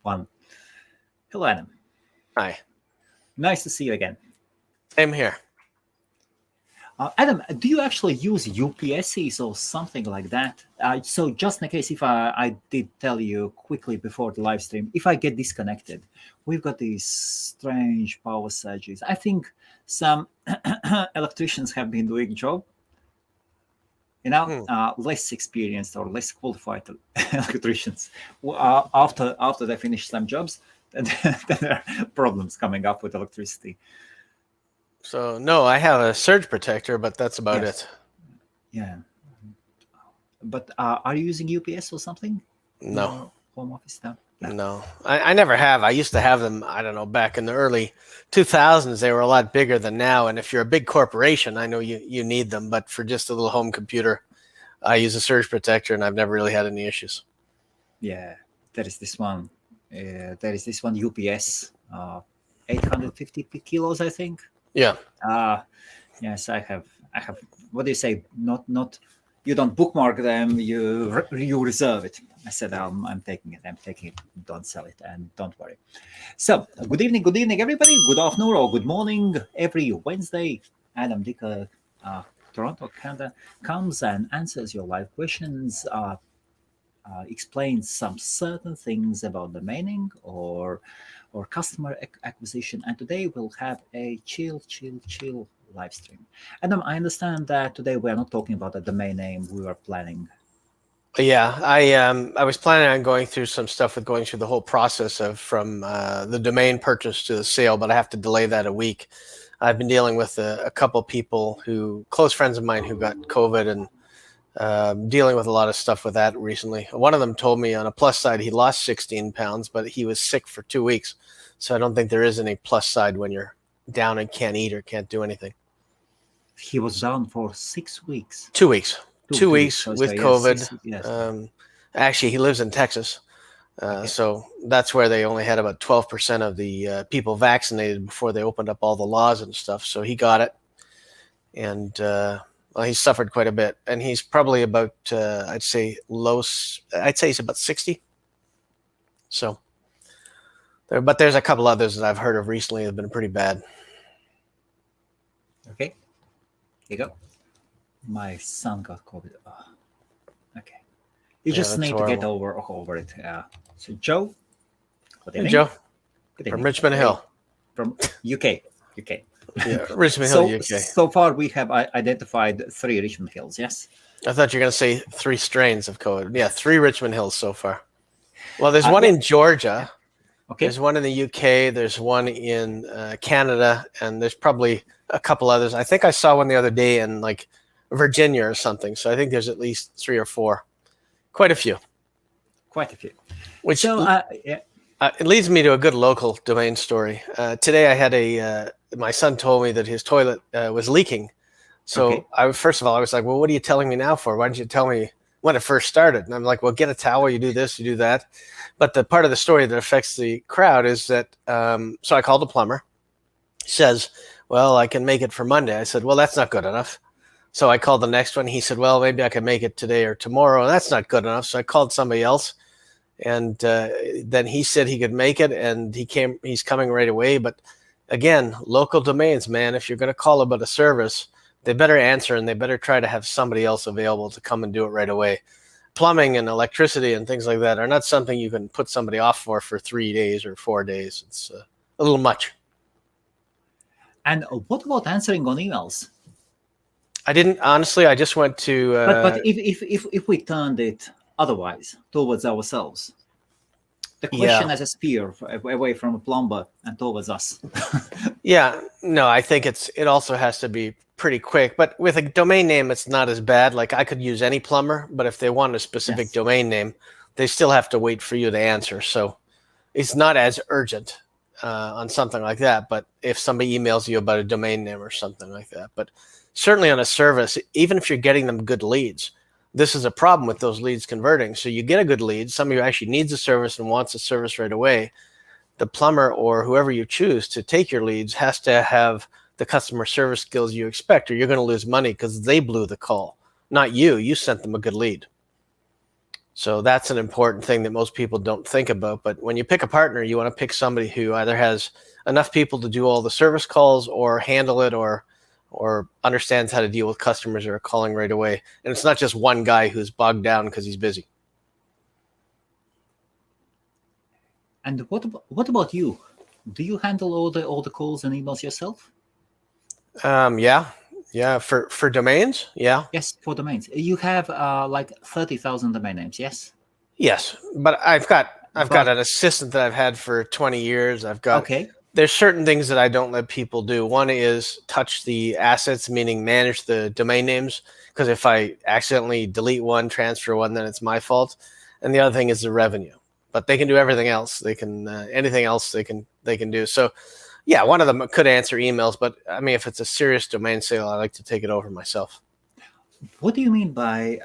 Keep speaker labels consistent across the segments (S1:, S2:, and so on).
S1: One. Hello, Adam.
S2: Hi.
S1: Nice to see you again.
S2: Same here.
S1: Adam, do you actually use UPSs or something like that? So just in case, if I did tell you quickly before the live stream, if I get disconnected, we've got these strange power surges. I think some electricians have been doing a job, less experienced or less qualified electricians. After they finish some jobs, then there are problems coming up with electricity.
S2: So, no, I have a surge protector, but that's about it.
S1: Yeah. But are you using UPS or something?
S2: No.
S1: Home office stuff?
S2: No. I never have. I used to have them, I don't know, back in the early 2000s. They were a lot bigger than now. And if you're a big corporation, I know you need them. But for just a little home computer, I use a surge protector, and I've never really had any issues.
S1: Yeah. There is this one. UPS, 850 kilos, I think.
S2: Yeah.
S1: Yes, I have. What do you say? Not. You don't bookmark them. You reserve it. I said, I'm taking it. Don't sell it, and don't worry. So, good evening, everybody. Good afternoon or good morning. Every Wednesday, Adam Dicker, Toronto, Canada, comes and answers your live questions. Explains some certain things about domaining or customer acquisition, and today we'll have a chill live stream. Adam, I understand that today we are not talking about a domain name. We were planning.
S2: Yeah, I was planning on going through some stuff with going through the whole process of from the domain purchase to the sale, but I have to delay that a week. I've been dealing with a couple people close friends of mine who got COVID, and dealing with a lot of stuff with that recently. One of them told me on a plus side he lost 16 pounds, but he was sick for 2 weeks. So I don't think there is any plus side when you're down and can't eat or can't do anything.
S1: He was down for 6 weeks.
S2: 2 weeks. 2 weeks with COVID.
S1: Yes.
S2: Actually, he lives in Texas. So that's where they only had about 12% of the people vaccinated before they opened up all the laws and stuff. So he got it. And well, he's suffered quite a bit, and he's probably about, I'd say he's about 60. So, but there's a couple others that I've heard of recently that have been pretty bad.
S1: Okay, here you go. My son got COVID. Oh. Okay, you just need to get over it. So, Joe.
S2: Hey, Joe. From Richmond Hill.
S1: From UK.
S2: Yeah, Richmond Hill, UK.
S1: So far, we have identified 3 Richmond Hills, yes?
S2: I thought you were going to say 3 strains of COVID. Yeah, 3 Richmond Hills so far. Well, there's one in Georgia. Okay. There's one in the UK. There's one in Canada. And there's probably a couple others. I think I saw one the other day in like Virginia or something. So I think there's at least 3 or 4. Quite a few. Which it leads me to a good local domain story. Today I had my son told me that his toilet was leaking. So first of all, I was like, well, what are you telling me now for? Why didn't you tell me when it first started? And I'm like, well, get a towel, you do this, you do that. But the part of the story that affects the crowd is that, so I called the plumber. He says, well, I can make it for Monday. I said, well, that's not good enough. So I called the next one. He said, well, maybe I can make it today or tomorrow. And that's not good enough. So I called somebody else. And then he said he could make it, and he's coming right away. But again, local domains, man, if you're going to call about a service, they better answer, and they better try to have somebody else available to come and do it right away. Plumbing and electricity and things like that are not something you can put somebody off for 3 days or 4 days. It's a little much.
S1: And what about answering on emails?
S2: I didn't, honestly. I just went to.
S1: But if we turned it otherwise towards ourselves, the question as a spear away from a plumber and towards us.
S2: Yeah, no, I think it also has to be pretty quick. But with a domain name, it's not as bad. Like I could use any plumber, but if they want a specific domain name, they still have to wait for you to answer. So it's not as urgent on something like that. But if somebody emails you about a domain name or something like that, but certainly on a service, even if you're getting them good leads, this is a problem with those leads converting. So you get a good lead, somebody who actually needs a service and wants a service right away. The plumber or whoever you choose to take your leads has to have the customer service skills you expect, or you're going to lose money because they blew the call, not you. You sent them a good lead. So that's an important thing that most people don't think about. But when you pick a partner, you want to pick somebody who either has enough people to do all the service calls or handle it or understands how to deal with customers who are calling right away. And it's not just one guy who's bogged down because he's busy.
S1: And what about you? Do you handle all the calls and emails yourself?
S2: Yeah. For domains, yeah.
S1: Yes, for domains. You have like 30,000 domain names. Yes.
S2: Yes, but I've got an assistant that I've had for 20 years. There's certain things that I don't let people do. One is touch the assets, meaning manage the domain names, because if I accidentally delete one, transfer one, then it's my fault. And the other thing is the revenue. But they can do everything else. They can anything else they can do. So, yeah, one of them could answer emails, but I mean, if it's a serious domain sale, I like to take it over myself.
S1: What do you mean by?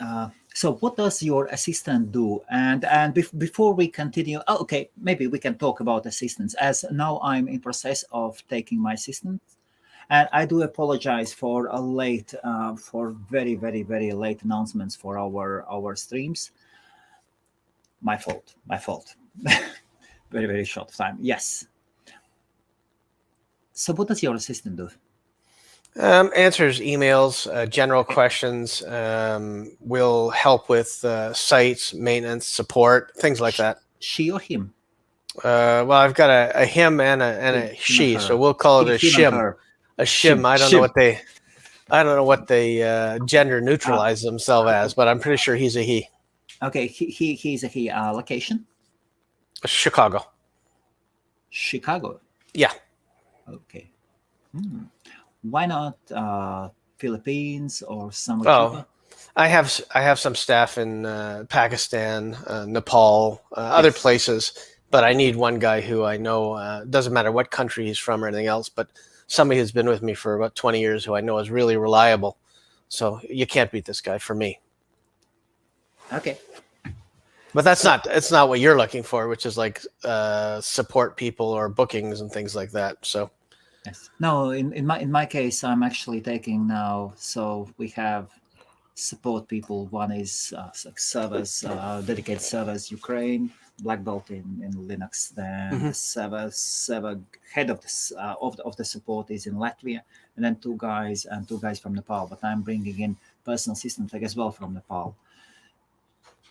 S1: So, what does your assistant do? And before we continue, okay, maybe we can talk about assistants. As now I'm in process of taking my assistant, and I do apologize for a late, for very very very late announcements for our streams. My fault. Very, very short time. Yes. So what does your assistant do?
S2: Answers emails, general questions, will help with sites, maintenance, support, things like that.
S1: She or him?
S2: Well, I've got a him and a she, so we'll call it a shim. A shim. I don't know what they gender neutralize themselves as, but I'm pretty sure he's a he.
S1: Okay, he's a he. Location?
S2: Chicago.
S1: Chicago.
S2: Yeah.
S1: Okay. Why not Philippines or somewhere cheaper?
S2: I have some staff in Pakistan, Nepal, other places, but I need one guy who I know doesn't matter what country he's from or anything else, but somebody who's been with me for about 20 years who I know is really reliable. So you can't beat this guy for me.
S1: Okay.
S2: But it's not what you're looking for, which is like support people or bookings and things like that. So
S1: yes. No, in my case, I'm actually taking now. So we have support people. One is like servers, dedicated servers, Ukraine, black belt in Linux. Then the server head of the support is in Latvia, and then two guys from Nepal. But I'm bringing in personal assistant as well from Nepal.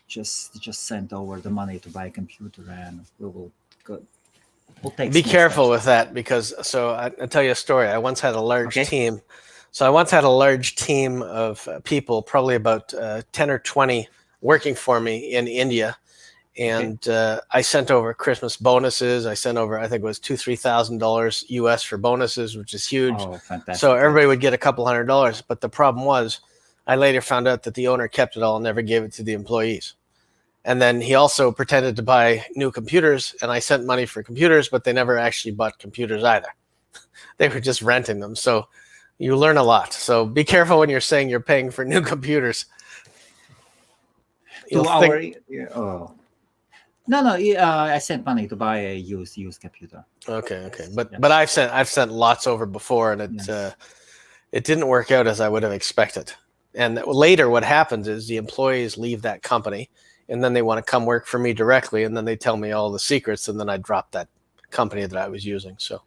S1: Just sent over the money to buy a computer, and we'll take.
S2: Be careful with that, because I'll tell you a story. I once had a large team. So I once had a large team of people, probably about 10 or 20, working for me in India, and I sent over Christmas bonuses. I sent over, I think it was $2,000-3,000 US for bonuses, which is huge.
S1: Oh, fantastic!
S2: So everybody would get a couple $100. But the problem was, I later found out that the owner kept it all and never gave it to the employees. And then he also pretended to buy new computers, and I sent money for computers, but they never actually bought computers either. They were just renting them. So you learn a lot. So be careful when you're saying you're paying for new computers.
S1: No, I sent money to buy a used computer.
S2: Okay. But I've sent lots over before, and it didn't work out as I would have expected. And later what happens is the employees leave that company, and then they want to come work for me directly, and then they tell me all the secrets, and then I drop that company that I was using. So,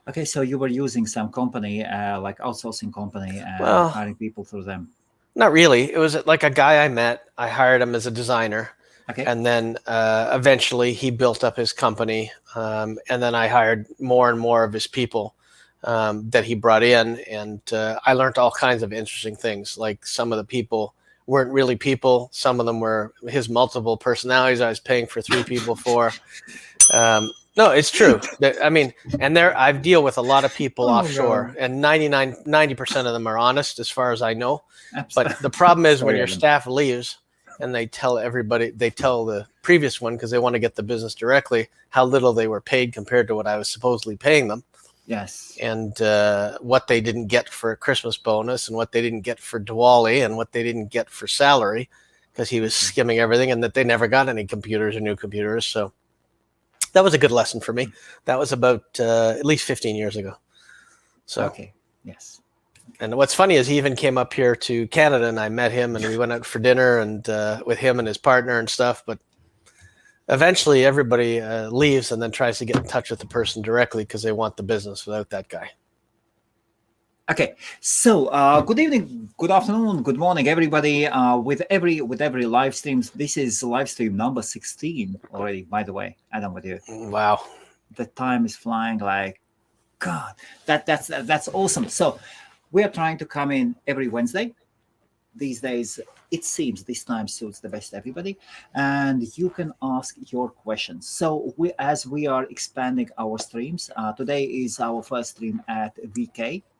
S1: okay, so you were using some company, like outsourcing company, and hiring people through them?
S2: Not really. It was like a guy I met. I hired him as a designer, and then eventually he built up his company, and then I hired more and more of his people that he brought in, and I learned all kinds of interesting things. Like some of the people weren't really people. Some of them were his multiple personalities I was paying for 3 people for. No, it's true. I mean, and I deal with a lot of people offshore, and 90% of them are honest as far as I know. Absolutely. But the problem is when your staff leaves and they tell the previous one, because they want to get the business directly, how little they were paid compared to what I was supposedly paying them.
S1: Yes.
S2: And what they didn't get for a Christmas bonus, and what they didn't get for Diwali, and what they didn't get for salary, because he was skimming everything, and that they never got any computers or new computers. So that was a good lesson for me. That was about at least 15 years ago. So
S1: okay. Yes.
S2: And what's funny is he even came up here to Canada, and I met him, and we went out for dinner and with him and his partner and stuff. But eventually, everybody leaves and then tries to get in touch with the person directly because they want the business without that guy.
S1: Okay, so good evening, good afternoon, good morning, everybody. With every live streams, this is live stream number 16 already. By the way, Adam, with you.
S2: Wow,
S1: the time is flying like God. That's awesome. So we are trying to come in every Wednesday. These days, it seems this time suits the best everybody, and you can ask your questions. So as we are expanding our streams, today is our first stream at vk.com.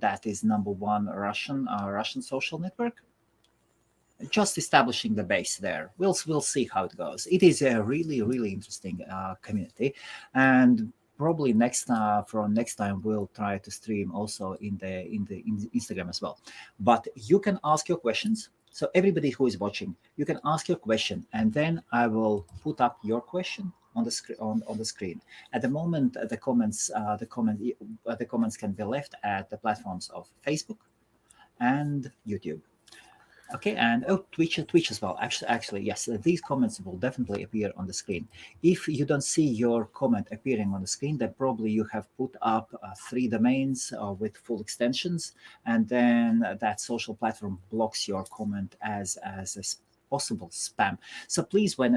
S1: That is #1 Russian social network. Just establishing the base there. We'll see how it goes. It is a really interesting community, and probably from next time we'll try to stream also in the Instagram as well. But you can ask your questions. So everybody who is watching, you can ask your question, and then I will put up your question on the screen. On the screen. At the moment, the comments can be left at the platforms of Facebook and YouTube. Okay, and Twitch as well. Actually, yes, these comments will definitely appear on the screen. If you don't see your comment appearing on the screen, then probably you have put up 3 domains with full extensions, and then that social platform blocks your comment as a possible spam. So please, when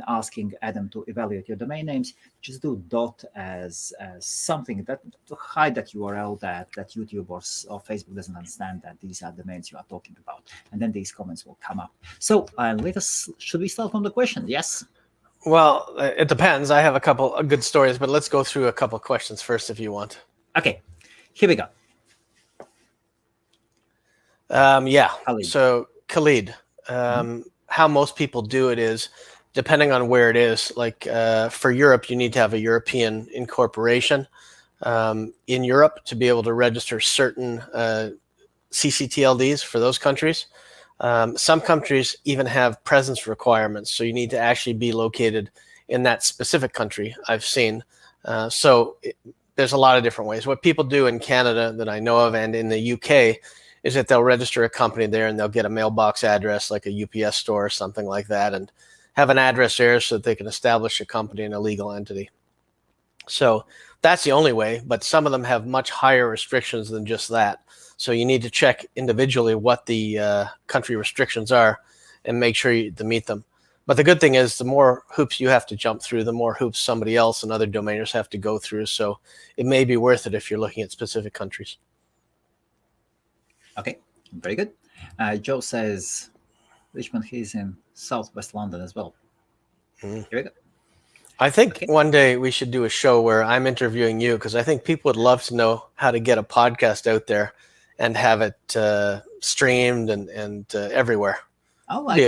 S1: asking Adam to evaluate your domain names, just do dot as something that to hide that URL that YouTube or Facebook doesn't understand that these are domains you are talking about, and then these comments will come up. So should we start from the question? Yes.
S2: Well, it depends. I have a couple of good stories, but let's go through a couple of questions first if you want.
S1: Okay, here we go.
S2: Yeah.
S1: Khalid.
S2: So Khalid, how most people do it is, depending on where it is, like for Europe, you need to have a European incorporation in Europe to be able to register certain ccTLDs for those countries. Some countries even have presence requirements, so you need to actually be located in that specific country, I've seen. There's a lot of different ways. What people do in Canada that I know of and in the UK is that they'll register a company there and they'll get a mailbox address like a UPS store or something like that and have an address there so that they can establish a company and a legal entity. So that's the only way, but some of them have much higher restrictions than just that. So you need to check individually what the country restrictions are and make sure to meet them. But the good thing is the more hoops you have to jump through, the more hoops somebody else and other domainers have to go through. So it may be worth it if you're looking at specific countries.
S1: Okay, very good. Joe says Richmond is in southwest London as well. Here we go.
S2: I think one day we should do a show where I'm interviewing you, because I think people would love to know how to get a podcast out there and have it streamed and everywhere.
S1: Oh, I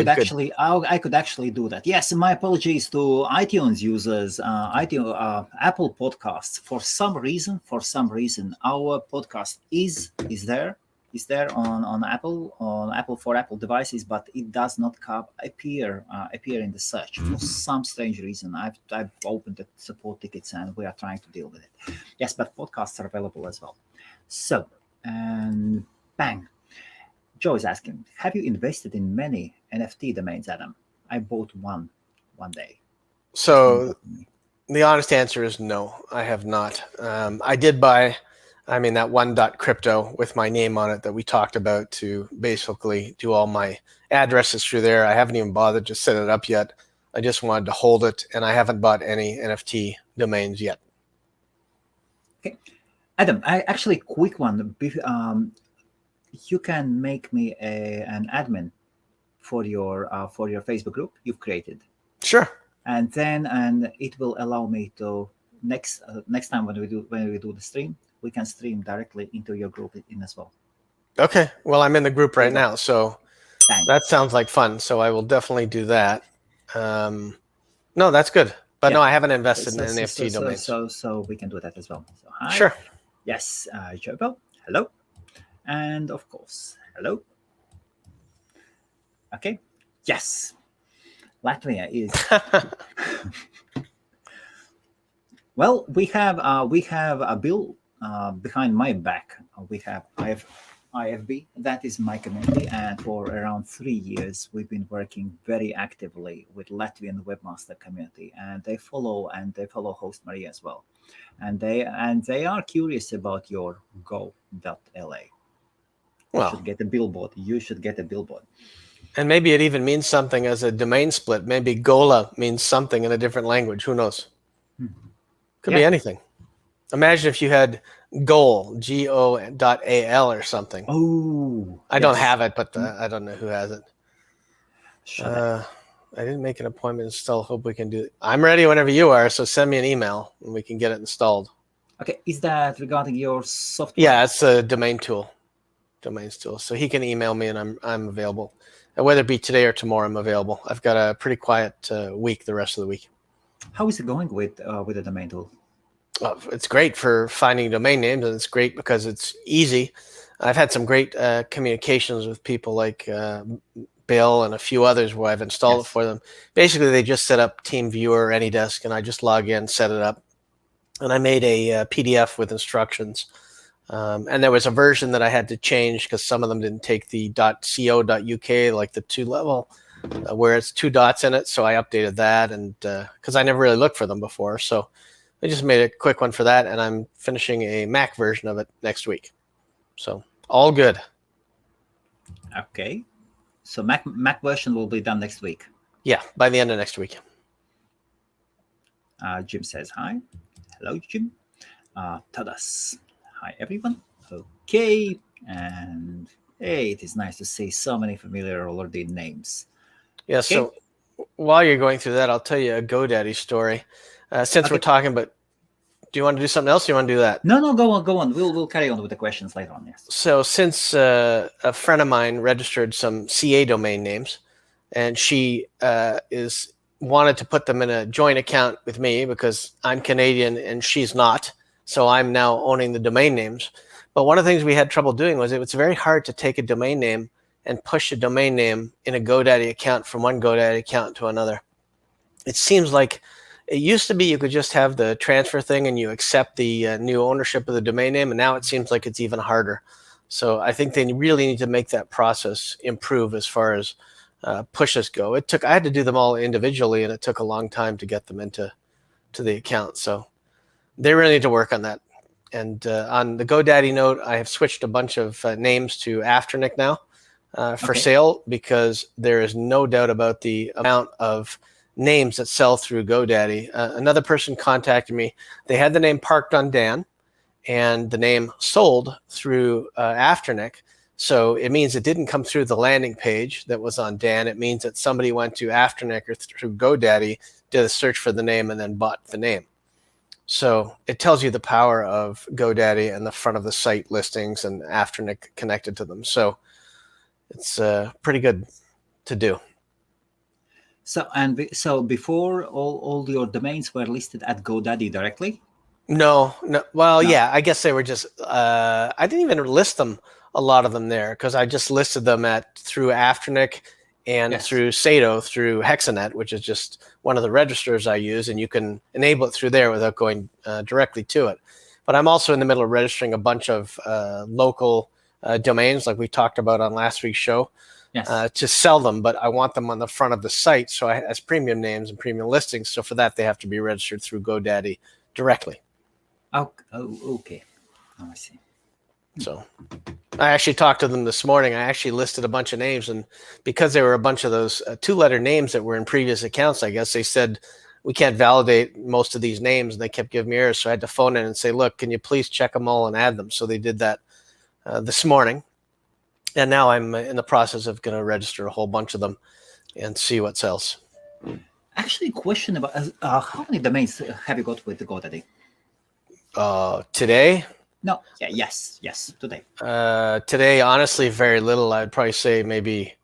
S1: could actually do that. Yes, my apologies to iTunes users, Apple Podcasts. For some reason, our podcast is there on Apple for Apple devices, but it does not appear in the search for some strange reason. I've opened the support tickets and we are trying to deal with it. Yes, but podcasts are available as well. So, and bang. Joe is asking, have you invested in many NFT domains, Adam? I bought one day.
S2: So the honest answer is no, I have not. I did buy, that one.crypto with my name on it that we talked about to basically do all my addresses through there. I haven't even bothered to set it up yet. I just wanted to hold it, and I haven't bought any NFT domains yet.
S1: Okay. Adam, actually, quick one. You can make me an admin for your Facebook group you've created.
S2: Sure.
S1: And it will allow me to next time when we do the stream, we can stream directly into your group in as well.
S2: Okay. Well, I'm in the group right now, so
S1: Thanks.
S2: That sounds like fun. So I will definitely do that. No, that's good. But no, I haven't invested in NFT domains.
S1: So we can do that as well. So hi.
S2: Sure.
S1: Yes, Joe. Hello. And of course, hello. Okay. Yes. Latvia is. Well, we have a Bill behind my back, I have IFB. That is my community, and for around 3 years, we've been working very actively with Latvian webmaster community, and they follow HostMaria as well, and they are curious about your go.la. You should get a billboard. You should get a billboard.
S2: And maybe it even means something as a domain split. Maybe Gola means something in a different language. Who knows? Could be anything. Imagine if you had Goal, Go.al or something.
S1: Oh,
S2: I don't have it, but I don't know who has it. I didn't make an appointment. Still hope we can do it. I'm ready whenever you are, so send me an email and we can get it installed.
S1: Okay, is that regarding your software?
S2: Yeah, it's a domains tool. So he can email me and I'm available. And whether it be today or tomorrow, I'm available. I've got a pretty quiet week the rest of the week.
S1: How is it going with the domain tool?
S2: It's great for finding domain names, and it's great because it's easy. I've had some great communications with people like Bill and a few others where I've installed it for them. Basically, they just set up TeamViewer or AnyDesk, and I just log in, set it up. And I made a PDF with instructions. And there was a version that I had to change because some of them didn't take the .co.uk, like the 2-level, where it's 2 dots in it. So I updated that, and because I never really looked for them before. So I just made a quick one for that, and I'm finishing a Mac version of it next week. So all good.
S1: Okay. So Mac version will be done next week.
S2: Yeah, by the end of next week.
S1: Jim says hi. Hello, Jim. Tadas. Hi, everyone. Okay. And hey, it is nice to see so many familiar already names.
S2: Yeah, okay. So while you're going through that, I'll tell you a GoDaddy story. Since we're talking about, do you want to do something else? Or you want to do that?
S1: No, go on. We'll carry on with the questions later on. Yes.
S2: So since a friend of mine registered some CA domain names, and she wanted to put them in a joint account with me because I'm Canadian and she's not. So I'm now owning the domain names. But one of the things we had trouble doing was it's very hard to take a domain name and push a domain name in a GoDaddy account from one GoDaddy account to another. It seems like it used to be you could just have the transfer thing and you accept the new ownership of the domain name, and now it seems like it's even harder. So I think they really need to make that process improve as far as pushes go. I had to do them all individually, and it took a long time to get them into the account. So they really need to work on that. And on the GoDaddy note, I have switched a bunch of names to Afternic now for sale, because there is no doubt about the amount of names that sell through GoDaddy. Another person contacted me. They had the name Parked on Dan, and the name sold through Afternic. So it means it didn't come through the landing page that was on Dan. It means that somebody went to Afternic or through GoDaddy, did a search for the name, and then bought the name. So it tells you the power of GoDaddy and the front of the site listings and Afternic connected to them. So it's pretty good to do.
S1: So before all your domains were listed at GoDaddy directly?
S2: No. Well, no. Yeah, I guess they were just. I didn't even list them. A lot of them there because I just listed them through Afternic and through Sato through Hexanet, which is just one of the registers I use, and you can enable it through there without going directly to it. But I'm also in the middle of registering a bunch of local domains, like we talked about on last week's show, to sell them. But I want them on the front of the site, so as premium names and premium listings. So for that, they have to be registered through GoDaddy directly.
S1: Oh, okay. Oh, I see.
S2: So I actually talked to them this morning. I actually listed a bunch of names, and because there were a bunch of those 2-letter names that were in previous accounts, I guess they said we can't validate most of these names, and they kept giving me errors. So I had to phone in and say, look, can you please check them all and add them? So they did that this morning, and now I'm in the process of going to register a whole bunch of them and see what sells.
S1: Actually, question about how many domains have you got with the GoDaddy?
S2: Today?
S1: No. Yeah. Yes. Today.
S2: Today, honestly, very little. I'd probably say maybe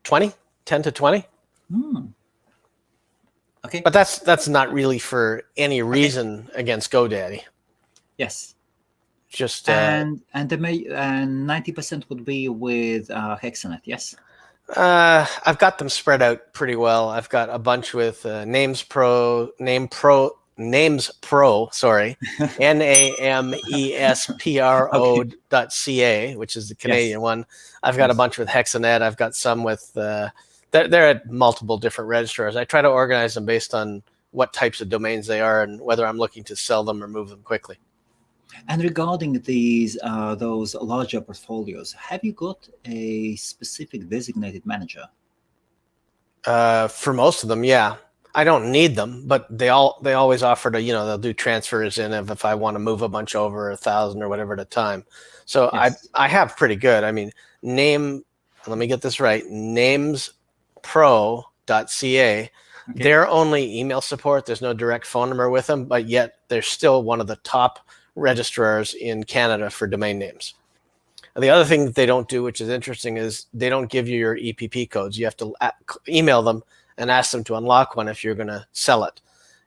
S2: 10 to 20.
S1: Okay.
S2: But that's not really for any reason against GoDaddy.
S1: Yes.
S2: Just
S1: and 90% would be with Hexanet. Yes.
S2: I've got them spread out pretty well. I've got a bunch with Name Pro, Names Pro, sorry, NAMESPRO.ca, which is the Canadian one. I've got a bunch with Hexanet. I've got some with, they're at multiple different registrars. I try to organize them based on what types of domains they are and whether I'm looking to sell them or move them quickly.
S1: And regarding these those larger portfolios, have you got a specific designated manager?
S2: For most of them, yeah. I don't need them, but they always offer to, they'll do transfers in if I want to move a bunch over 1,000 or whatever at a time. So yes. I have pretty good. I mean, let me get this right, namespro.ca. Okay. They're only email support. There's no direct phone number with them, but yet they're still one of the top registrars in Canada for domain names. And the other thing that they don't do, which is interesting, is they don't give you your EPP codes. You have to email them and ask them to unlock one if you're going to sell it.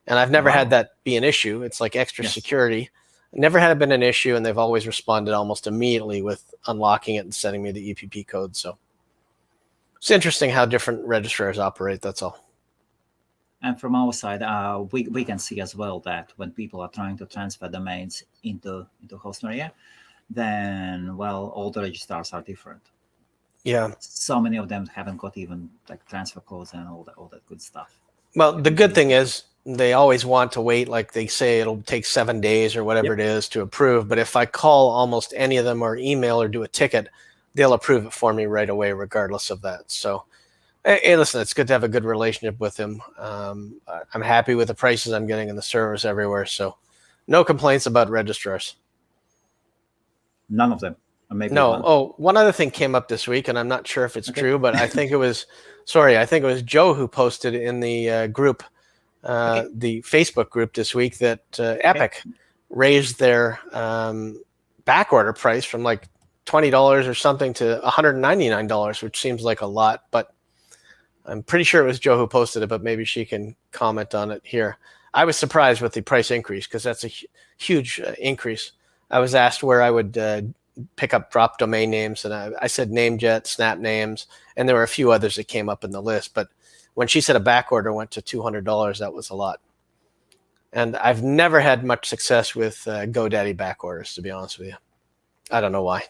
S2: And I've never had that be an issue. It's like extra security. Never had it been an issue, and they've always responded almost immediately with unlocking it and sending me the EPP code. So it's interesting how different registrars operate, that's all.
S1: And from our side, we can see as well that when people are trying to transfer domains into HostMaria, then, well, all the registrars are different.
S2: Yeah.
S1: So many of them haven't got even like transfer codes and all that good stuff.
S2: Well, the good thing is they always want to wait, like they say it'll take 7 days or whatever it is to approve. But if I call almost any of them or email or do a ticket, they'll approve it for me right away, regardless of that. So, hey, listen, it's good to have a good relationship with them. I'm happy with the prices I'm getting in the service everywhere. So no complaints about registrars.
S1: None of them. Maybe
S2: no.
S1: one.
S2: Oh, one other thing came up this week, and I'm not sure if it's true, but I think it was, I think it was Joe who posted in the group, the Facebook group this week, that Epic raised their back order price from like $20 or something to $199, which seems like a lot, but I'm pretty sure it was Joe who posted it, but maybe she can comment on it here. I was surprised with the price increase because that's a huge increase. I was asked where I would pick up drop domain names, and I said NameJet, Snap Names, and there were a few others that came up in the list. But when she said a back order went to $200, that was a lot. And I've never had much success with GoDaddy back orders, to be honest with you. I don't know why.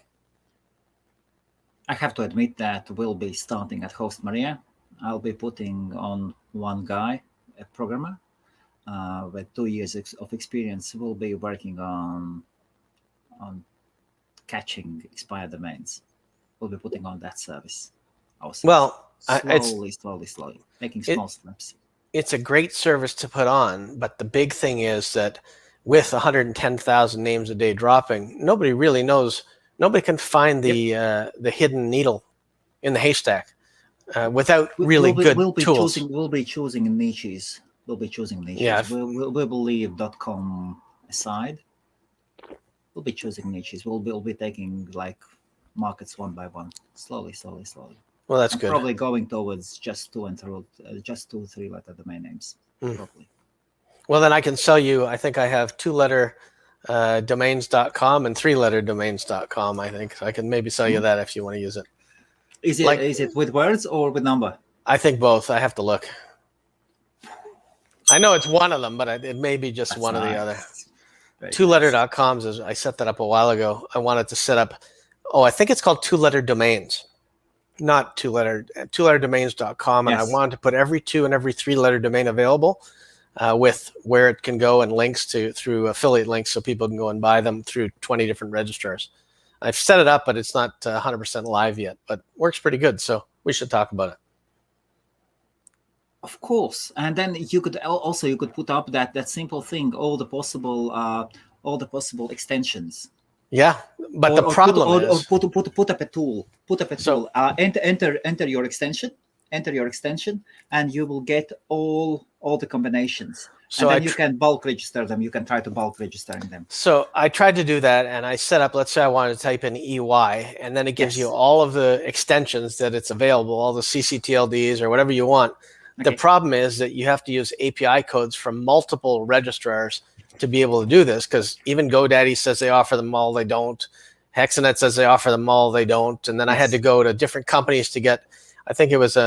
S1: I have to admit that we'll be starting at HostMaria. I'll be putting on one guy, a programmer, with 2 years of experience. We'll be working on catching expired domains. We'll be putting on that service ourselves.
S2: Well,
S1: slowly, making small steps.
S2: It's a great service to put on, but the big thing is that with 110,000 names a day dropping, nobody really knows. Nobody can find the hidden needle in the haystack without really good tools.
S1: We'll be choosing niches. Yeah. We'll leave .com aside. We'll be choosing niches. We'll be taking like markets one by one, slowly.
S2: Well, that's good.
S1: Probably going towards just 2 and 3 letter domain names. Probably.
S2: Well, then I can sell you. I think I have 2-letter domains.com and 3-letter domains.com. I think I can maybe sell you that if you want to use it.
S1: Is it with words or with number?
S2: I think both. I have to look. I know it's one of them, but it may be just one or the other. 2letter.coms is, I set that up a while ago. I wanted to set up, I think it's called 2-letter domains, not 2letterdomains.com. And I wanted to put every 2 and every 3-letter domain available with where it can go and links through affiliate links so people can go and buy them through 20 different registrars. I've set it up, but it's not 100% live yet, but works pretty good. So we should talk about it.
S1: Of course, and then you could put up that simple thing, all the possible extensions.
S2: Yeah, but the problem is
S1: put up a tool. Enter your extension, and you will get all the combinations. So and then you can bulk register them. You can try to bulk registering them.
S2: So I tried to do that, and I set up. Let's say I wanted to type in EY, and then it gives you all of the extensions that it's available, all the ccTLDs or whatever you want. The problem is that you have to use API codes from multiple registrars to be able to do this, because even GoDaddy says they offer them all, they don't. Hexanet says they offer them all, they don't. And then I had to go to different companies to get, I think it was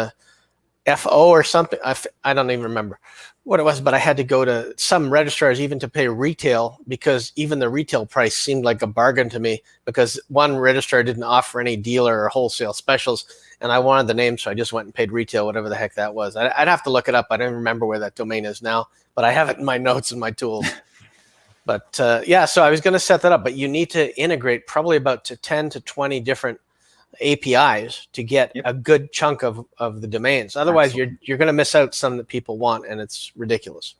S2: FO or something. I don't even remember what it was, but I had to go to some registrars even to pay retail, because even the retail price seemed like a bargain to me, because one registrar didn't offer any dealer or wholesale specials, and I wanted the name, so I just went and paid retail, whatever the heck that was. I'd have to look it up. I don't remember where that domain is now, but I have it in my notes and my tools. But yeah, so I was going to set that up, but you need to integrate probably about 10 to 20 different APIs to get a good chunk of the domains. Otherwise, you're going to miss out some that people want, and it's ridiculous.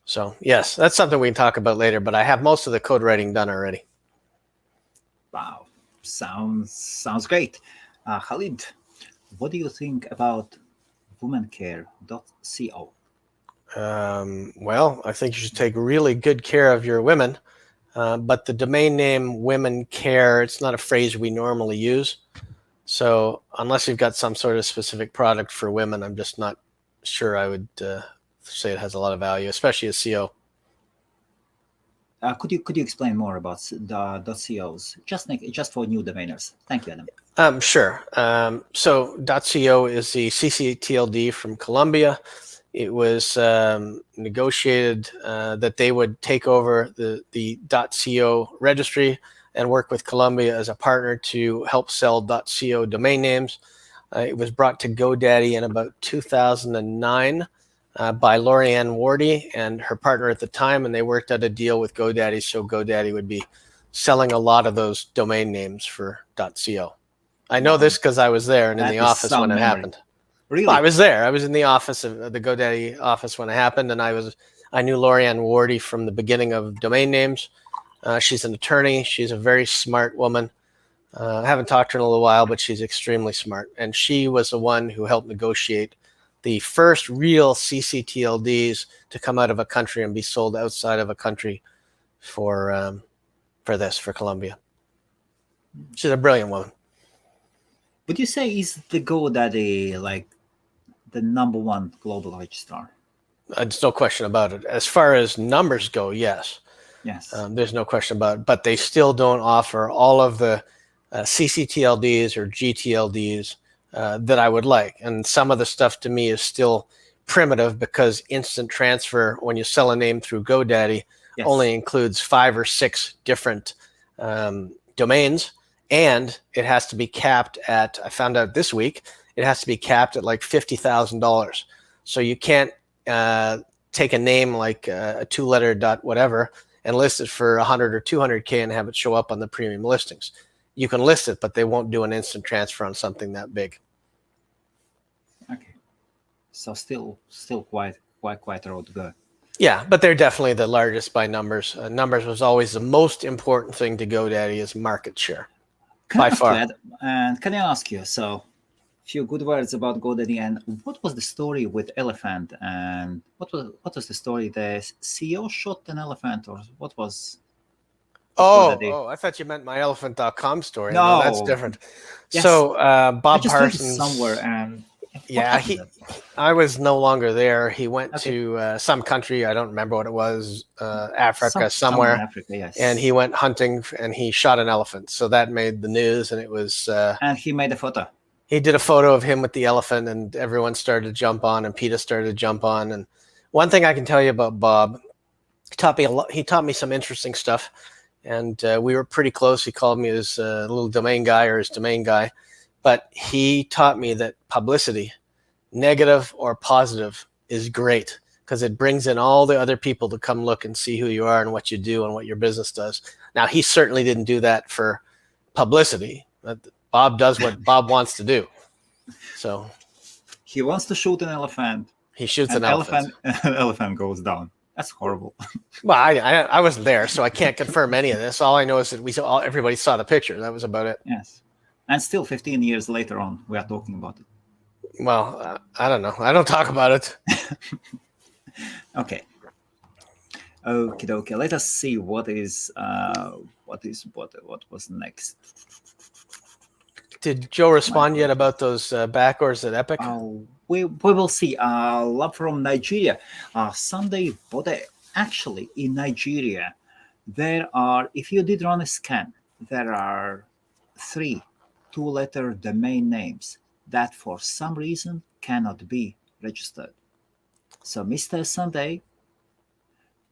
S2: So yes, that's something we can talk about later, but I have most of the code writing done already.
S1: Wow, sounds great. Khalid, what do you think about womencare.co?
S2: Well, I think you should take really good care of your women. But the domain name Women Care, it's not a phrase we normally use. So unless you've got some sort of specific product for women, I'm just not sure I would say it has a lot of value, especially as CO.
S1: Could you explain more about the .cos, just for new domainers? Thank you, Adam.
S2: Sure. So .co is the ccTLD from Colombia. It was negotiated that they would take over the .co registry and work with Colombia as a partner to help sell .co domain names. It was brought to GoDaddy in about 2009 by Lorianne Wardy and her partner at the time, and they worked out a deal with GoDaddy so GoDaddy would be selling a lot of those domain names for .co. I know this because I was there and in the office when it happened.
S1: Really?
S2: Well, I was there. I was in the office of the GoDaddy office when it happened, and I knew Lorianne Wardy from the beginning of domain names. She's an attorney. She's a very smart woman. I haven't talked to her in a little while, but she's extremely smart. And she was the one who helped negotiate the first real ccTLDs to come out of a country and be sold outside of a country for Colombia. She's a brilliant woman.
S1: Would you say is the GoDaddy like the #1 global registrar?
S2: There's no question about it. As far as numbers go, yes.
S1: Yes.
S2: There's no question about it. But they still don't offer all of the ccTLDs or GTLDs that I would like. And some of the stuff to me is still primitive, because instant transfer, when you sell a name through GoDaddy, only includes 5 or 6 different domains. And it has to be capped at, I found out this week, it has to be capped at like $50,000. So you can't take a name like a 2-letter dot whatever and list it for 100 or 200K and have it show up on the premium listings. You can list it, but they won't do an instant transfer on something that big.
S1: Okay. So still quite a road to go.
S2: Yeah, but they're definitely the largest by numbers. Numbers was always the most important thing to GoDaddy, is market share. By far.
S1: And can I ask you, so a few good words about GoDaddy, and what was the story with elephant, and what was the story? The CEO shot an elephant, or what was?
S2: I thought you meant my elephant.com story. No, that's different. Yes. So Bob Parsons
S1: somewhere, and
S2: yeah, I was no longer there. He went to some country, I don't remember what it was, Africa, somewhere.
S1: Africa, yes.
S2: And he went hunting and he shot an elephant. So that made the news, and it was.
S1: And he made a photo.
S2: He did a photo of him with the elephant, and everyone started to jump on, and PETA started to jump on. And one thing I can tell you about Bob, he taught me some interesting stuff, and we were pretty close. He called me his little domain guy or his domain guy. But he taught me that publicity, negative or positive, is great, because it brings in all the other people to come look and see who you are and what you do and what your business does. Now, he certainly didn't do that for publicity. Bob does what Bob wants to do. So
S1: he wants to shoot an elephant.
S2: He shoots an elephant.
S1: An elephant goes down. That's horrible.
S2: Well, I wasn't there, so I can't confirm any of this. All I know is that everybody saw the picture. That was about it.
S1: Yes. And still 15 years later on, we are talking about it.
S2: Well, I don't know. I don't talk about it.
S1: Okay. Okay. Let us see what was next.
S2: Did Joe respond yet about those backdoors at Epic?
S1: We will see. Love from Nigeria. Sunday, but actually in Nigeria, there are, if you did run a scan, there are 3 2-letter domain names that for some reason cannot be registered. So, Mr. Sunday,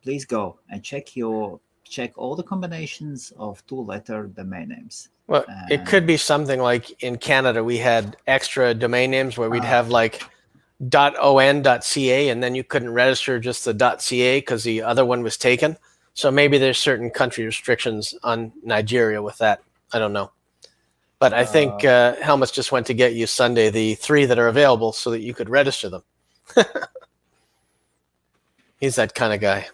S1: please go and check all the combinations of 2-letter domain names.
S2: Well, it could be something like in Canada, we had extra domain names where we'd have like .on.ca, and then you couldn't register just the .ca because the other one was taken. So maybe there's certain country restrictions on Nigeria with that. I don't know. But I think Helmuts just went to get you Sunday the 3 that are available so that you could register them. He's that kind of guy.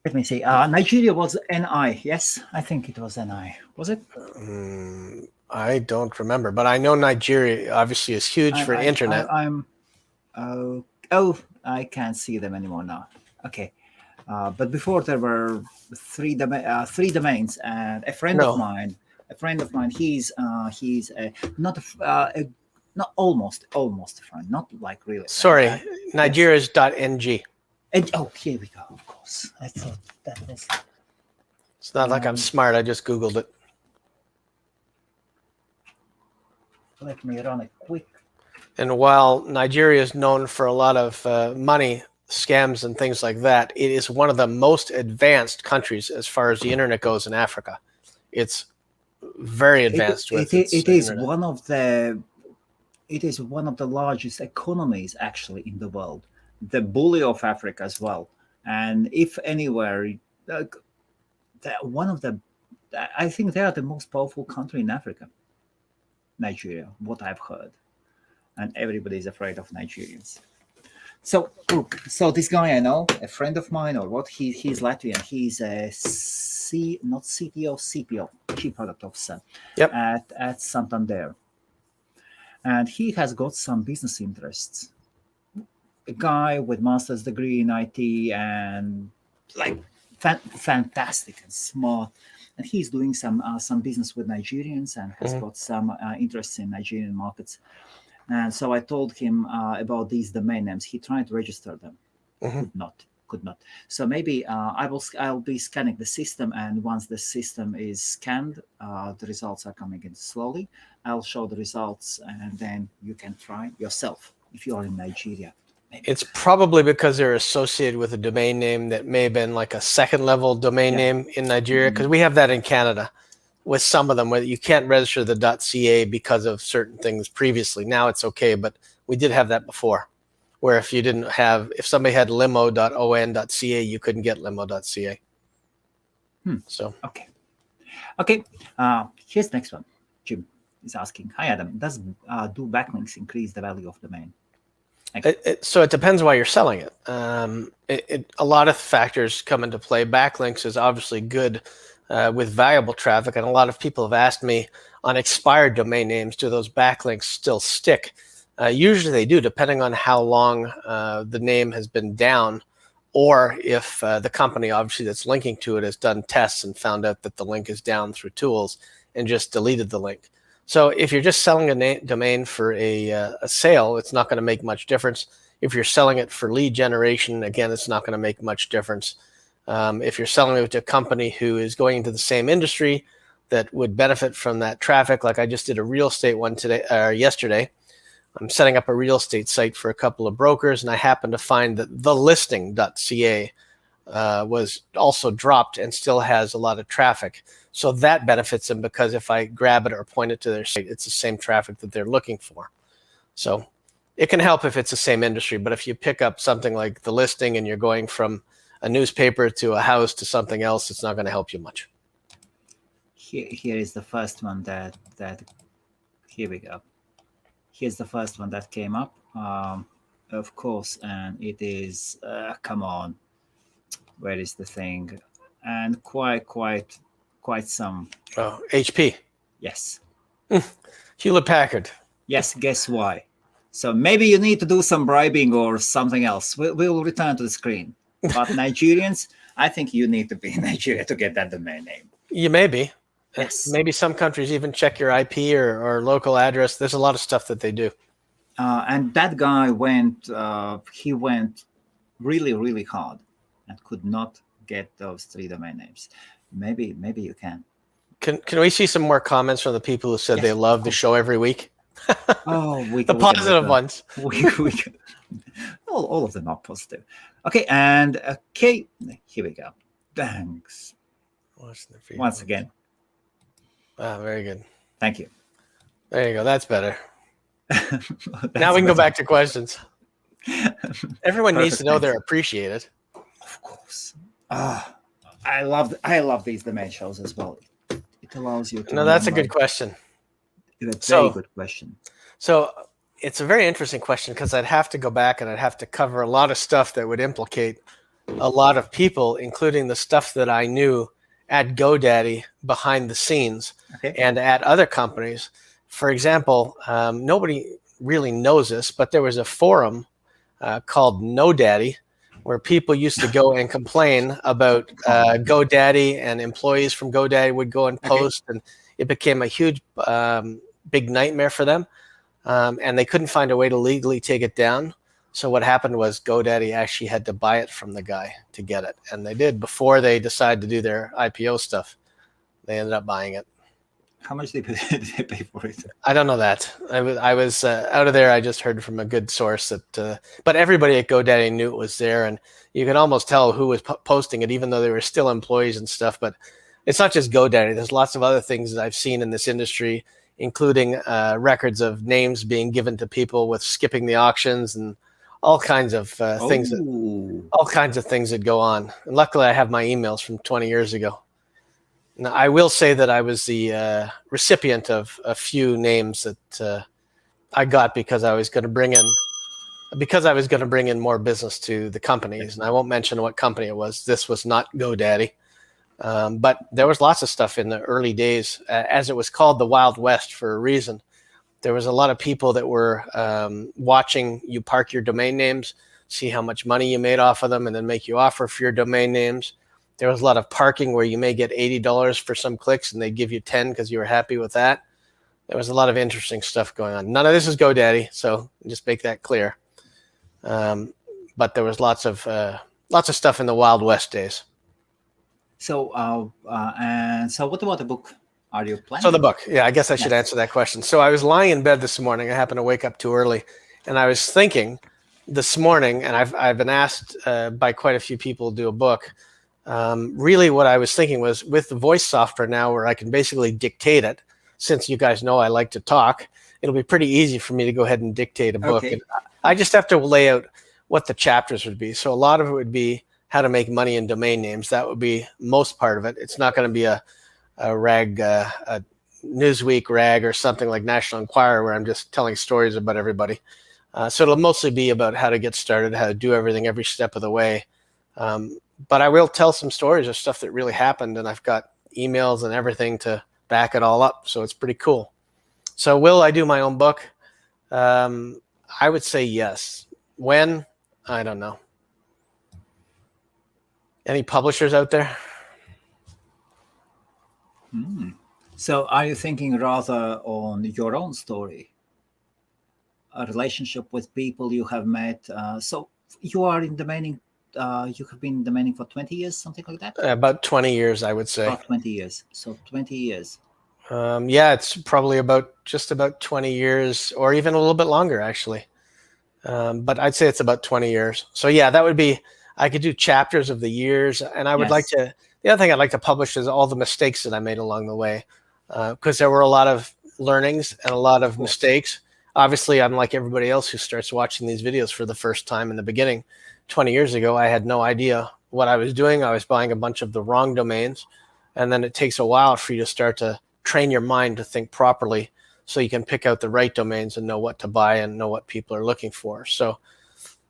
S1: Let me see. Nigeria was NI. Yes, I think it was NI. Was it?
S2: I don't remember, but I know Nigeria obviously is huge for internet.
S1: I can't see them anymore now. Okay. But before there were 3 domains, and a friend of mine, he's not almost a friend, not like really.
S2: Sorry, Nigeria's .ng.
S1: And here we go. Of course, I thought that was.
S2: It's not like I'm smart. I just Googled it.
S1: Let me run it quick.
S2: And while Nigeria is known for a lot of money scams and things like that, it is one of the most advanced countries as far as the internet goes in Africa. It's very advanced.
S1: It is one of the largest economies actually in the world, the bully of Africa as well. And if anywhere, I think they are the most powerful country in Africa, Nigeria, what I've heard. And everybody is afraid of Nigerians. So this guy I know, a friend of mine, or what? He's Latvian. He's a not CTO, CPO, Chief Product Officer, at Santander, and he has got some business interests. A guy with master's degree in IT and like fantastic and smart, and he's doing some business with Nigerians and has got some interests in Nigerian markets. And so I told him about these domain names. He tried to register them, could not. So maybe I'll be scanning the system, and once the system is scanned, the results are coming in slowly. I'll show the results, and then you can try yourself if you are in Nigeria. Maybe.
S2: It's probably because they're associated with a domain name that may have been like a second-level domain name in Nigeria, because we have that in Canada. With some of them, where you can't register the .ca because of certain things previously. Now it's okay, but we did have that before, where if somebody had limo.on.ca, you couldn't get limo.ca. So
S1: okay. Here's the next one. Jim is asking, "Hi Adam, do backlinks increase the value of domain?"
S2: So it depends why you're selling it. A lot of factors come into play. Backlinks is obviously good. With valuable traffic, and a lot of people have asked me on expired domain names, do those backlinks still stick? Usually they do, depending on how long the name has been down, or if the company obviously that's linking to it has done tests and found out that the link is down through tools and just deleted the link. So if you're just selling a domain for a sale, it's not going to make much difference. If you're selling it for lead generation, again, it's not going to make much difference. If you're selling it to a company who is going into the same industry that would benefit from that traffic, like I just did a real estate one yesterday. I'm setting up a real estate site for a couple of brokers, and I happened to find that thelisting.ca was also dropped and still has a lot of traffic. So that benefits them, because if I grab it or point it to their site, it's the same traffic that they're looking for. So it can help if it's the same industry, but if you pick up something like the listing and you're going from a newspaper to a house to something else, it's not going to help you much.
S1: Here is the first one that here we go. Here's the first one that came up, of course, and it is come on, where is the thing? And quite some.
S2: Oh, HP.
S1: Yes.
S2: Hewlett Packard.
S1: Yes. Guess why? So maybe you need to do some bribing or something else. We'll return to the screen. But Nigerians, I think you need to be in Nigeria to get that domain name.
S2: You may be.
S1: Yes.
S2: Maybe some countries even check your IP or local address. There's a lot of stuff that they do.
S1: And that guy went really, really hard and could not get those 3 domain names. Maybe you can.
S2: Can we see some more comments from the people who said they love the show every week?
S1: Oh,
S2: The positive ones.
S1: We can, all of them are positive. Okay, and okay, here we go. Thanks once again.
S2: Ah, very good.
S1: Thank you.
S2: There you go. That's better. Now we can go back to questions. Everyone needs to know they're appreciated.
S1: Of course. I love these domain shows as well. It allows you to.
S2: No, that's a good question.
S1: It's a very good question.
S2: So it's a very interesting question because I'd have to go back and I'd have to cover a lot of stuff that would implicate a lot of people, including the stuff that I knew at GoDaddy behind the scenes and at other companies. For example, nobody really knows this, but there was a forum called NoDaddy where people used to go and complain about GoDaddy, and employees from GoDaddy would go and post, and it became a huge, big nightmare for them. And they couldn't find a way to legally take it down. So what happened was GoDaddy actually had to buy it from the guy to get it. And they did before they decided to do their IPO stuff. They ended up buying it.
S1: How much did they pay for it?
S2: I don't know that. I was out of there. I just heard from a good source that, but everybody at GoDaddy knew it was there. And you could almost tell who was posting it, even though they were still employees and stuff. But it's not just GoDaddy. There's lots of other things that I've seen in this industry, including records of names being given to people with skipping the auctions and all kinds of things. All kinds of things that go on. And luckily, I have my emails from 20 years ago. Now, I will say that I was the recipient of a few names that I got because I was going to bring in more business to the companies. And I won't mention what company it was. This was not GoDaddy. But there was lots of stuff in the early days, as it was called the Wild West for a reason. There was a lot of people that were watching you park your domain names, see how much money you made off of them, and then make you offer for your domain names. There was a lot of parking where you may get $80 for some clicks and they give you 10 because you were happy with that. There was a lot of interesting stuff going on. None of this is GoDaddy, so just make that clear. But there was lots of stuff in the Wild West days.
S1: So, and so what about the book? Are you planning?
S2: So the book, yeah, I guess I should answer that question. So I was lying in bed this morning. I happened to wake up too early, and I was thinking this morning, and I've been asked by quite a few people to do a book. Really what I was thinking was, with the voice software now where I can basically dictate it, since you guys know I like to talk, it'll be pretty easy for me to go ahead and dictate a book. And I just have to lay out what the chapters would be. So a lot of it would be how to make money in domain names. That would be most part of it. It's not going to be a rag, a Newsweek rag or something like National Enquirer where I'm just telling stories about everybody. So it'll mostly be about how to get started, how to do everything every step of the way. But I will tell some stories of stuff that really happened, and I've got emails and everything to back it all up. So it's pretty cool. So will I do my own book? I would say yes. When? I don't know. Any publishers out there?
S1: So are you thinking rather on your own story? A relationship with people you have met? So you are in domaining. You have been domaining for 20 years, something like that?
S2: About 20 years, I would say.
S1: About 20 years. So 20 years.
S2: Yeah, it's probably just about 20 years, or even a little bit longer, actually. But I'd say it's about 20 years. So yeah, that would be, I could do chapters of the years, and I would like to, the other thing I'd like to publish is all the mistakes that I made along the way, because there were a lot of learnings and a lot of mistakes. Obviously, I'm like everybody else who starts watching these videos for the first time in the beginning. 20 years ago, I had no idea what I was doing. I was buying a bunch of the wrong domains. And then it takes a while for you to start to train your mind to think properly so you can pick out the right domains and know what to buy and know what people are looking for. So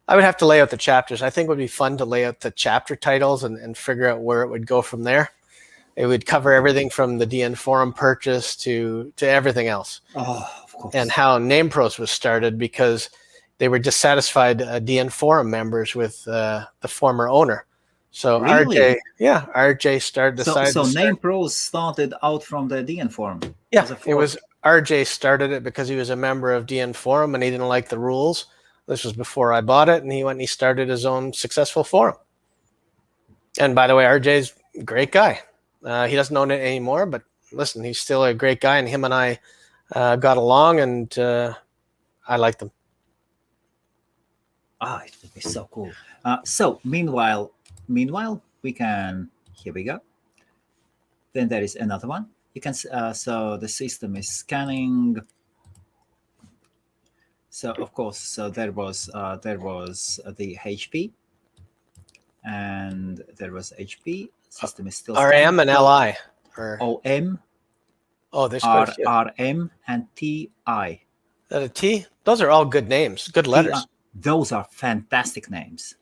S2: I would have to lay out the chapters. I think it would be fun to lay out the chapter titles and figure out where it would go from there. It would cover everything from the DN forum purchase to everything else.
S1: Oh, of course. And
S2: how NamePros was started, because they were dissatisfied DN forum members with the former owner. So
S1: really?
S2: RJ started.
S1: So NamePros started out from the DN forum.
S2: Yeah, it was RJ started it because he was a member of DN forum and he didn't like the rules. This was before I bought it, and he went and he started his own successful forum. And by the way, RJ's a great guy. He doesn't own it anymore, but listen, he's still a great guy, and him and I got along, and I like them.
S1: It would be so cool. So meanwhile, we can. Here we go. Then there is another one. You can. So the system is scanning. So of course, so there was the HP, and there was HP. System is still
S2: RM and LI. Or
S1: OM.
S2: Oh, there's
S1: RM and TI.
S2: That a T? Those are all good names, good letters.
S1: Those are fantastic names.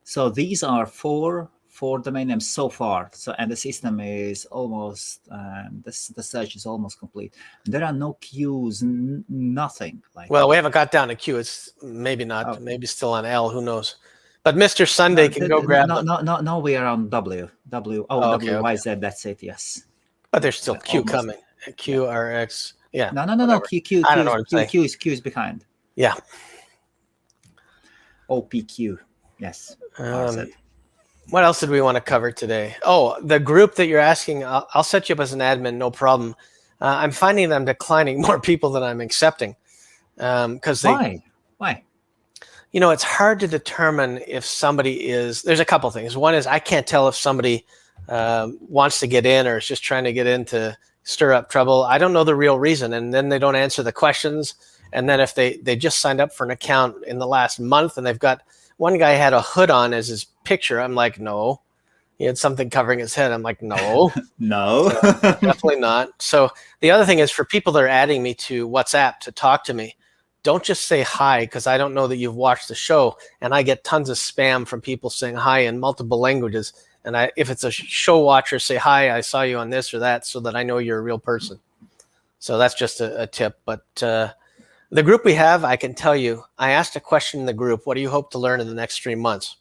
S1: So these are four domain names so far. So and the system is almost the search is almost complete. There are no queues, nothing like.
S2: Well, we haven't got down to Q. It's maybe not. Maybe still on L. Who knows? But Mr. Sunday can go grab them.
S1: No, we are on W.
S2: Okay.
S1: WYZ. That's it. Yes.
S2: But there's still Q coming. Q, RX. Yeah.
S1: No. Q.
S2: I don't know what I'm saying.
S1: Q is behind.
S2: Yeah.
S1: OPQ. Yes.
S2: What else did we want to cover today? Oh, the group that you're asking, I'll set you up as an admin, no problem. I'm finding them declining more people than I'm accepting. Because
S1: Why?
S2: You know, it's hard to determine if somebody is. There's a couple things. One is I can't tell if somebody wants to get in or is just trying to get in to stir up trouble. I don't know the real reason, and then they don't answer the questions. And then if they just signed up for an account in the last month and they've got one guy had a hood on as his picture, I'm like, no. He had something covering his head. I'm like, no.
S1: No.
S2: Definitely not. So the other thing is for people that are adding me to WhatsApp to talk to me, don't just say hi because I don't know that you've watched the show. And I get tons of spam from people saying hi in multiple languages. And if it's a show watcher, say hi, I saw you on this or that so that I know you're a real person. So that's just a tip. But the group we have, I can tell you, I asked a question in the group, what do you hope to learn in the next 3 months?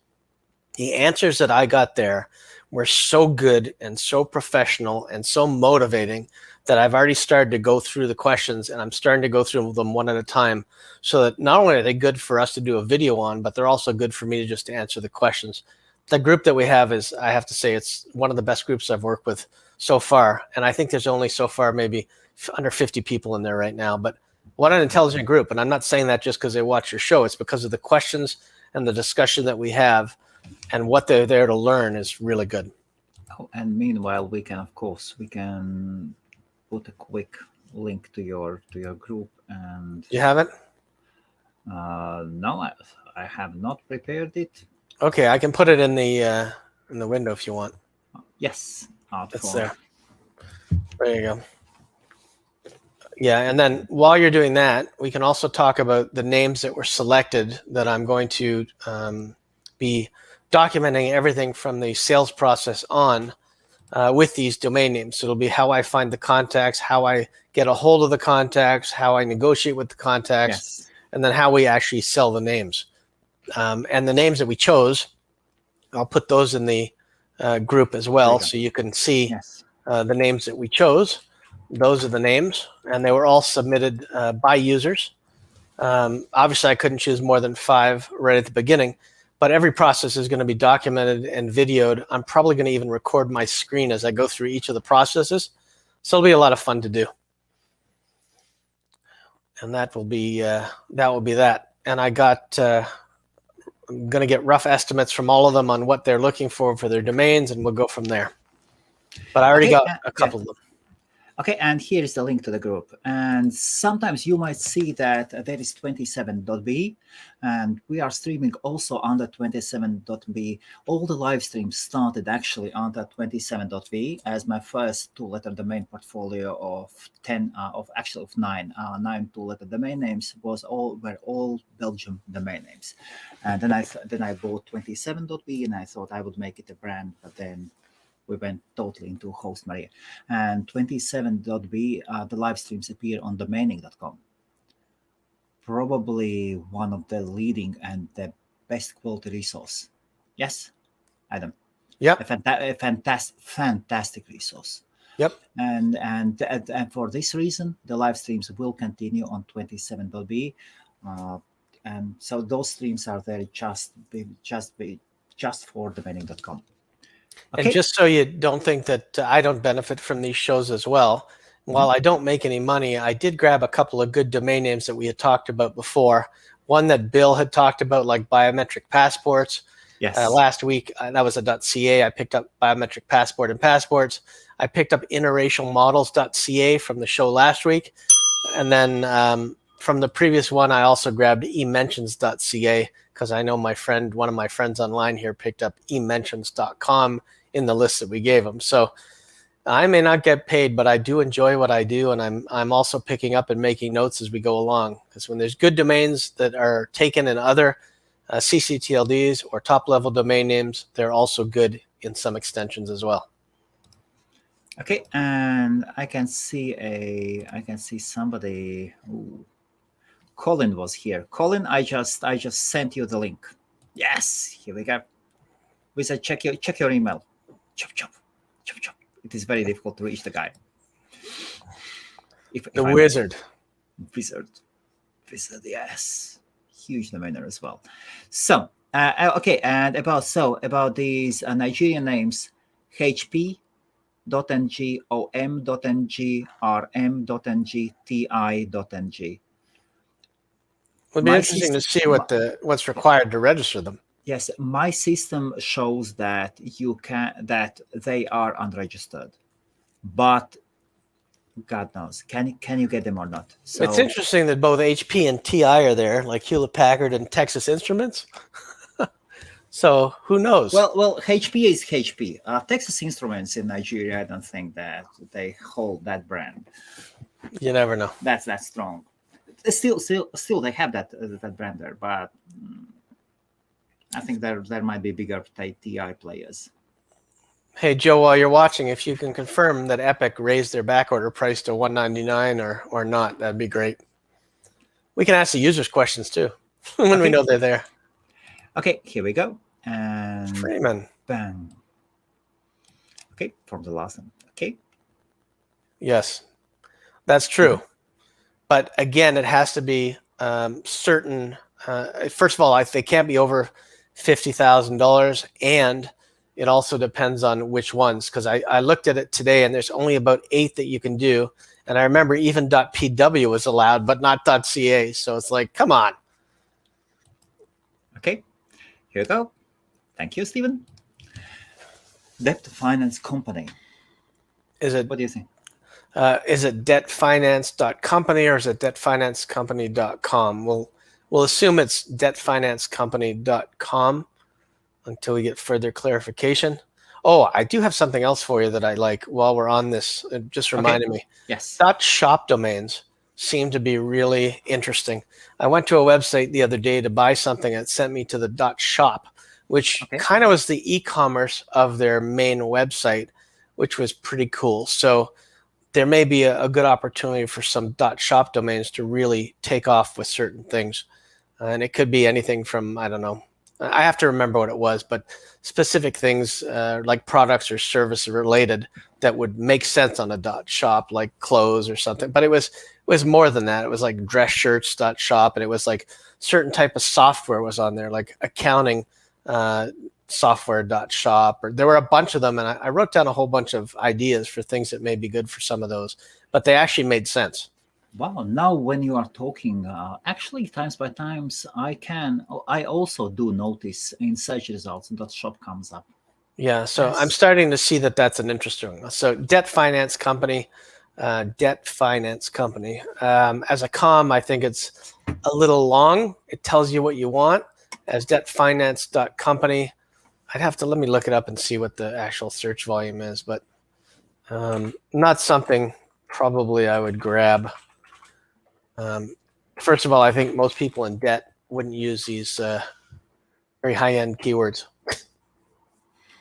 S2: The answers that I got there were so good and so professional and so motivating that I've already started to go through the questions, and I'm starting to go through them one at a time so that not only are they good for us to do a video on, but they're also good for me to just answer the questions. The group that we have is, I have to say, it's one of the best groups I've worked with so far. And I think there's only so far maybe under 50 people in there right now. But what an intelligent group. And I'm not saying that just because they watch your show. It's because of the questions and the discussion that we have, and what they're there to learn is really good.
S1: Oh, and meanwhile, we can put a quick link to your group. And
S2: you have it?
S1: No, I have not prepared it.
S2: Okay, I can put it in the window if you want.
S1: Yes,
S2: it's there. There you go. Yeah, and then while you're doing that, we can also talk about the names that were selected that I'm going to be documenting everything from the sales process on with these domain names. So it'll be how I find the contacts, how I get a hold of the contacts, how I negotiate with the contacts, and then how we actually sell the names. And the names that we chose, I'll put those in the group as well, so you can see the names that we chose. Those are the names, and they were all submitted by users. Obviously, I couldn't choose more than 5 right at the beginning, but every process is going to be documented and videoed. I'm probably going to even record my screen as I go through each of the processes, so it'll be a lot of fun to do. And that will be that. And I got. I'm going to get rough estimates from all of them on what they're looking for their domains, and we'll go from there. But I already got a couple of them.
S1: Okay, and here is the link to the group. And sometimes you might see that there is 27.b, and we are streaming also on the 27.b. All the live streams started actually on the 27.b as my first 2-letter domain portfolio of 9 2-letter domain names were all Belgium domain names. And then I bought 27.b, and I thought I would make it a brand, but then we went totally into HostMaria. And 27.b, the live streams appear on domaining.com. Probably one of the leading and the best quality resource. Yes, Adam?
S2: Yep.
S1: A fantastic resource.
S2: Yep.
S1: And for this reason, the live streams will continue on 27.b. And so those streams are there just for domaining.com.
S2: Okay. And just so you don't think that I don't benefit from these shows as well, while I don't make any money, I did grab a couple of good domain names that we had talked about before. One that Bill had talked about, like biometric passports.
S1: Yes.
S2: Last week, that was a .ca. I picked up biometric passport and passports. I picked up interracialmodels.ca from the show last week. And then from the previous one, I also grabbed ementions.ca because I know one of my friends online here picked up ementions.com in the list that we gave him. So I may not get paid, but I do enjoy what I do, and I'm also picking up and making notes as we go along. Because when there's good domains that are taken in other ccTLDs or top-level domain names, they're also good in some extensions as well.
S1: Okay, and I can see somebody. Ooh. Colin was here. Colin, I just sent you the link. Yes, here we go. We said check your email. Chop chop chop chop. It is very difficult to reach the guy. If
S2: wizard.
S1: Wizard, yes, huge domainer as well. So okay, and about these Nigerian names, HP.ng, om.ng, rm.ng, ti.ng.
S2: Would be interesting to see what's required to register them.
S1: Yes, my system shows that they are unregistered, but God knows, can you get them or not? So
S2: it's interesting that both HP and TI are there, like Hewlett Packard and Texas Instruments. So who knows?
S1: Well, HP is HP. Texas Instruments in Nigeria, I don't think that they hold that brand.
S2: You never know.
S1: That's strong. Still, they have that brand there, but I think there might be bigger TI players.
S2: Hey Joe, while you're watching, if you can confirm that Epic raised their backorder price to $199 or not, that'd be great. We can ask the users questions too when we know they're there.
S1: Okay, here we go. And
S2: Freeman.
S1: Bang. Okay, from the last one. Okay.
S2: Yes, that's true. But again, it has to be certain. First of all, they can't be over $50,000, and it also depends on which ones. Because I looked at it today, and there's only about 8 that you can do. And I remember even .pw was allowed, but not .ca. So it's like, come on.
S1: Okay, here we go. Thank you, Stephen. Debt finance company.
S2: Is it?
S1: What do you think?
S2: Is it debtfinance.company or is it debtfinancecompany.com? We'll assume it's debtfinancecompany.com until we get further clarification. Oh, I do have something else for you that I like while we're on this. It just reminded me.
S1: Yes.
S2: .shop domains seem to be really interesting. I went to a website the other day to buy something and it sent me to the .shop, which kind of was the e-commerce of their main website, which was pretty cool. So there may be a good opportunity for some .shop domains to really take off with certain things. And it could be anything from, I don't know, I have to remember what it was, but specific things like products or service related that would make sense on a .shop, like clothes or something. But it was more than that. It was like dress shirts .shop, and it was like certain type of software was on there, like accounting software.shop, or there were a bunch of them, and I wrote down a whole bunch of ideas for things that may be good for some of those, but they actually made sense.
S1: Wow, now when you are talking, actually times by times I also do notice in search results .shop comes up.
S2: Yeah, so yes. I'm starting to see that that's an interesting one. So debt finance company. As a com, I think it's a little long. It tells you what you want. As debtfinance.company, let me look it up and see what the actual search volume is, but not something probably I would grab. First of all, I think most people in debt wouldn't use these very high-end keywords.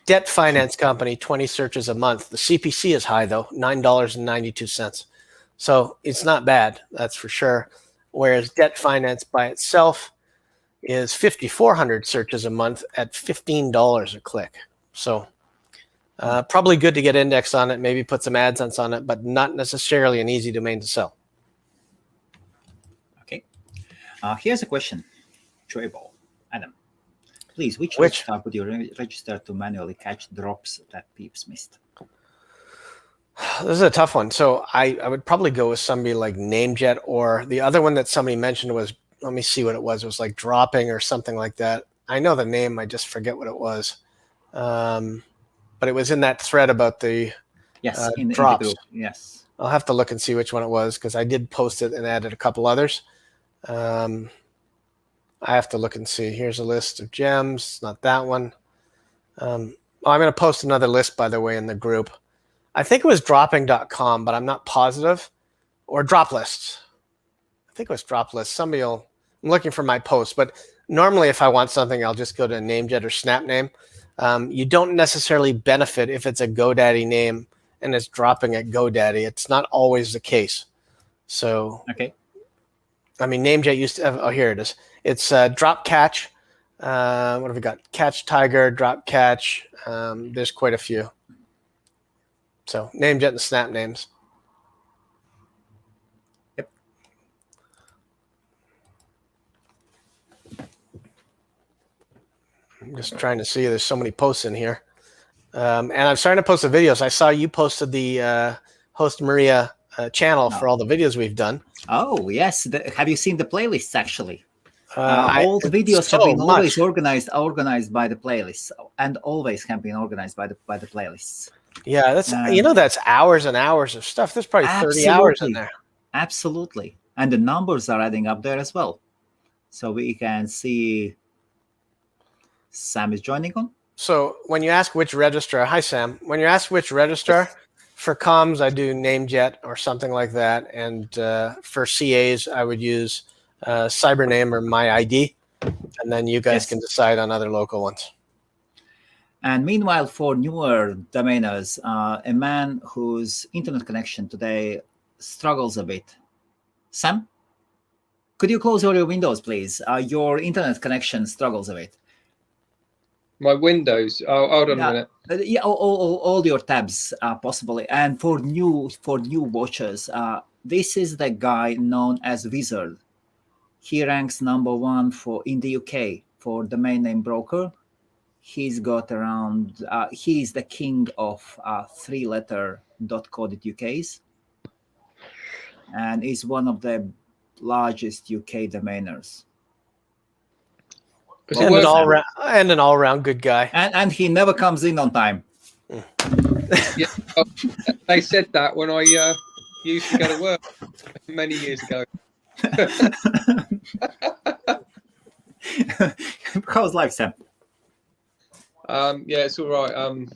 S2: Debt finance company, 20 searches a month. The CPC is high, though, $9.92. So it's not bad, that's for sure. Whereas debt finance by itself is 5,400 searches a month at $15 a click. So probably good to get indexed on it, maybe put some AdSense on it, but not necessarily an easy domain to sell.
S1: Okay. Here's a question. Joyball. Adam, please, which tab would you register to manually catch drops that Peeps missed?
S2: This is a tough one. So I would probably go with somebody like Namejet, or the other one that somebody mentioned was, let me see what it was. It was like Dropping or something like that. I know the name, I just forget what it was. But it was in that thread about the
S1: in the
S2: drops.
S1: group. Yes.
S2: I'll have to look and see which one it was, because I did post it and added a couple others. I have to look and see. Here's a list of gems. Not that one. I'm going to post another list, by the way, in the group. I think it was dropping.com, but I'm not positive. Or drop lists. I think it was drop lists. I'm looking for my post, but normally if I want something, I'll just go to Namejet or Snapname. You don't necessarily benefit if it's a GoDaddy name and it's dropping at GoDaddy. It's not always the case. So,
S1: okay.
S2: I mean, Namejet used to have, oh, here it is. It's Drop Catch. What have we got? Catch Tiger, Drop Catch. There's quite a few. So Namejet and Snap names.
S1: Yep.
S2: I'm just trying to see. There's so many posts in here. And I'm starting to post the videos. I saw you posted the HostMaria channel for all the videos we've done.
S1: Oh, yes. Have you seen the playlists, actually? All the videos have been always organized by the playlists, and always have been organized by the playlists.
S2: Yeah, that's that's hours and hours of stuff. There's probably 30 hours in there.
S1: Absolutely. And the numbers are adding up there as well. So we can see Sam is joining on.
S2: So when you ask which registrar, hi Sam, when you ask which registrar, for comms I do Namejet or something like that, and for CAs I would use Cybername or MyID, and then you guys can decide on other local ones.
S1: And meanwhile, for newer domainers, a man whose internet connection today struggles a bit. Sam, could you close all your windows, please? Your internet connection struggles a bit.
S3: My windows. Oh, hold on a minute.
S1: Yeah, all your tabs, possibly. And for new watchers, this is the guy known as Wizard. He ranks #1 in the UK for domain name broker. He's got around. He's the king of 3-letter .co.uk's, and is one of the largest UK domainers.
S2: And an all-round good guy.
S1: And he never comes in on time.
S3: Yeah, they said that when I used to go to work many years ago.
S1: How's life, Sam?
S3: Yeah, it's all right.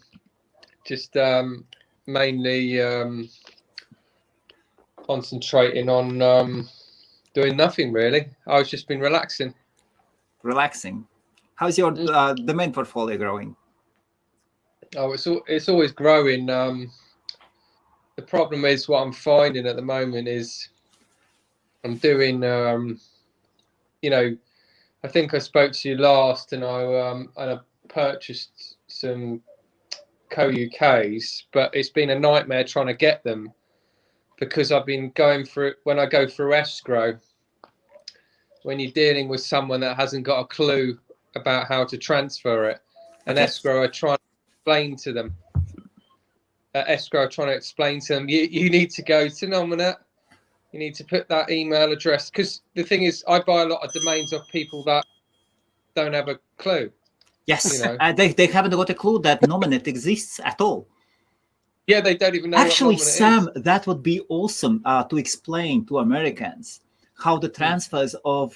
S3: Just mainly concentrating on doing nothing really. I've just been relaxing. How's your
S1: domain portfolio growing?
S3: Oh, it's always growing. The problem is what I'm finding at the moment is I'm doing I think I spoke to you last, and I purchased some co-UKs, but it's been a nightmare trying to get them because I've been going through, when I go through escrow, when you're dealing with someone that hasn't got a clue about how to transfer it, and escrow are trying to explain to them. You need to go to Nominate. You need to put that email address, because the thing is, I buy a lot of domains off people that don't have a clue.
S1: Yes, they haven't got a clue that Nominate exists at all.
S3: Yeah, they don't even know.
S1: Actually,
S3: what
S1: Sam,
S3: is.
S1: That would be awesome to explain to Americans how the transfers of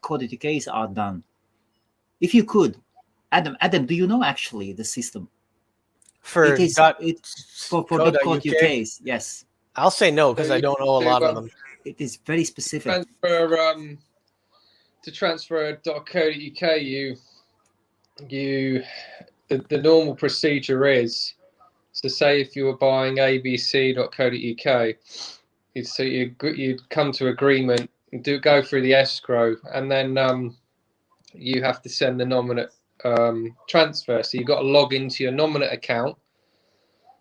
S1: .co.uk's are done. If you could, Adam, do you know actually the system?
S2: For
S1: .co.uk's, yes.
S2: I'll say no because I don't know a lot of them.
S1: It is very specific.
S3: To transfer .co.uk, the normal procedure is, so say if you were buying abc.co.uk, you'd come to agreement, go through the escrow, and then you have to send the Nominate transfer. So you've got to log into your Nominate account.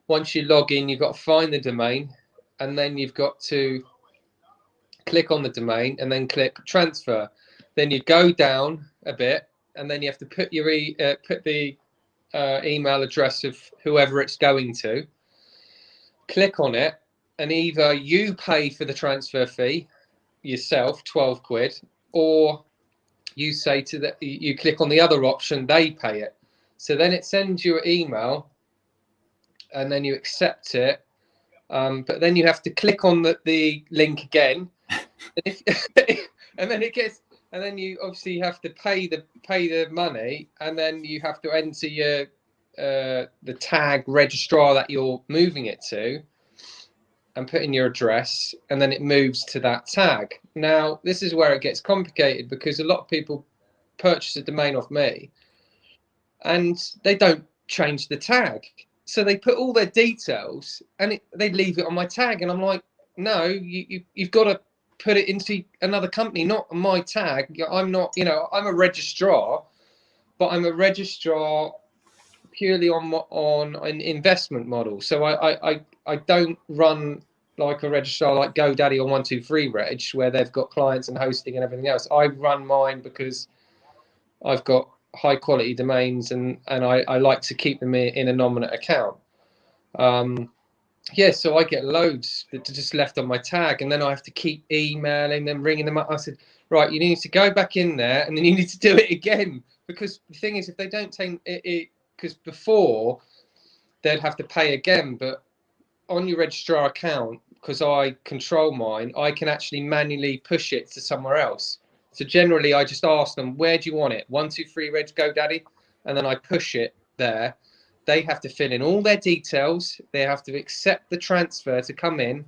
S3: Once you log in, you've got to find the domain, and then you've got to click on the domain and then click transfer. Then you go down a bit, and then you have to put your email address of whoever it's going to. click on it, and either you pay for the transfer fee yourself, 12 quid, or you say you click on the other option, they pay it. So then it sends you an email, and then you accept it. But then you have to click on the link again, and then it gets, and then you obviously have to pay the money, and then you have to enter your the tag registrar that you're moving it to, and put in your address, and then it moves to that tag. Now, this is where it gets complicated, because a lot of people purchase a domain off me and they don't change the tag. So they put all their details and they leave it on my tag. And I'm like, no, you've got to put it into another company, not my tag. I'm not, I'm a registrar, but I'm a registrar purely on an investment model. So I don't run like a registrar like GoDaddy or 123 Reg, where they've got clients and hosting and everything else. I run mine because I've got high quality domains, and I like to keep them in a nominate account. So I get loads that are just left on my tag, and then I have to keep emailing them, ringing them up. I said, right, you need to go back in there, and then you need to do it again, because the thing is, if they don't take it, because before they'd have to pay again, but on your registrar account, because I control mine, I can actually manually push it to somewhere else. So generally, I just ask them, where do you want it? 123 Reg GoDaddy, and then I push it there. They have to fill in all their details. They have to accept the transfer to come in,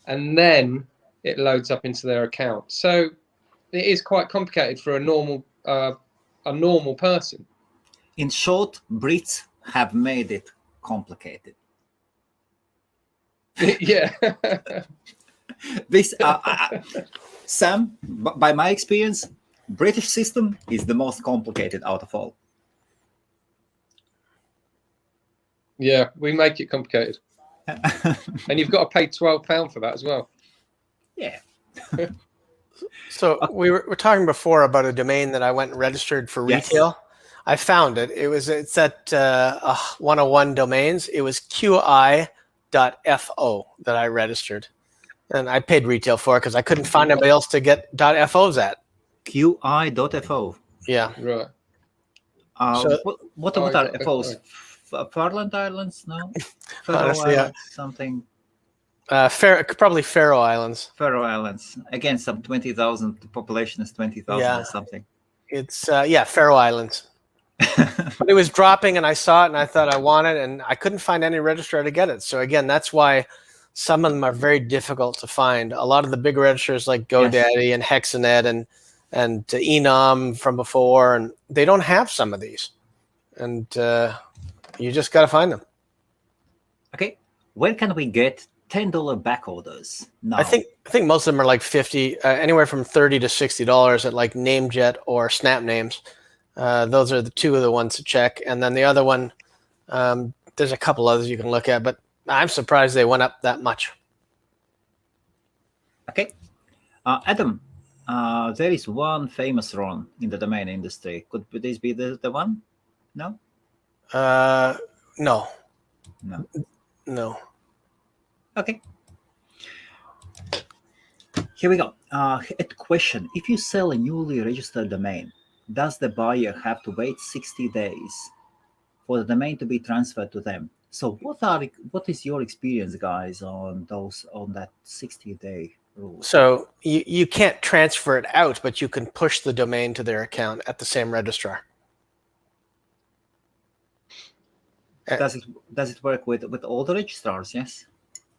S3: and then it loads up into their account. So it is quite complicated for a normal person.
S1: In short, Brits have made it complicated.
S3: Yeah.
S1: This, Sam, by my experience, British system is the most complicated out of all.
S3: Yeah, we make it complicated. And you've got to pay £12 for that as well.
S1: Yeah.
S2: So we were talking before about a domain that I went and registered for retail. Yes. I found it. It's at 101 Domains. It was QI.FO that I registered. And I paid retail for it because I couldn't find anybody else to get .FOs at.
S1: QI.FO.
S2: Yeah.
S3: Right.
S1: What are FOs? Farland Islands? No?
S2: Honestly,
S1: Islands, something.
S2: Probably Faroe Islands.
S1: Faroe Islands. Again, some 20,000. The population is 20,000 or something.
S2: It's Faroe Islands. But it was dropping, and I saw it, and I thought I want it, and I couldn't find any registrar to get it. So again, that's why some of them are very difficult to find. A lot of the big registrars like GoDaddy and Hexanet and Enum from before, and they don't have some of these, and you just got to find them.
S1: Okay, where can we get $10 back orders now?
S2: I think most of them are like 50, anywhere from $30 to $60 at like Namejet or Snap Names. Those are the two of the ones to check, and then the other one, there's a couple others you can look at, but I'm surprised they went up that much.
S1: Okay, Adam, there is one famous run in the domain industry. Could this be the one? No. No. Okay. Here we go. A question: if you sell a newly registered domain, does the buyer have to wait 60 days for the domain to be transferred to them? So what is your experience, guys, on that 60-day rule?
S2: So you can't transfer it out, but you can push the domain to their account at the same registrar.
S1: Does it work with all the registrars? Yes.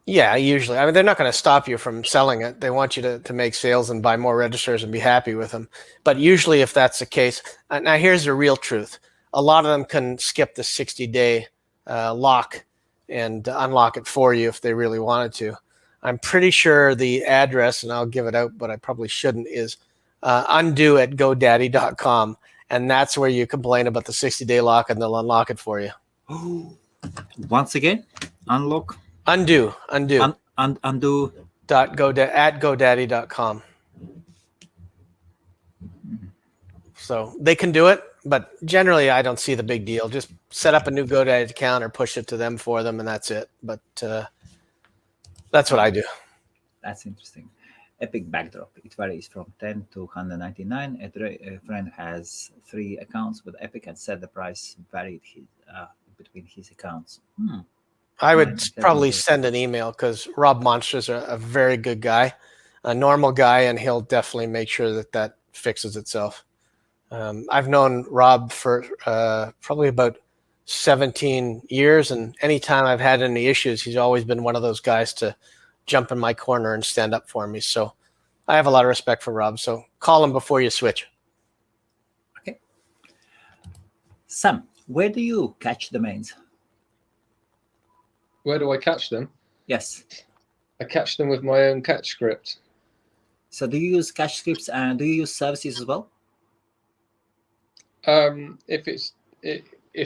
S2: Yeah, usually. I mean, they're not going to stop you from selling it. They want you to make sales and buy more registrars and be happy with them. But usually, if that's the case, now here's the real truth: a lot of them can skip the 60-day lock and unlock it for you if they really wanted to. I'm pretty sure the address, and I'll give it out, but I probably shouldn't, is undo@godaddy.com, and that's where you complain about the 60-day lock, and they'll unlock it for you.
S1: Once again, undo.
S2: Undo.
S1: Undo.
S2: .godaddy.com. So they can do it, but generally I don't see the big deal. Just set up a new GoDaddy account or push it to them for them, and that's it. But That's what I do.
S1: That's interesting. Epic backdrop. It varies from 10 to 199. A friend has 3 accounts with Epic and said the price varied between his accounts.
S2: I would probably send an email because Rob Monster's a very good guy, a normal guy, and he'll definitely make sure that fixes itself. I've known Rob for probably about 17 years, and anytime I've had any issues, he's always been one of those guys to jump in my corner and stand up for me. So I have a lot of respect for Rob. So call him before you switch.
S1: Okay. Sam, where do you catch domains?
S3: Where do I catch them?
S1: Yes.
S3: I catch them with my own catch script.
S1: So do you use catch scripts and do you use services as well?
S3: If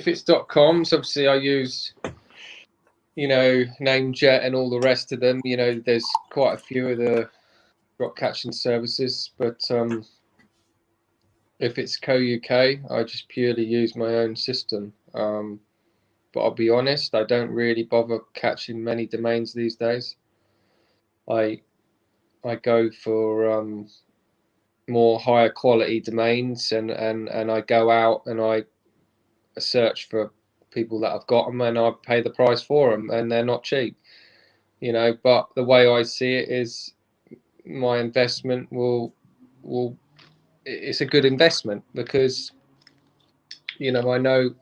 S3: it's .coms, obviously I use, Namejet and all the rest of them. There's quite a few of the drop catching services, but if it's co-UK, I just purely use my own system. But I'll be honest, I don't really bother catching many domains these days. I go for more higher quality domains, and I go out and I search for people that have got them, and I pay the price for them, and they're not cheap, But the way I see it is, my investment it's a good investment because I know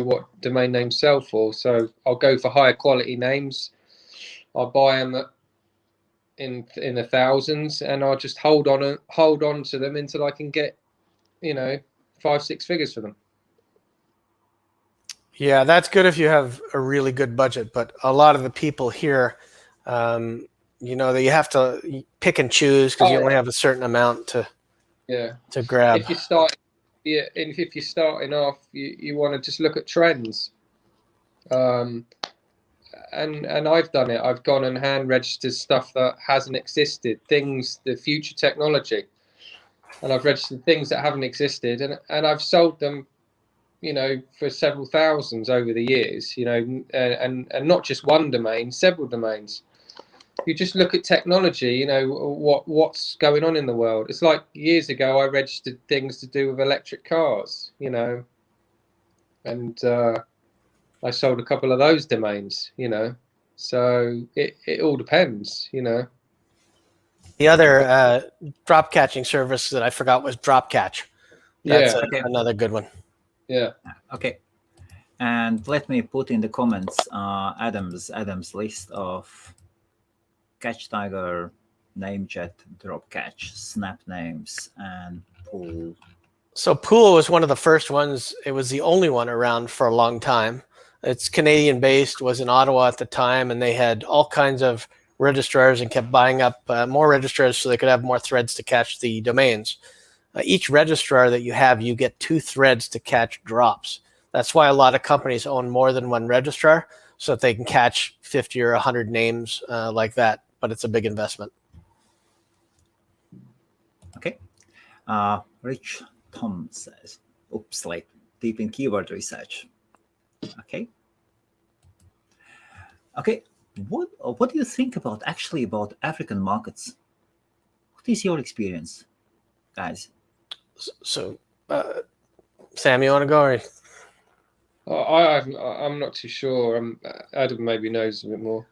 S3: what domain names sell for, so I'll go for higher quality names. I'll buy them in the thousands, and I'll just hold on to them until I can get 5-6 figures for them.
S2: Yeah, that's good if you have a really good budget, but a lot of the people here, that you have to pick and choose because you only have a certain amount to grab.
S3: If you're starting off, you want to just look at trends. And I've done it. I've gone and hand registered stuff that hasn't existed, the future technology, and I've registered things that haven't existed, and I've sold them, for several thousands over the years, and not just one domain, several domains. You just look at technology, what's going on in the world. It's like years ago, I registered things to do with electric cars, and I sold a couple of those domains, so it all depends,
S2: The other drop catching service that I forgot was Drop Catch. That's another good one.
S3: Yeah.
S1: Okay. And let me put in the comments Adam's list of Catch Tiger, Namejet, Drop Catch, Snap Names, and Pool.
S2: So Pool was one of the first ones. It was the only one around for a long time. It's Canadian based, was in Ottawa at the time, and they had all kinds of registrars and kept buying up more registrars so they could have more threads to catch the domains. Each registrar that you have, you get 2 threads to catch drops. That's why a lot of companies own more than one registrar, so that they can catch 50 or 100 names like that. But it's a big investment.
S1: Okay. Rich Tom says, oops, like deep in keyword research. Okay. Okay. What do you think about African markets? What is your experience, guys?
S2: So, Sam, you want to go?
S3: Or? I'm not too sure. Adam maybe knows a bit more.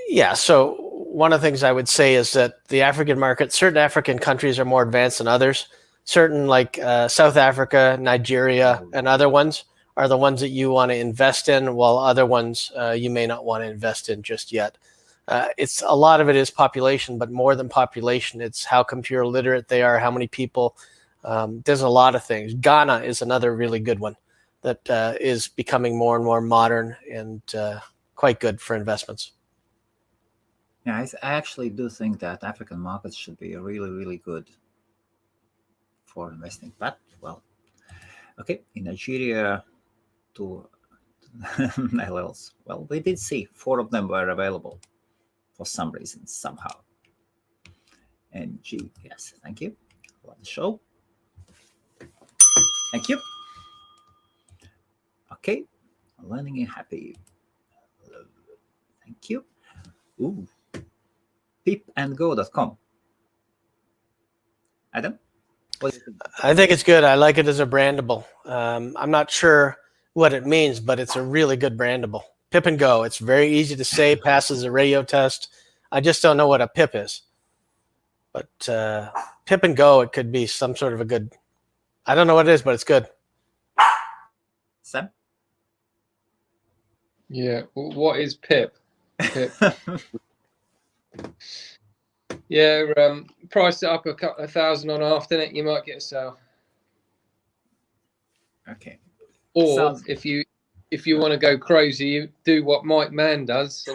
S2: Yeah. So one of the things I would say is that the African market, certain African countries are more advanced than others. Certain like South Africa, Nigeria, and other ones are the ones that you want to invest in, while other ones you may not want to invest in just yet. It's a lot of it is population, but more than population, it's how computer literate they are, how many people. There's a lot of things. Ghana is another really good one that is becoming more and more modern and quite good for investments.
S1: Yeah, I actually do think that African markets should be really, really good for investing. But, well, okay, in Nigeria, 2 LLs. Well, we did see 4 of them were available for some reason, somehow. NG, yes, thank you. Love the show. Thank you. Okay, learning and happy. Thank you. Ooh, pipandgo.com. Adam, what do you think?
S2: I think it's good. I like it as a brandable. I'm not sure what it means, but it's a really good brandable. Pip and Go. It's very easy to say, passes a radio test. I just don't know what a pip is. But Pip and Go, it could be some sort of a good, I don't know what it is, but it's good.
S1: Sam?
S3: Yeah. What is pip? Pip. Yeah. Price it up a couple of thousand on after it, you might get a sale.
S1: Okay.
S3: Or if you want to go crazy, you do what Mike Mann does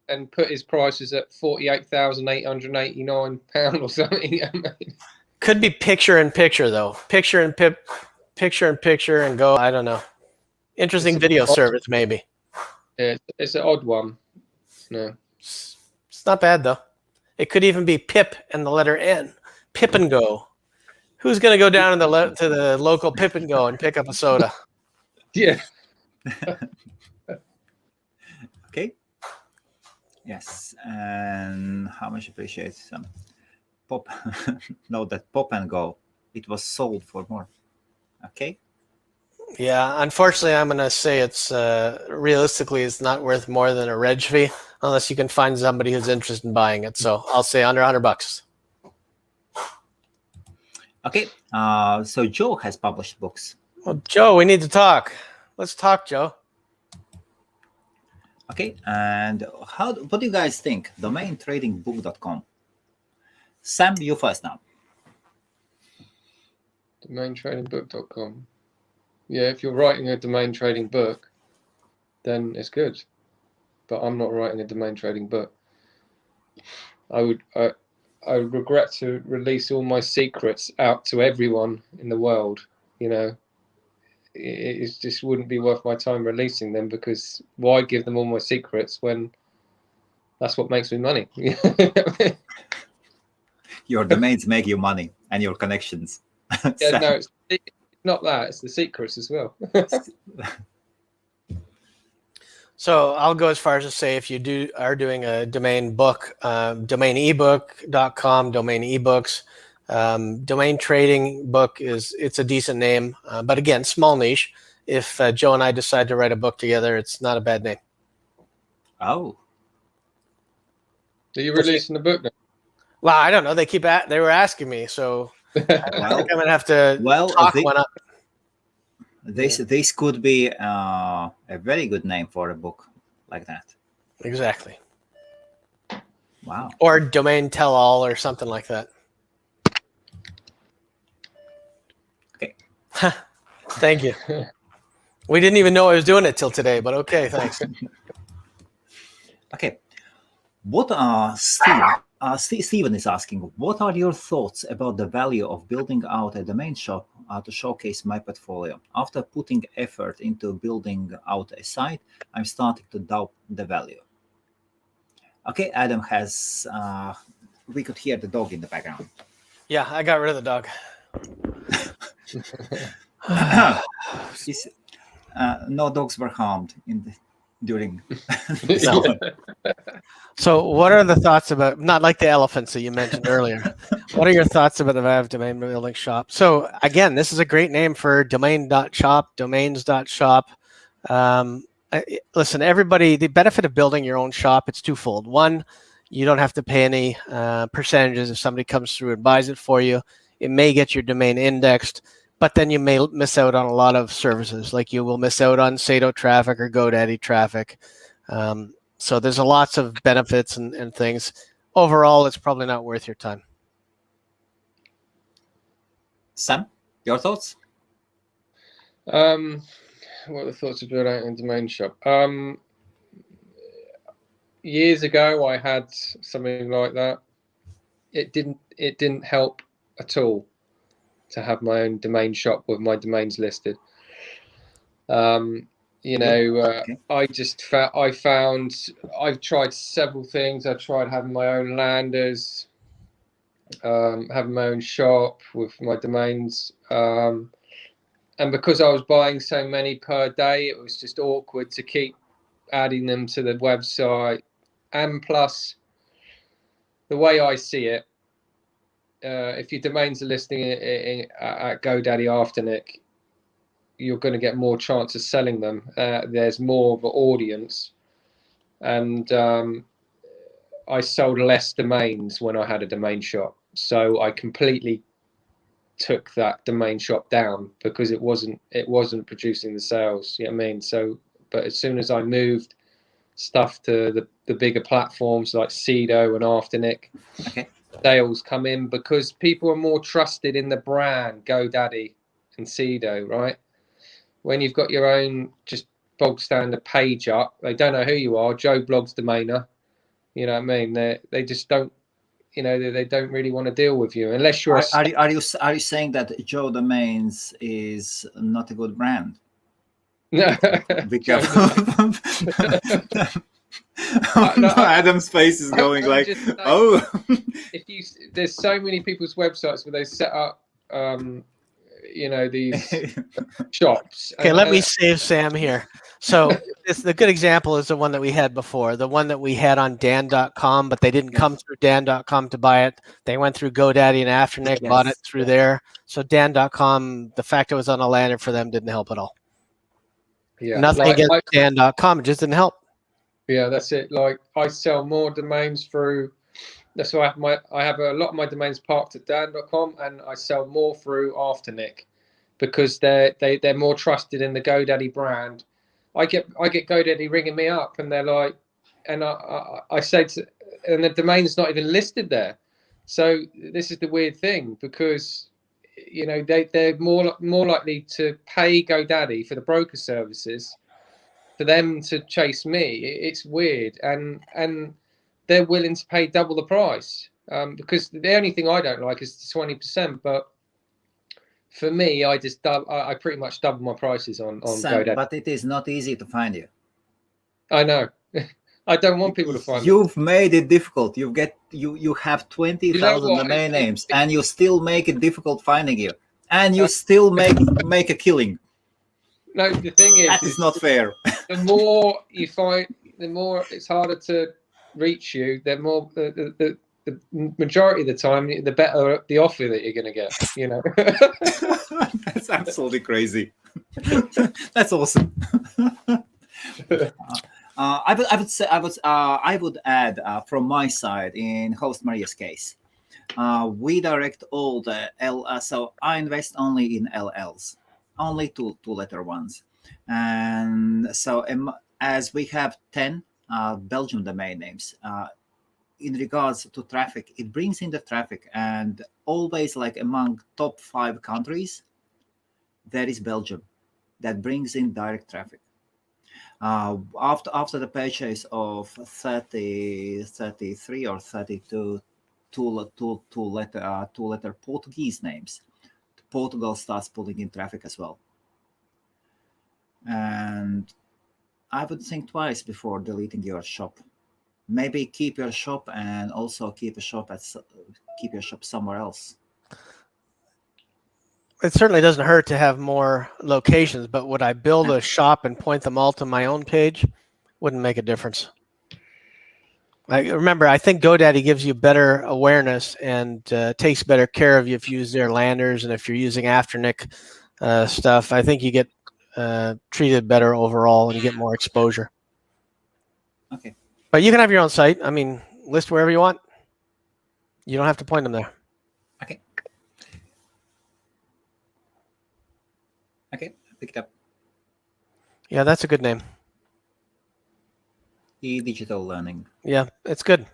S3: and put his prices at £48,889 or something. I mean,
S2: Could be picture in picture though. Picture in pip, picture in picture and go. I don't know. Interesting video service maybe.
S3: Yeah, it's an odd one. No.
S2: It's not bad though. It could even be Pip and the letter N. Pip and Go. Who's going to go down to the local Pip and Go and pick up a soda?
S3: Yeah.
S1: Okay. Yes, and how much appreciate some pop. Note that Pop and Go, it was sold for more. Okay.
S2: Yeah, unfortunately, I'm going to say it's realistically it's not worth more than a reg fee unless you can find somebody who's interested in buying it. So I'll say under $100.
S1: Okay. So Joe has published books.
S2: Well, Joe, we need to talk. Let's talk, Joe.
S1: Okay. And what do you guys think? DomainTradingBook.com. Sam, you first now.
S3: DomainTradingBook.com. Yeah, if you're writing a domain trading book, then it's good. But I'm not writing a domain trading book. I would regret to release all my secrets out to everyone in the world. You know, it just wouldn't be worth my time releasing them, because why give them all my secrets when that's what makes me money?
S1: Your domains make you money and your connections.
S3: Yeah, no, it's not that. It's the secrets as well.
S2: So I'll go as far as to say if you are doing a domain book, domainebook.com, domain ebooks, domain trading book it's a decent name, but again, small niche. If Joe and I decide to write a book together, it's not a bad name.
S1: Oh.
S3: Are you releasing the book now?
S2: Well, I don't know. They were asking me, so I think I'm gonna have to talk one up.
S1: This could be a very good name for a book like that.
S2: Exactly.
S1: Wow.
S2: Or domain tell all or something like that.
S1: Okay.
S2: Thank you. We didn't even know I was doing it till today, but okay, thanks.
S1: Okay. What Stephen is asking, what are your thoughts about the value of building out a domain shop to showcase my portfolio? After putting effort into building out a site, I'm starting to doubt the value. Okay, Adam has, we could hear the dog in the background.
S2: Yeah, I got rid of the dog.
S1: No dogs were harmed during.
S2: So what are the thoughts about, not like the elephants that you mentioned earlier, what are your thoughts about the value of domain building shop? So again, this is a great name for domain.shop, domains.shop. Listen, everybody, the benefit of building your own shop, it's twofold. One, you don't have to pay any percentages if somebody comes through and buys it for you. It may get your domain indexed, but then you may miss out on a lot of services, like you will miss out on Sado traffic or GoDaddy traffic. So there's lots of benefits and things. Overall, it's probably not worth your time.
S1: Sam, your thoughts?
S3: What are the thoughts of building out a domain shop? Years ago, I had something like that. It didn't help at all to have my own domain shop with my domains listed. You know,
S1: Okay.
S3: I've tried several things. I tried having my own landers, having my own shop with my domains. And because I was buying so many per day, it was just awkward to keep adding them to the website. And plus, the way I see it, if your domains are listing at GoDaddy Afternic, you're going to get more chance of selling them. There's more of an audience, and I sold less domains when I had a domain shop. So I completely took that domain shop down because it wasn't producing the sales. You know what I mean? So, but as soon as I moved stuff to the bigger platforms like Cedo and Afternic,
S1: Okay.
S3: sales come in because people are more trusted in the brand GoDaddy and Cedo, right? When you've got your own just bog standard page up, they don't know who you are. Joe Blogs domainer, you know what I mean? They just don't, you know, they don't really want to deal with you unless you're.
S1: Are you saying that Joe Domains is not a good brand?
S3: No.
S1: Be careful. Adam's face is going like, oh.
S3: There's so many people's websites where they set up, you know, these shops.
S2: Okay, let me save Sam here. So the good example is the one that we had before, the one that we had on Dan.com, but they didn't come through Dan.com to buy it. They went through GoDaddy and Afternic, bought it through there. So Dan.com, the fact it was on a landing for them didn't help at all.
S3: Yeah,
S2: nothing against Dan.com, it just didn't help.
S3: Yeah, that's it. Like I sell more domains through. That's why I have a lot of my domains parked at Dan.com, and I sell more through Afternic because they're more trusted in the GoDaddy brand. I get GoDaddy ringing me up, and they're like, and I say and the domain's not even listed there. So this is the weird thing because, you know, they're more likely to pay GoDaddy for the broker services for them to chase me. It's weird, and they're willing to pay double the price because the only thing I don't like is the 20%. But for me, I pretty much double my prices on
S1: Sam,
S3: GoDaddy.
S1: but it is not easy to find you.
S3: I know. I don't want people to find me.
S1: You've made it difficult. You have 20,000 domain names, and you still make it difficult finding you, and you still make a killing.
S3: No, the thing is,
S1: that is not fair.
S3: The more you find, the more it's harder to reach you. The more the majority of the time, the better the offer that you're going to get. You know.
S1: That's absolutely crazy. That's awesome. I would add from my side in HostMaria's case, we direct all the so I invest only in LLs, only two-letter ones, and so as we have 10 Belgian domain names. In regards to traffic, it brings in the traffic, and always like among top 5 countries, there is Belgium that brings in direct traffic. After the purchase of 33 or 32 two-letter Portuguese names, Portugal starts pulling in traffic as well. And I would think twice before deleting your shop. Maybe keep your shop and also keep your shop somewhere else.
S2: It certainly doesn't hurt to have more locations, but would I build a shop and point them all to my own page? Wouldn't make a difference. I think GoDaddy gives you better awareness and takes better care of you if you use their landers, and if you're using Afternic stuff, I think you get treated better overall and you get more exposure.
S1: Okay.
S2: But you can have your own site. I mean, list wherever you want. You don't have to point them there.
S1: Okay. Okay, pick it up.
S2: Yeah, that's a good name.
S1: Digital learning.
S2: Yeah, it's good.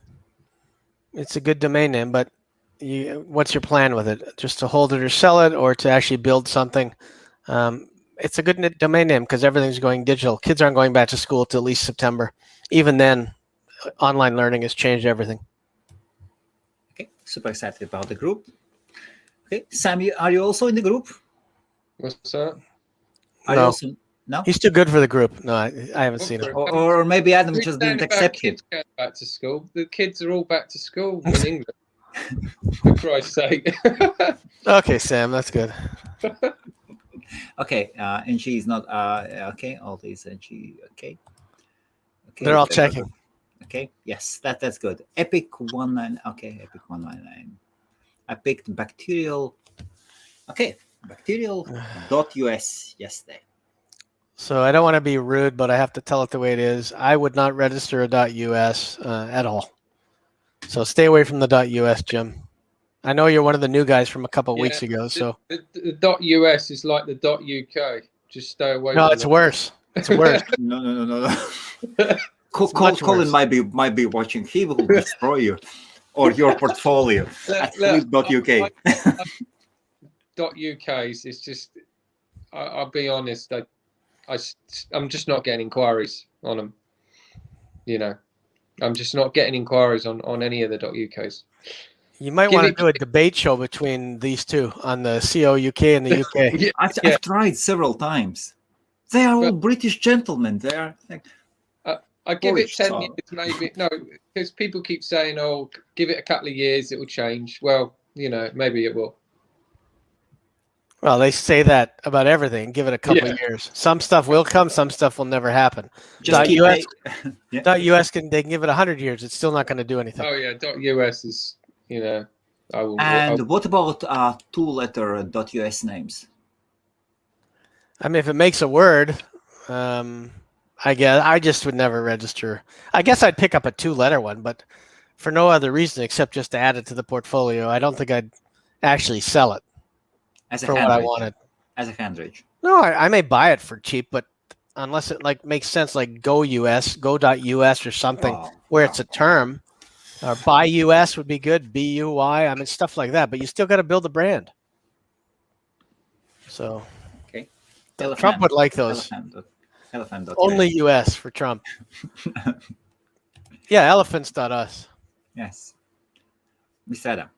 S2: It's a good domain name, but what's your plan with it? Just to hold it or sell it, or to actually build something? It's a good domain name because everything's going digital. Kids aren't going back to school till at least September. Even then, online learning has changed everything.
S1: Okay, super excited about the group. Okay, Sam, are you also in the group?
S3: What's that?
S2: No. He's too good for the group. No, I haven't seen him.
S1: Or maybe Adam just didn't accept him.
S3: Kids going back to school. The kids are all back to school in England. For Christ's sake.
S2: Okay, Sam, that's good.
S1: Okay, and she's not okay. All these and she okay.
S2: They're all checking.
S1: Okay, yes, that's good. Epic 19. Okay, Epic 199. I picked bacterial. Okay, bacterial.us yesterday.
S2: So I don't want to be rude, but I have to tell it the way it is. I would not register a .us at all. So stay away from the .us, Jim. I know you're one of the new guys from a couple of weeks ago. So
S3: the .us is like the .uk. Just stay away.
S2: No,
S3: from
S2: it's worse. It's worse.
S1: No.
S2: It's much
S1: Colin
S2: worse.
S1: might be watching. He will destroy you or your portfolio at flip.uk.
S3: .uk's is just. I'll be honest. I'm just not getting inquiries on them. You know, I'm just not getting inquiries on any of the .uk's.
S2: You might want to do a debate show between these two on the COUK and the UK.
S3: Yeah,
S1: I've tried several times. They are all British gentlemen. They are.
S3: I give it 10 years, maybe. No, because people keep saying, "Oh, give it a couple of years, it will change." Well, you know, maybe it will.
S2: Well, they say that about everything. Give it a couple of years. Some stuff will come. Some stuff will never happen.
S1: Just
S2: .us,
S1: yeah.
S2: they can give it 100 years. It's still not going to do anything.
S3: Oh yeah, .us is, you know,
S1: what about two-letter .us names?
S2: I mean, if it makes a word, I guess I just would never register. I guess I'd pick up a two-letter one, but for no other reason except just to add it to the portfolio. I don't think I'd actually sell it for what I wanted.
S1: As a handrage.
S2: No, I may buy it for cheap, but unless it like makes sense, like go.us or something where it's a term, or buy US would be good. BUY, I mean stuff like that. But you still got to build a brand. So,
S1: okay,
S2: Trump would like those.
S1: Elephant.
S2: Only US for Trump. Yeah, elephants.us.
S1: Yes, Mr. Adam.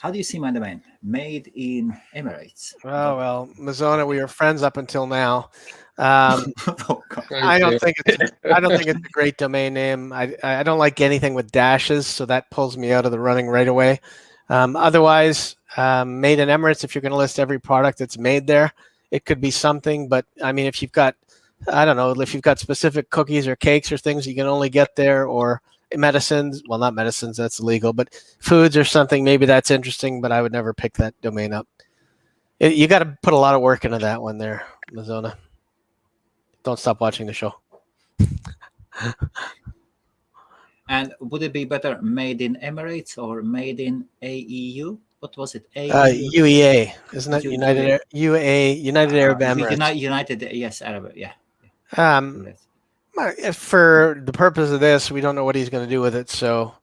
S1: How do you see my domain? Made in Emirates.
S2: Oh well, Mazzona, we were friends up until now. I don't think it's a great domain name. I don't like anything with dashes, so that pulls me out of the running right away. Otherwise, made in Emirates. If you're going to list every product that's made there, it could be something. But I mean, if you've got, I don't know, if you've got specific cookies or cakes or things you can only get there, or medicines, well, not medicines, that's illegal, but foods or something, maybe that's interesting, but I would never pick that domain up. You got to put a lot of work into that one there, Mazzona. Don't stop watching the show.
S1: And would it be better made in Emirates or made in AEU? What was it?
S2: UEA, isn't it? United Arab Emirates.
S1: United, yes, Arab, yeah.
S2: For the purpose of this, we don't know what he's going to do with it, so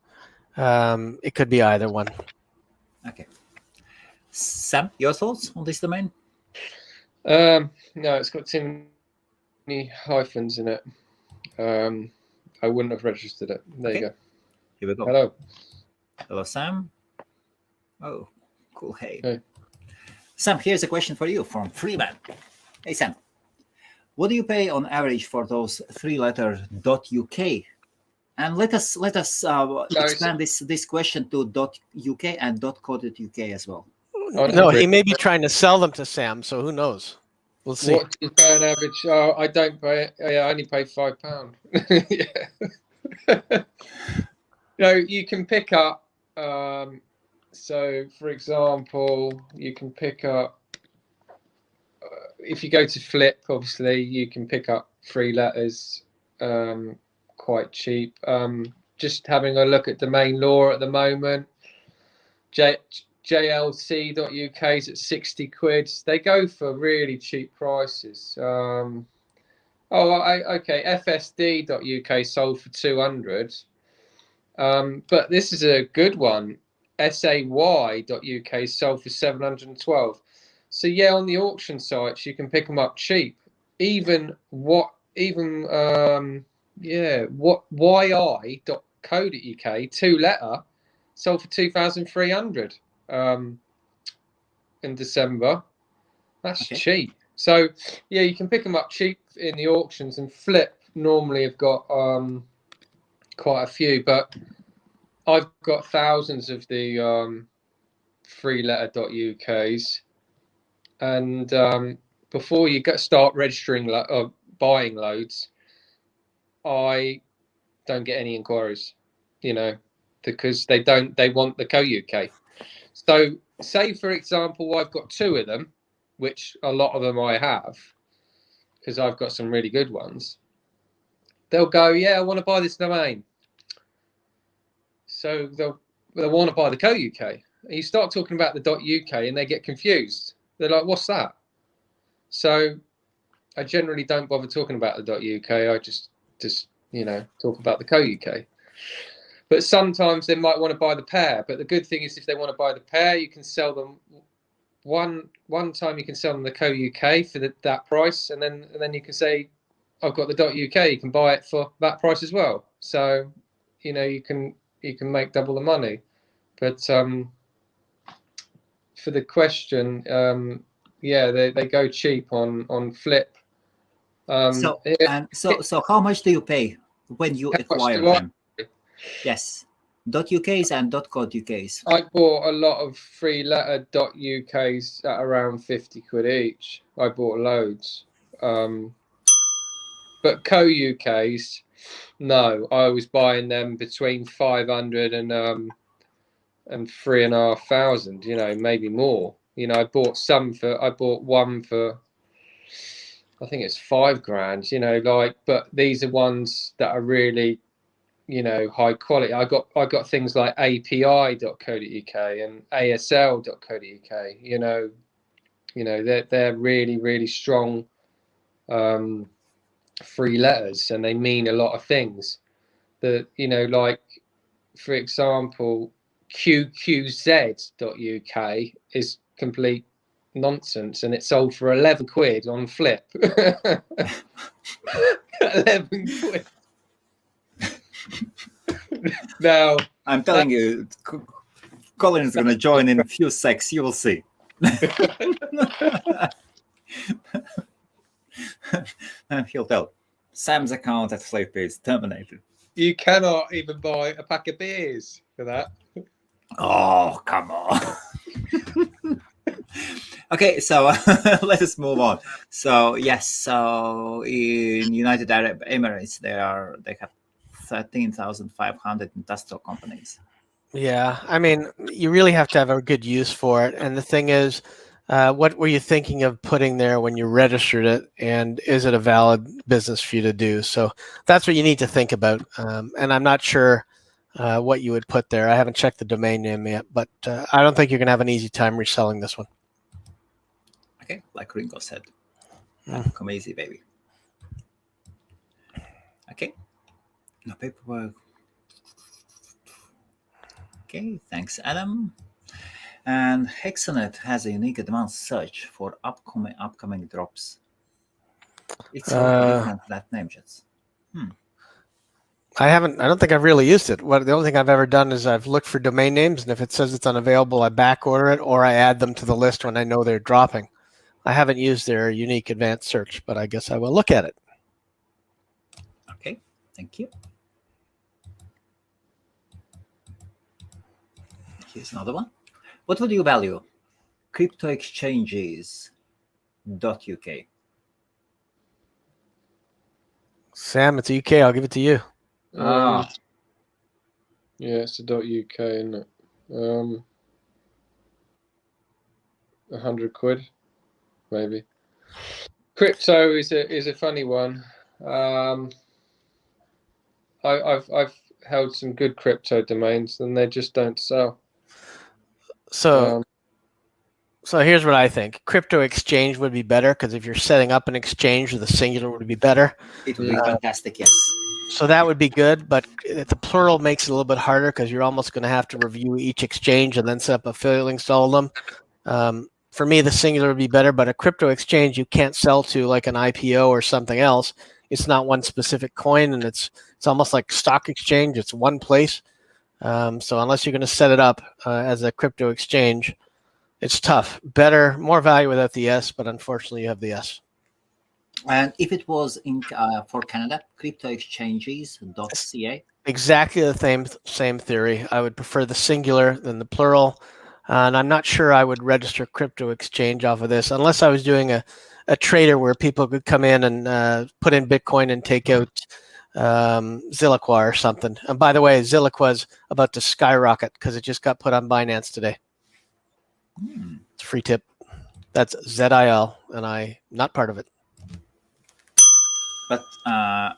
S2: it could be either one.
S1: Okay. Sam, your thoughts on this domain?
S3: No, it's got too many hyphens in it. I wouldn't have registered it. There you go.
S1: Here we go. Hello, Sam. Oh, cool. Hey. Sam, here's a question for you from Freeman. Hey, Sam. What do you pay on average for those three-letter .uk? And let us expand this question to .uk and .co.uk as well.
S2: No, he may be trying to sell them to Sam, so who knows? We'll see.
S3: What do you pay on average? Oh, I don't pay it. I only pay £5. Yeah. No, you can pick up. So, for example, you can pick up. If you go to Flip, obviously, you can pick up 3 letters quite cheap. Just having a look at domain law at the moment, JLC.uk is at 60 quid. They go for really cheap prices. Okay, FSD.uk sold for 200. But this is a good one. SAY.uk sold for 712. So yeah, on the auction sites you can pick them up cheap. YI.co.uk 2-letter sold for 2,300 in December. That's cheap. So yeah, you can pick them up cheap in the auctions, and Flip normally have got quite a few, but I've got thousands of the 3-letter.UKs. And before you start registering buying loads, I don't get any inquiries, you know, because they want the co-UK. So say, for example, I've got 2 of them, which a lot of them I have, because I've got some really good ones. They'll go, yeah, I want to buy this domain. So they'll want to buy the co-UK. And you start talking about the .uk and they get confused. They're like, what's that? So I generally don't bother talking about the .uk. I just you know, talk about the co-UK. But sometimes they might want to buy the pair. But the good thing is, if they want to buy the pair, you can sell them one time. You can sell them the co-UK for that price, and then you can say, I've got the .uk. You can buy it for that price as well. So, you know, you can make double the money. But for the question, yeah, they go cheap on Flip.
S1: So how much do you pay when you acquire them? Yes, .uk's and .co.uk's.
S3: I bought a lot of 3-letter .uk's at around 50 quid each. I bought loads. But co-UK's, no, I was buying them between 500 and 3,500, you know, maybe more. You know, I bought one for, I think it's $5,000, you know, like, but these are ones that are really, you know, high quality. I got things like api.co.uk and asl.co.uk, you know, they're really, really strong 3 letters, and they mean a lot of things. That, you know, like, for example, qqz.uk is complete nonsense, and it sold for 11 quid on Flip. 11 quid. Now
S1: I'm telling you, Colin is going to join in a few secs. You will see. And he'll tell, Sam's account at Flip is terminated.
S3: You cannot even buy a pack of beers for that.
S1: Oh, come on. Okay, so let us move on. So yes, so in United Arab Emirates, they have 13,500 industrial companies.
S2: Yeah, I mean, you really have to have a good use for it. And the thing is, what were you thinking of putting there when you registered it, and is it a valid business for you to do? So that's what you need to think about. And I'm not sure what you would put there. I haven't checked the domain name yet, but I don't think you're going to have an easy time reselling this one.
S1: Okay, like Ringo said, come easy, baby. Okay, no paperwork. Okay, thanks, Adam. And Hexanet has a unique advanced search for upcoming drops. It's so different, that name, Jets.
S2: I don't think I've really used it. The only thing I've ever done is I've looked for domain names, and if it says it's unavailable, I back order it, or I add them to the list when I know they're dropping. I haven't used their unique advanced search, but I guess I will look at it.
S1: Okay, thank you. Here's another one. What would you value? Crypto exchanges.uk.
S2: Sam, it's UK. I'll give it to you.
S3: Yeah, it's a .uk, isn't it? 100 quid, maybe. Crypto is a funny one. I've held some good crypto domains, and they just don't sell.
S2: So here's what I think. Crypto exchange would be better, because if you're setting up an exchange, the singular would be better.
S1: It would be fantastic, yes.
S2: So that would be good, but the plural makes it a little bit harder, because you're almost going to have to review each exchange and then set up affiliate links to all of them. For me, the singular would be better, but a crypto exchange you can't sell to like an IPO or something else. It's not one specific coin, and it's almost like stock exchange. It's one place. So unless you're going to set it up as a crypto exchange, it's tough. Better, more value without the S, but unfortunately you have the S.
S1: And if it was in for Canada, cryptoexchanges.ca.
S2: Exactly the same theory. I would prefer the singular than the plural. And I'm not sure I would register crypto exchange off of this, unless I was doing a trader where people could come in and put in Bitcoin and take out Zilliqua or something. And by the way, Zilliqua's about to skyrocket because it just got put on Binance today. It's a free tip. That's ZIL, and I'm not part of it.
S1: But how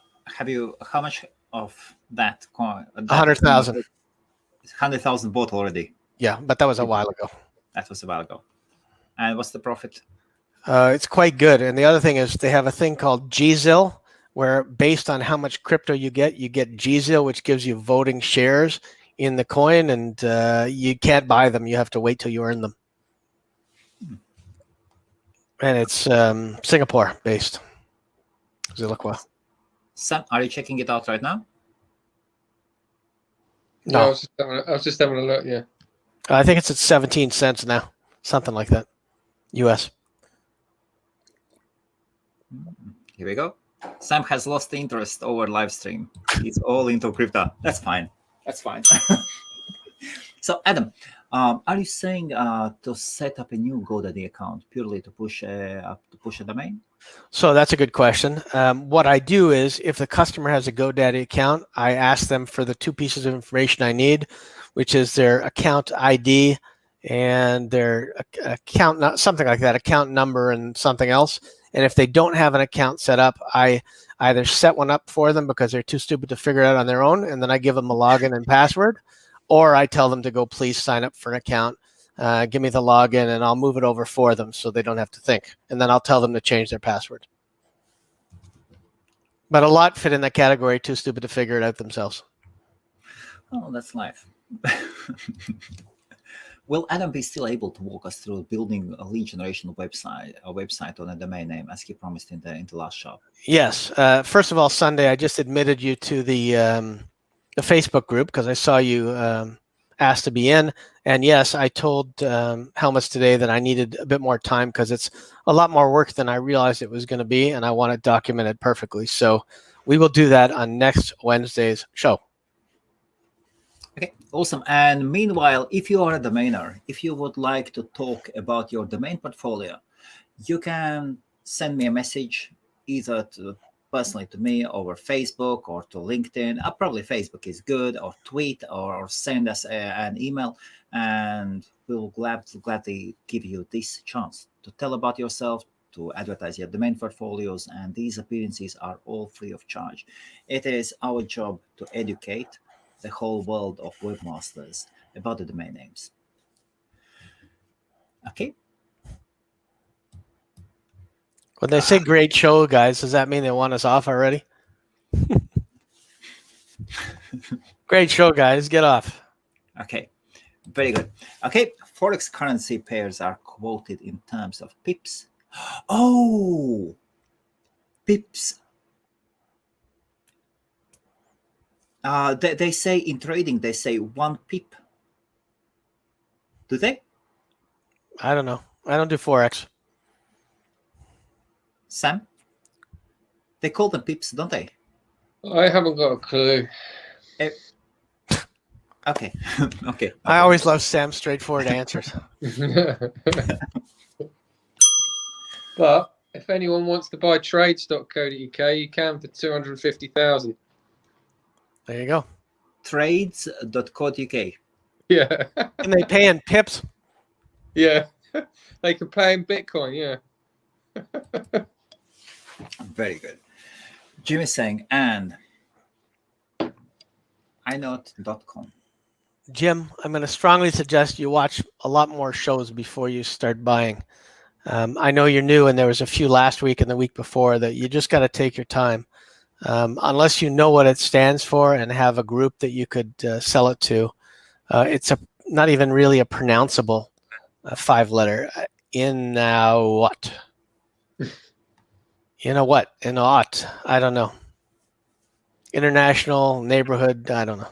S1: much of that coin?
S2: 100,000.
S1: 100,000 bought already.
S2: Yeah, but that was a while ago.
S1: That was a while ago. And what's the profit?
S2: It's quite good. And the other thing is they have a thing called GZIL, where based on how much crypto you get GZIL, which gives you voting shares in the coin, and you can't buy them. You have to wait till you earn them. And it's Singapore based. Zilliqua.
S1: Sam, are you checking it out right now?
S3: No, I was just having a look. Yeah,
S2: I think it's at 17 cents now, something like that, US.
S1: Here we go. Sam has lost interest over live stream. He's all into crypto. That's fine. That's fine. So, Adam, are you saying to set up a new GoDaddy account purely to push a domain?
S2: So that's a good question. What I do is, if the customer has a GoDaddy account, I ask them for the two pieces of information I need, which is their account ID and their account, something like that, account number and something else. And if they don't have an account set up, I either set one up for them because they're too stupid to figure it out on their own, and then I give them a login and password, or I tell them to go, please sign up for an account, give me the login, and I'll move it over for them so they don't have to think. And then I'll tell them to change their password. But a lot fit in that category, too stupid to figure it out themselves.
S1: Oh, that's life. Will Adam be still able to walk us through building a lead generation website on a domain name, as he promised in the last show?
S2: Yes. First of all, Sunday, I just admitted you to the Facebook group because I saw you asked to be in. And yes, I told Helmuts today that I needed a bit more time because it's a lot more work than I realized it was going to be, and I want it documented perfectly. So we will do that on next Wednesday's show.
S1: Okay, awesome. And meanwhile, if you are a domainer, if you would like to talk about your domain portfolio, you can send me a message either personally to me over Facebook or to LinkedIn. Probably Facebook is good, or tweet, or send us an email, and we'll gladly give you this chance to tell about yourself, to advertise your domain portfolios, and these appearances are all free of charge. It is our job to educate the whole world of webmasters about the domain names. Okay.
S2: When they say great show, guys, does that mean they want us off already? Great show, guys. Get off.
S1: Okay. Very good. Okay. Forex currency pairs are quoted in terms of pips. Oh, pips. They say in trading, they say 1 pip. Do they?
S2: I don't know. I don't do Forex.
S1: Sam? They call them pips, don't they?
S3: I haven't got a clue.
S1: Okay. Okay.
S2: I always love Sam's straightforward answers.
S3: But if anyone wants to buy trades.co.uk, you can for 250,000.
S2: There you go.
S1: Trades.co.uk.
S3: Yeah.
S2: And they pay in pips.
S3: Yeah. They can pay in Bitcoin, yeah.
S1: Very good. Jim is saying, and inode.com.
S2: Jim, I'm going to strongly suggest you watch a lot more shows before you start buying. I know you're new, and there was a few last week and the week before that you just got to take your time. Unless you know what it stands for and have a group that you could sell it to, it's not even really a pronounceable 5-letter. In what? In a what? In a what? I don't know. International neighborhood. I don't know.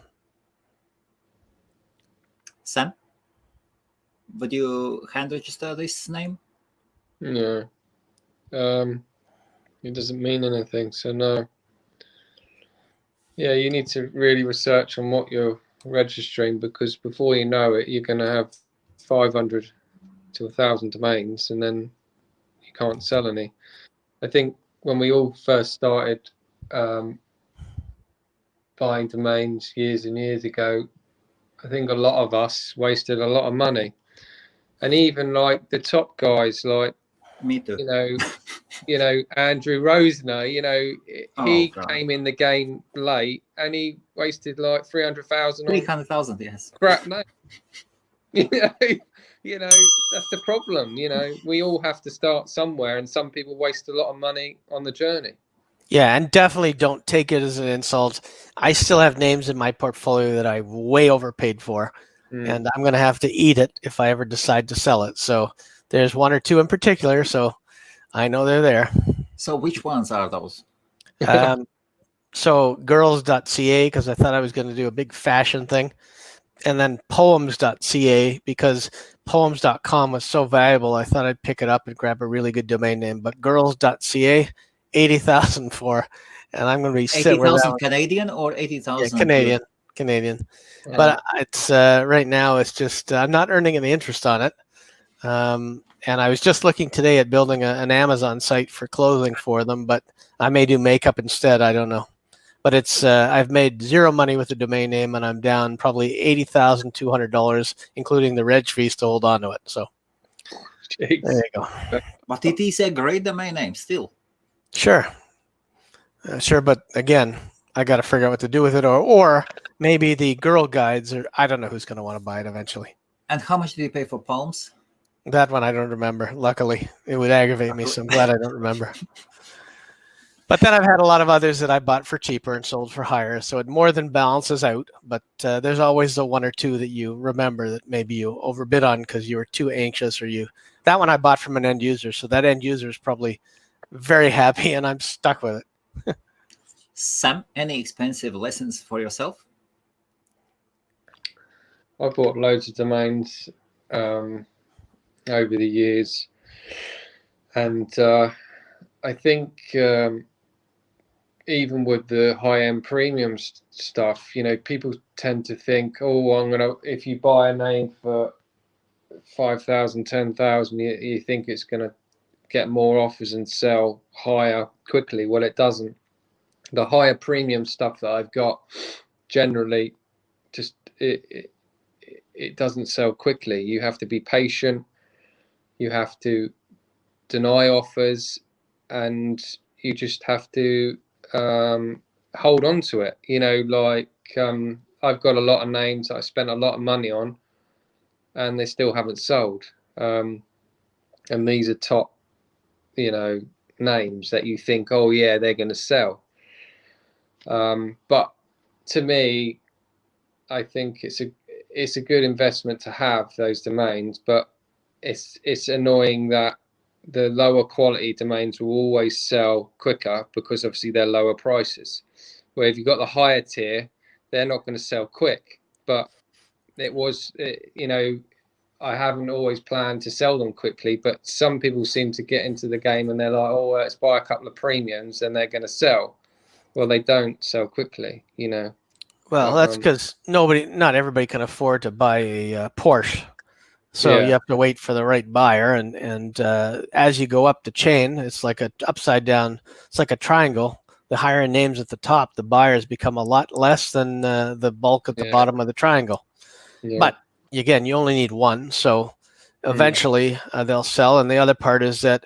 S1: Sam, would you hand register this name?
S3: No. It doesn't mean anything, so no. Yeah, you need to really research on what you're registering, because before you know it, you're going to have 500 to 1,000 domains, and then you can't sell any. I think when we all first started buying domains years and years ago, I think a lot of us wasted a lot of money. And even like the top guys, like,
S1: Me too.
S3: Andrew Rosner, he
S1: God.
S3: came in the game late and he wasted like 300,000 on
S1: 300,000, yes.
S3: crap name. That's the problem. We all have to start somewhere, and some people waste a lot of money on the journey.
S2: Yeah, and definitely don't take it as an insult. I still have names in my portfolio that I way overpaid for, and I'm going to have to eat it if I ever decide to sell it. So there's one or two in particular, so I know they're there.
S1: So which ones are those?
S2: So girls.ca, because I thought I was going to do a big fashion thing, and then poems.ca, because poems.com was so valuable, I thought I'd pick it up and grab a really good domain name. But girls.ca, 80,000 for, and I'm going to be sitting with
S1: 80,000 Canadian or 80,000?
S2: Yeah, Canadian.
S3: Yeah.
S2: But it's right now it's just I'm not earning any interest on it. And I was just looking today at building an Amazon site for clothing for them, but I may do makeup instead. I don't know. But it's I've made zero money with the domain name, and I'm down probably $80,200, including the reg fees to hold on to it. So
S3: Jeez.
S2: there you go.
S1: But it is a great domain name still.
S2: Sure. Sure, but again, I got to figure out what to do with it, or maybe the girl guides, or I don't know who's going to want to buy it eventually.
S1: And how much did you pay for Palms?
S2: That one I don't remember. Luckily, it would aggravate me, so I'm glad I don't remember. But then I've had a lot of others that I bought for cheaper and sold for higher, so it more than balances out. But there's always the one or two that you remember that maybe you overbid on because you were too anxious, or that one I bought from an end user, so that end user is probably very happy, and I'm stuck with it.
S1: Sam, any expensive lessons for yourself?
S3: I bought loads of domains over the years, and I think even with the high-end premium stuff, people tend to think, oh, if you buy a name for 5,000, 10,000, you think it's going to get more offers and sell higher quickly. Well, it doesn't. The higher premium stuff that I've got, generally, just it doesn't sell quickly. You have to be patient. You have to deny offers, and you just have to hold on to it. I've got a lot of names that I spent a lot of money on, and they still haven't sold. And these are top, names that you think, oh yeah, they're going to sell. But to me, I think it's a good investment to have those domains, but it's annoying that the lower quality domains will always sell quicker because obviously they're lower prices. Where if you've got the higher tier, they're not going to sell quick. But I haven't always planned to sell them quickly, but some people seem to get into the game and they're like, oh, let's buy a couple of premiums and they're going to sell. Well, they don't sell quickly,
S2: Well, that's because not everybody can afford to buy a Porsche. So you have to wait for the right buyer. And as you go up the chain, it's like a upside down, it's like a triangle. The higher names at the top, the buyers become a lot less than the bulk at the bottom of the triangle. Yeah. But again, you only need one. So eventually they'll sell. And the other part is that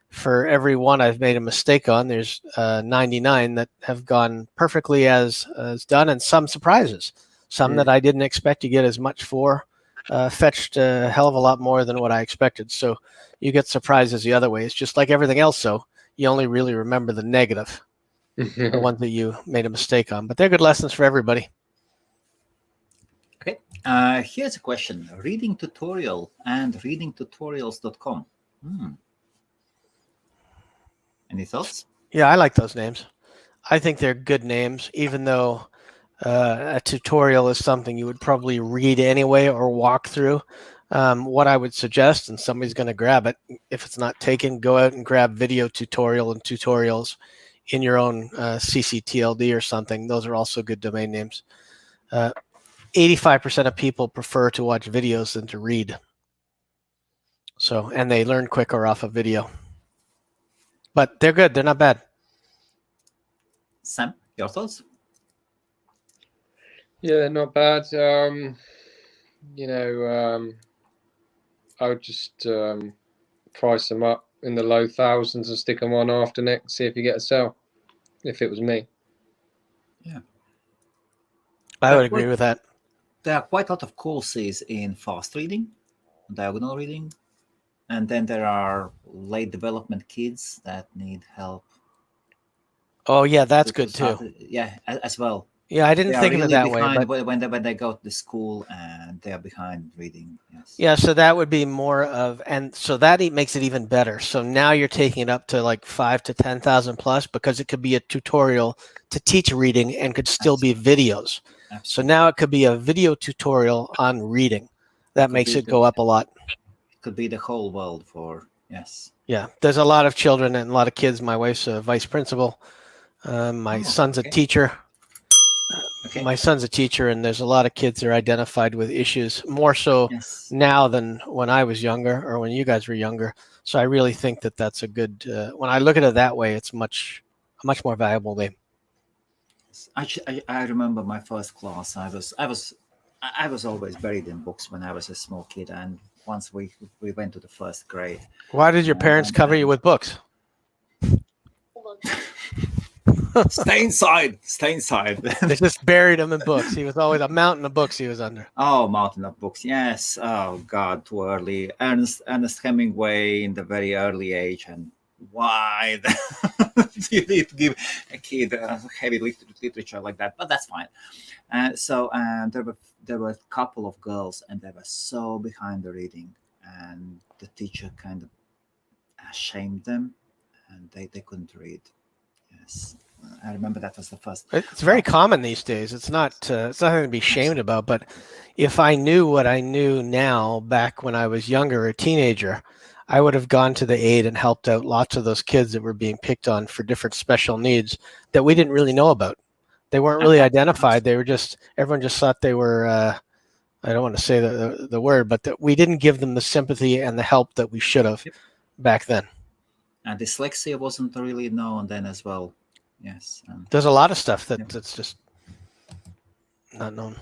S2: for every one I've made a mistake on, there's 99 that have gone perfectly as done, and some surprises. Some that I didn't expect to get as much for. Fetched a hell of a lot more than what I expected. So you get surprises the other way. It's just like everything else, though. You only really remember the negative, the ones that you made a mistake on. But they're good lessons for everybody.
S1: Okay. Here's a question. Reading tutorial and readingtutorials.com. Any thoughts?
S2: Yeah, I like those names. I think they're good names, even though a tutorial is something you would probably read anyway or walk through. What I would suggest, and somebody's going to grab it, if it's not taken, go out and grab video tutorial and tutorials in your own ccTLD or something. Those are also good domain names. 85% of people prefer to watch videos than to read. So, and they learn quicker off of video. But they're good. They're not bad.
S1: Sam, your thoughts?
S3: Yeah, not bad. I would just price them up in the low thousands and stick them on after next, see if you get a sell. If it was me.
S1: Yeah.
S2: I would agree with that.
S1: There are quite a lot of courses in fast reading, diagonal reading, and then there are late development kids that need help.
S2: Oh yeah, that's good too.
S1: Yeah, as well.
S2: Yeah, I didn't think of it that way.
S1: But
S2: But
S1: when they go to school and they are behind reading, yes.
S2: yeah, so that would be more of, and so that makes it even better. So now you're taking it up to like 5,000 to 10,000 plus, because it could be a tutorial to teach reading and could still be videos. Absolutely. So now it could be a video tutorial on reading. That makes it go up a lot.
S1: It could be the whole world for, yes.
S2: Yeah, there's a lot of children and a lot of kids. My wife's a vice principal. My son's a teacher. Okay. My son's a teacher, and there's a lot of kids that are identified with issues, more so now than when I was younger or when you guys were younger. So I really think that that's a good, when I look at it that way, it's a much more valuable game.
S1: Actually, I remember my first class. I was always buried in books when I was a small kid, and once we went to the first grade.
S2: Why did your parents cover you with books?
S1: Stay inside.
S2: They just buried him in books. He was always a mountain of books he was under.
S1: Oh, mountain of books. Yes. Oh God, too early. Ernest Hemingway in the very early age, and why you need to give a kid heavy literature like that? But that's fine. So there were a couple of girls, and they were so behind the reading, and the teacher kind of shamed them, and they couldn't read. Yes. I remember that was the first.
S2: It's very common these days. It's not nothing to be shamed about. But if I knew what I knew now back when I was younger, a teenager, I would have gone to the aid and helped out lots of those kids that were being picked on for different special needs that we didn't really know about. They weren't really identified. They were everyone just thought they were, I don't want to say the word, but that we didn't give them the sympathy and the help that we should have back then.
S1: And dyslexia wasn't really known then as well. Yes.
S2: There's a lot of stuff that's just not known.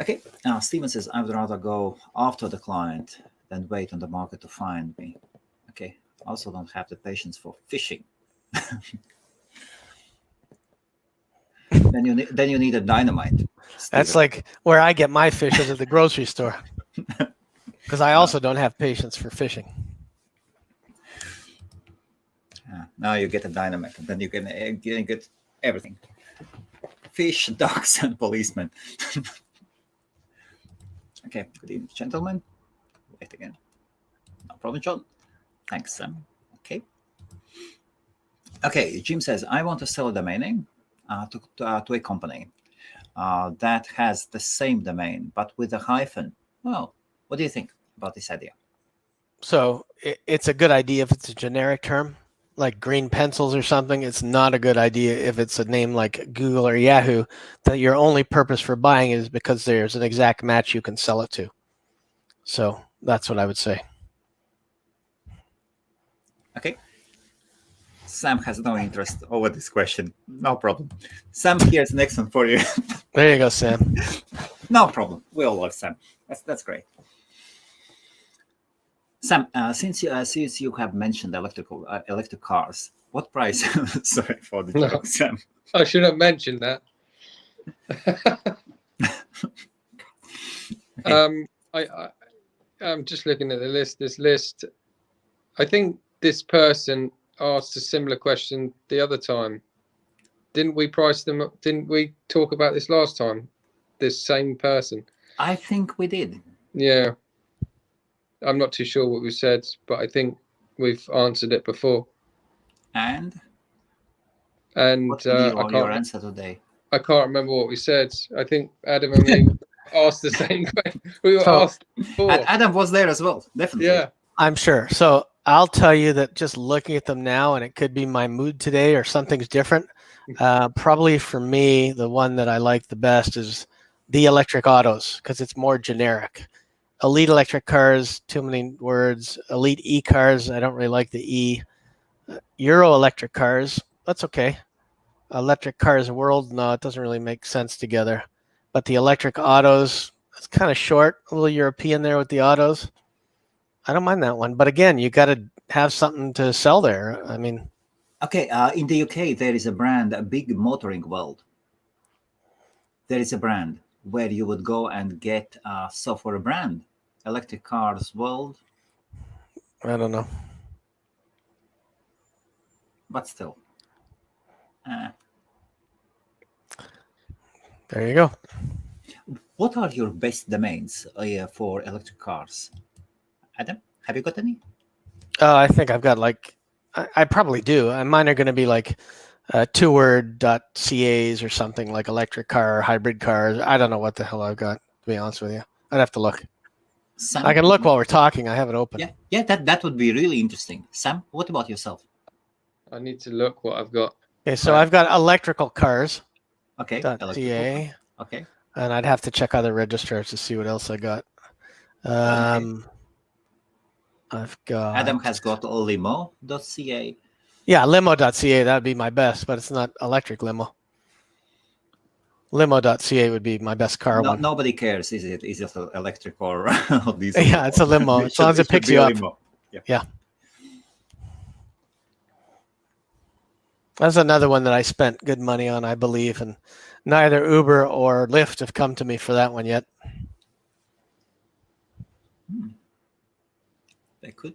S1: Okay. Now, Steven says, I would rather go after the client than wait on the market to find me. Okay. I also don't have the patience for fishing. Then you need a dynamite. Steven.
S2: That's like where I get my fish is at the grocery store. Because I also don't have patience for fishing.
S1: Now you get a dynamite, and then you can get everything: fish, ducks, and policemen. Okay, good evening, gentlemen. Wait again. No problem, John. Thanks, Sam. Okay. Jim says, I want to sell a domain name to a company that has the same domain but with a hyphen. Well, what do you think about this idea?
S2: So it's a good idea if it's a generic term, like green pencils or something. It's not a good idea if it's a name like Google or Yahoo, that your only purpose for buying is because there's an exact match you can sell it to. So that's what I would say.
S1: Okay. Sam has no interest over this question. No problem. Sam, here's the next one for you.
S2: There you go, Sam.
S1: No problem. We all love Sam. That's great. Sam, since you have mentioned electric cars, what price? Sorry for the joke, Sam.
S3: I should have mentioned that. I'm just looking at the list. This list, I think this person asked a similar question the other time. Didn't we price them up? Didn't we talk about this last time? This same person.
S1: I think we did.
S3: Yeah. I'm not too sure what we said, but I think we've answered it before.
S1: And
S3: what's
S1: your answer today?
S3: I can't remember what we said. I think Adam and me asked the same question. We were asked before.
S1: Adam was there as well, definitely.
S3: Yeah,
S2: I'm sure. So I'll tell you that just looking at them now, and it could be my mood today or something's different. Probably for me, the one that I like the best is the electric autos, because it's more generic. Elite electric cars, too many words. Elite e-cars, I don't really like the E. Euro electric cars, that's okay. Electric cars world, no, it doesn't really make sense together. but the electric autos, it's kind of short, a little European there with the autos. I don't mind that one, but again, you got to have something to sell there. I mean,
S1: okay, in the UK there is a brand, a big motoring world. There is a brand where you would go and get software brand, electric cars world.
S2: I don't know.
S1: But still.
S2: There you go.
S1: What are your best domains for electric cars? Adam, have you got any?
S2: I think I've got I probably do. Mine are going to be like two-word.cas or something, like electric car, hybrid cars. I don't know what the hell I've got, to be honest with you. I'd have to look.
S1: Sam?
S2: I can look while we're talking. I have it open.
S1: Yeah, that would be really interesting. Sam, what about yourself?
S3: I need to look what I've got.
S2: Okay, so I've got electrical cars.
S1: Okay.
S2: .ca.
S1: Okay.
S2: And I'd have to check other registrars to see what else I got. I've got...
S1: Adam has got limo.ca.
S2: Yeah, limo.ca, that'd be my best, but it's not electric limo. Limo.ca would be my best car one.
S1: Nobody cares. Is it electric or diesel?
S2: Yeah, it's a limo. As long as it picks you up. Yeah. That's another one that I spent good money on, I believe, and neither Uber or Lyft have come to me for that one yet.
S1: They could.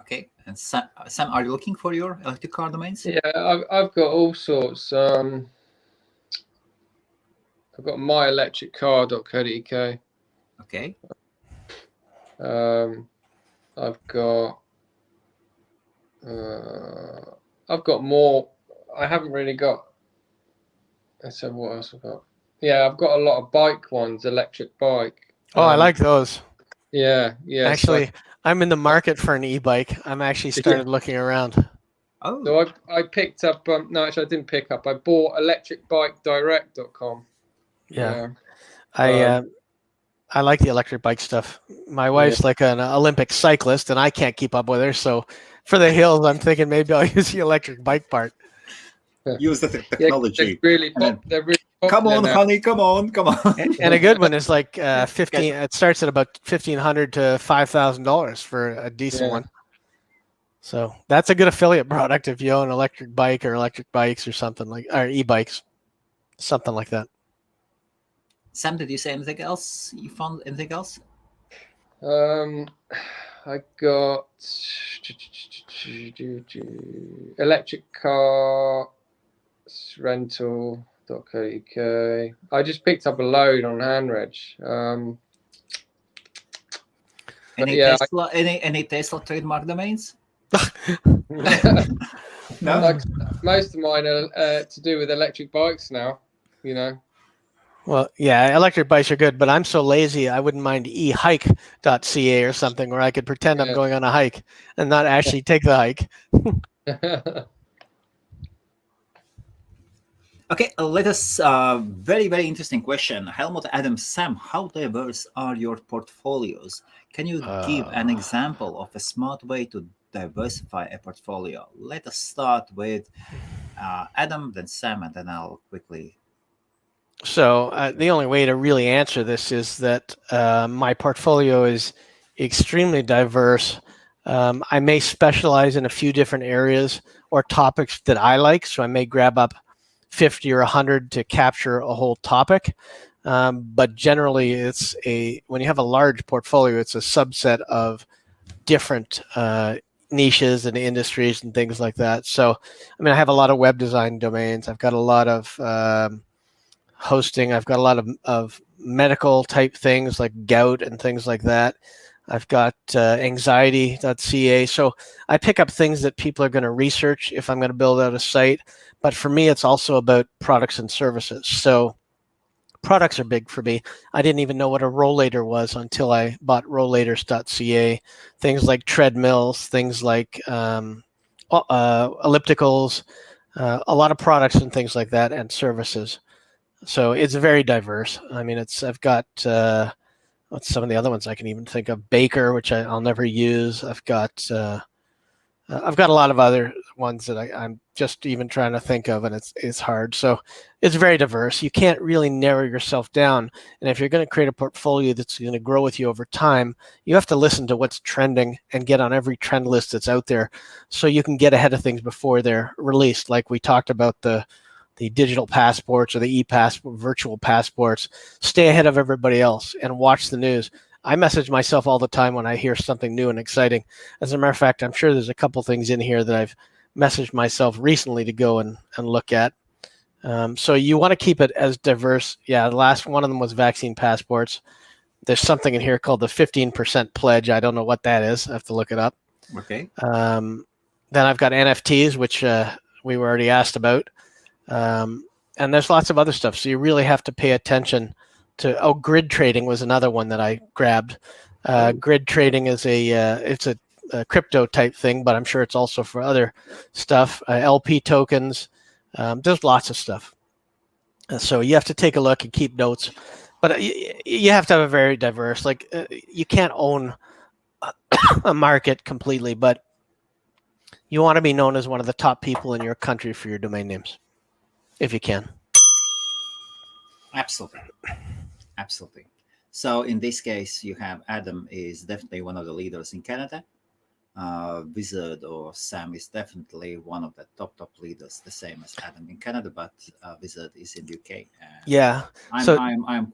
S1: Okay, and Sam, are you looking for your electric car domains?
S3: Yeah, I've got all sorts. I've got myelectriccar.co.uk.
S1: Okay.
S3: I've got more. I haven't really got. So what else I've got? Yeah, I've got a lot of bike ones, electric bike.
S2: Oh, I like those.
S3: Yeah.
S2: Actually, I'm in the market for an e-bike. I'm actually started looking around.
S1: Oh.
S3: So I picked up. No, actually, I didn't pick up. I bought electricbikedirect.com.
S2: Yeah. I like the electric bike stuff. My wife's like an Olympic cyclist, and I can't keep up with her. So for the hills, I'm thinking maybe I'll use the electric bike part.
S1: Use the technology.
S3: They're really
S1: come on,
S3: now.
S1: honey, come on.
S2: And a good one is like 15. It starts at about $1,500 to $5,000 for a decent one. So that's a good affiliate product if you own an electric bike or electric bikes or something or e-bikes, something like that.
S1: Sam, did you say anything else? You found anything else?
S3: I got electric car rental.co.uk. I just picked up a load on HandReg.
S1: Any Tesla trademark domains?
S3: No, most of mine are to do with electric bikes now.
S2: Well, yeah, electric bikes are good, but I'm so lazy, I wouldn't mind ehike.ca or something where I could pretend I'm going on a hike and not actually take the hike.
S1: Okay, let us, very, very interesting question. Helmut, Adam, Sam, how diverse are your portfolios? Can you give an example of a smart way to diversify a portfolio? Let us start with Adam, then Sam, and then I'll quickly...
S2: So the only way to really answer this is that my portfolio is extremely diverse. I may specialize in a few different areas or topics that I like. So I may grab up 50 or 100 to capture a whole topic. But generally, when you have a large portfolio, it's a subset of different niches and industries and things like that. So, I mean, I have a lot of web design domains. I've got a lot of hosting. I've got a lot of medical type things like gout and things like that. I've got anxiety.ca. So I pick up things that people are going to research if I'm going to build out a site. But for me, it's also about products and services. So products are big for me. I didn't even know what a rollator was until I bought rollators.ca. Things like treadmills, things like ellipticals, a lot of products and things like that, and services. So it's very diverse. I mean, I've got what's some of the other ones I can even think of? Baker, which I'll never use. I've got a lot of other ones that I'm just even trying to think of, and it's hard. So it's very diverse. You can't really narrow yourself down. And if you're going to create a portfolio that's going to grow with you over time, you have to listen to what's trending and get on every trend list that's out there so you can get ahead of things before they're released. Like we talked about the digital passports or the e-passport, virtual passports. Stay ahead of everybody else and watch the news. I message myself all the time when I hear something new and exciting. As a matter of fact, I'm sure there's a couple things in here that I've messaged myself recently to go and look at. So you want to keep it as diverse. Yeah, the last one of them was vaccine passports. There's something in here called the 15% pledge. I don't know what that is. I have to look it up.
S1: Okay.
S2: Then I've got NFTs, which we were already asked about. And there's lots of other stuff. So you really have to pay attention to, grid trading was another one that I grabbed. Grid trading is it's a crypto type thing, but I'm sure it's also for other stuff. LP tokens. There's lots of stuff. So you have to take a look and keep notes. But you have to have a very diverse, you can't own a market completely, but you want to be known as one of the top people in your country for your domain names, if you can.
S1: Absolutely. Absolutely. So in this case, you have Adam is definitely one of the leaders in Canada. Wizard or Sam is definitely one of the top leaders, the same as Adam in Canada, but Wizard is in UK.
S2: Yeah.
S1: I'm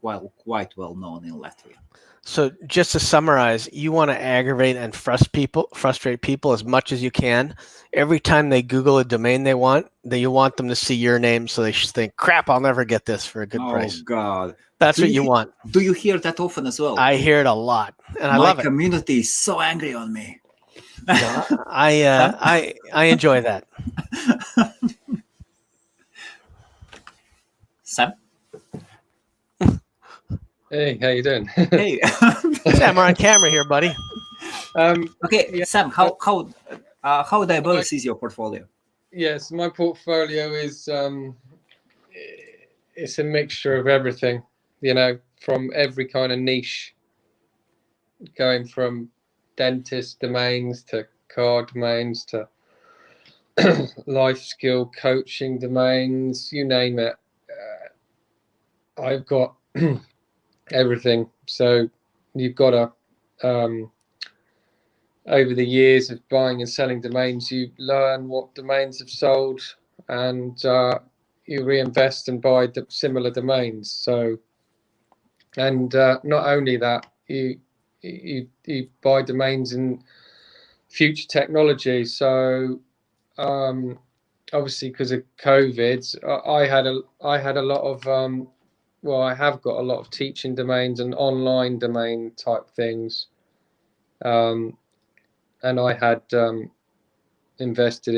S1: quite well known in Latvia.
S2: So just to summarize, you want to aggravate and frustrate people as much as you can. Every time they Google a domain you want them to see your name, so they should think, "Crap, I'll never get this for a good price."
S1: Oh God,
S2: that's what you want.
S1: Do you hear that often as well?
S2: I hear it a lot, and I love it.
S1: My community is so angry on me.
S2: No, I enjoy that.
S1: Sam?
S3: Hey, how you doing?
S1: Hey,
S2: Sam, we're on camera here, buddy.
S1: Okay, yeah. Sam, how diverse is your portfolio?
S3: Yes, my portfolio is it's a mixture of everything, from every kind of niche, going from dentist domains to car domains to life skill coaching domains, you name it. I've got everything. So you've got to over the years of buying and selling domains, you learn what domains have sold, and you reinvest and buy similar domains. So, and not only that, you buy domains in future technology. So obviously because of COVID, I had a lot of I have got a lot of teaching domains and online domain type things, and I had invested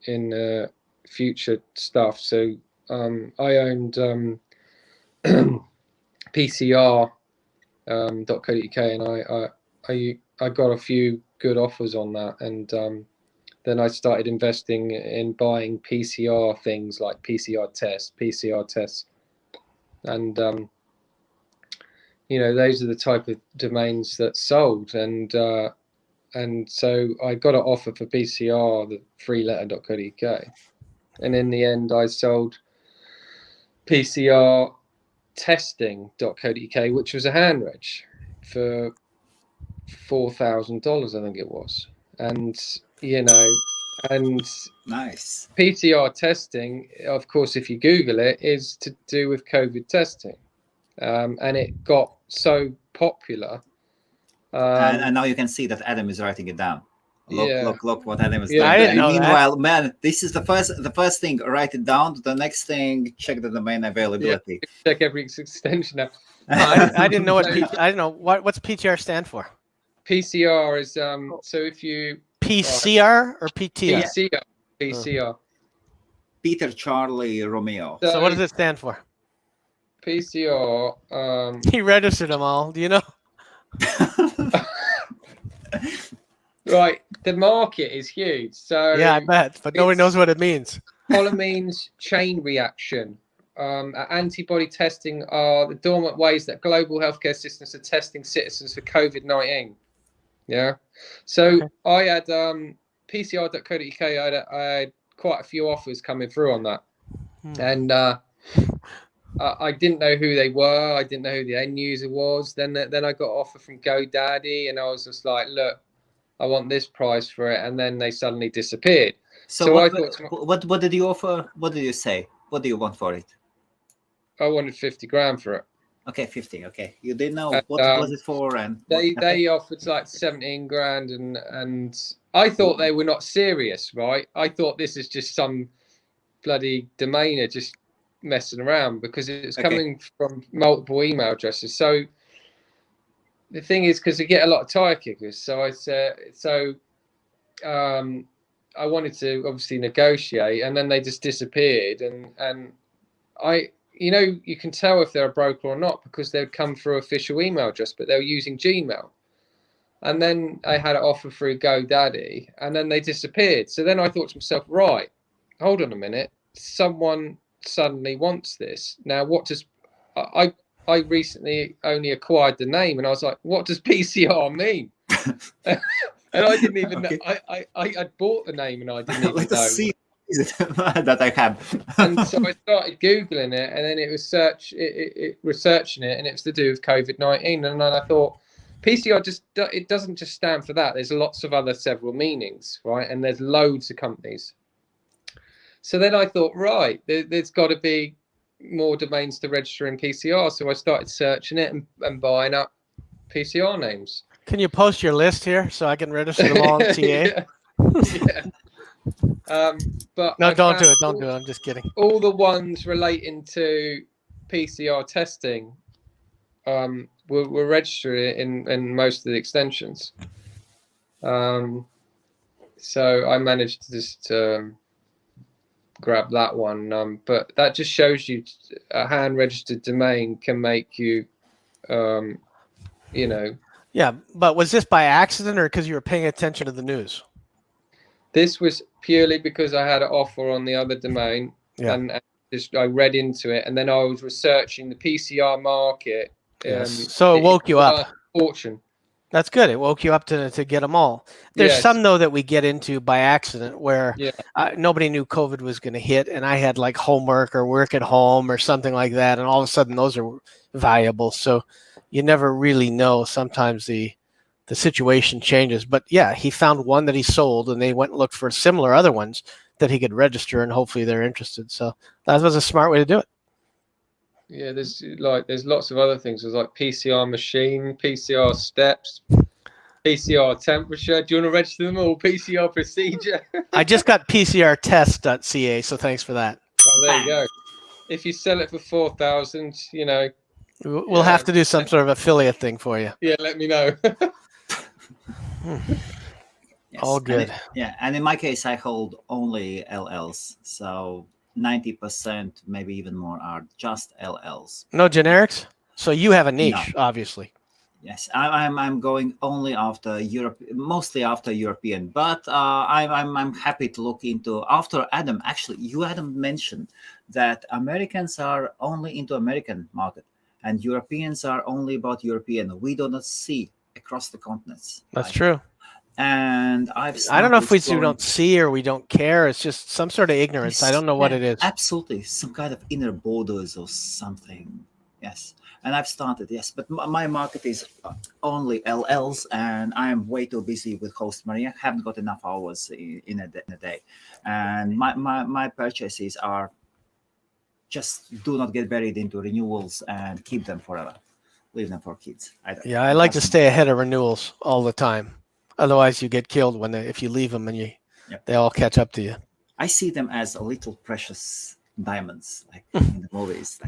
S3: in future stuff. So I owned PCR.co.uk, and I got a few good offers on that, and then I started investing in buying PCR things like PCR tests, and those are the type of domains that sold, and so I got an offer for PCR, the freeletter.co.uk, and in the end I sold PCR testing.co.uk, which was a hand reg for $4,000, I think it was. And and
S1: nice.
S3: PCR testing, of course, if you Google it, is to do with COVID testing, and it got so popular.
S1: And now you can see that Adam is writing it down. Look what Adam is doing.
S2: I didn't know
S1: Meanwhile, man, this is the first thing. Write it down. The next thing, check the domain availability.
S3: Yeah, check every extension out.
S2: I didn't know I don't know what's PTR stand for.
S3: PCR is so if you
S2: PCR or PTR?
S3: PCR.
S1: Peter Charlie Romeo.
S2: So what does it stand for?
S3: PCR.
S2: He registered them all. Do you know?
S3: Right, the market is huge. So
S2: yeah, I bet, but nobody knows what it means.
S3: Polymenes chain reaction. Antibody testing are the dormant ways that global healthcare systems are testing citizens for COVID-19. Yeah. So okay. I had PCR.co.uk. I had quite a few offers coming through on that, and I didn't know who they were. I didn't know who the end user was. Then I got an offer from GoDaddy, and I was just like, look, I want this price for it, and then they suddenly disappeared.
S1: So
S3: I thought,
S1: what did you offer? What did you say? What do you want for it?
S3: I wanted 50 grand for it.
S1: Okay, 50. Okay, you didn't know what was it for, and
S3: they offered like 17 grand, and I thought they were not serious, right? I thought this is just some bloody domainer just messing around, because it's coming from multiple email addresses. So the thing is, because we get a lot of tire kickers, so I said, I wanted to obviously negotiate, and then they just disappeared, and you can tell if they're a broker or not, because they'd come through official email address, but they were using Gmail. And then I had an offer through GoDaddy, and then they disappeared. So then I thought to myself, right, hold on a minute, someone suddenly wants this. Now, what does I recently only acquired the name, and I was like, what does PCR mean? And I didn't even know. I bought the name, and I didn't even know.
S1: See that I have.
S3: And so I started Googling it, and then it was researching it, and it was to do with COVID-19. And then I thought, PCR it doesn't just stand for that. There's lots of other several meanings, right? And there's loads of companies. So then I thought, right, there's got to be more domains to register in PCR. So I started searching it and buying up PCR names.
S2: Can you post your list here so I can register them all on TA?
S3: Yeah. But
S2: no, don't do it. Don't do it. I'm just kidding.
S3: All the ones relating to PCR testing were registered in most of the extensions. So I managed to just grab that one. But that just shows you a hand registered domain can make you,
S2: Yeah, but was this by accident or because you were paying attention to the news?
S3: This was purely because I had an offer on the other domain, and I read into it, and then I was researching the PCR market.
S2: So it woke you up.
S3: Fortune.
S2: That's good. It woke you up to get them all. There's some, though, that we get into by accident where nobody knew COVID was going to hit, and I had like homework or work at home or something like that, and all of a sudden those are valuable. So you never really know. Sometimes the situation changes. But yeah, he found one that he sold, and they went and looked for similar other ones that he could register, and hopefully they're interested. So that was a smart way to do it.
S3: Yeah, there's lots of other things. There's like PCR machine, PCR steps, PCR temperature. Do you want to register them all? PCR procedure.
S2: I just got PCRtest.ca, so thanks for that.
S3: Oh, there you go. If you sell it for 4,000,
S2: we'll have to do some sort of affiliate thing for you.
S3: Yeah, let me know.
S1: Yes.
S2: All good.
S1: And in my case, I hold only LLs. So 90%, maybe even more, are just LLs.
S2: No generics? So you have a niche, obviously.
S1: Yes, I'm going only after Europe, mostly after European. But I'm happy to look into after Adam. Actually, Adam mentioned that Americans are only into American market, and Europeans are only about European. We do not see across the continents.
S2: That's true.
S1: And I
S2: don't know if we don't see or we don't care. It's just some sort of ignorance. I don't know what it is.
S1: Absolutely, some kind of inner borders or something. Yes, and I've started. Yes, but my market is only LLs, and I am way too busy with HostMaria. Haven't got enough hours in a day, and my purchases are just do not get buried into renewals and keep them forever. Leave them for kids.
S2: I like to stay ahead of renewals all the time. Otherwise, you get killed if you leave them and they all catch up to you.
S1: I see them as a little precious diamonds, like in the movies.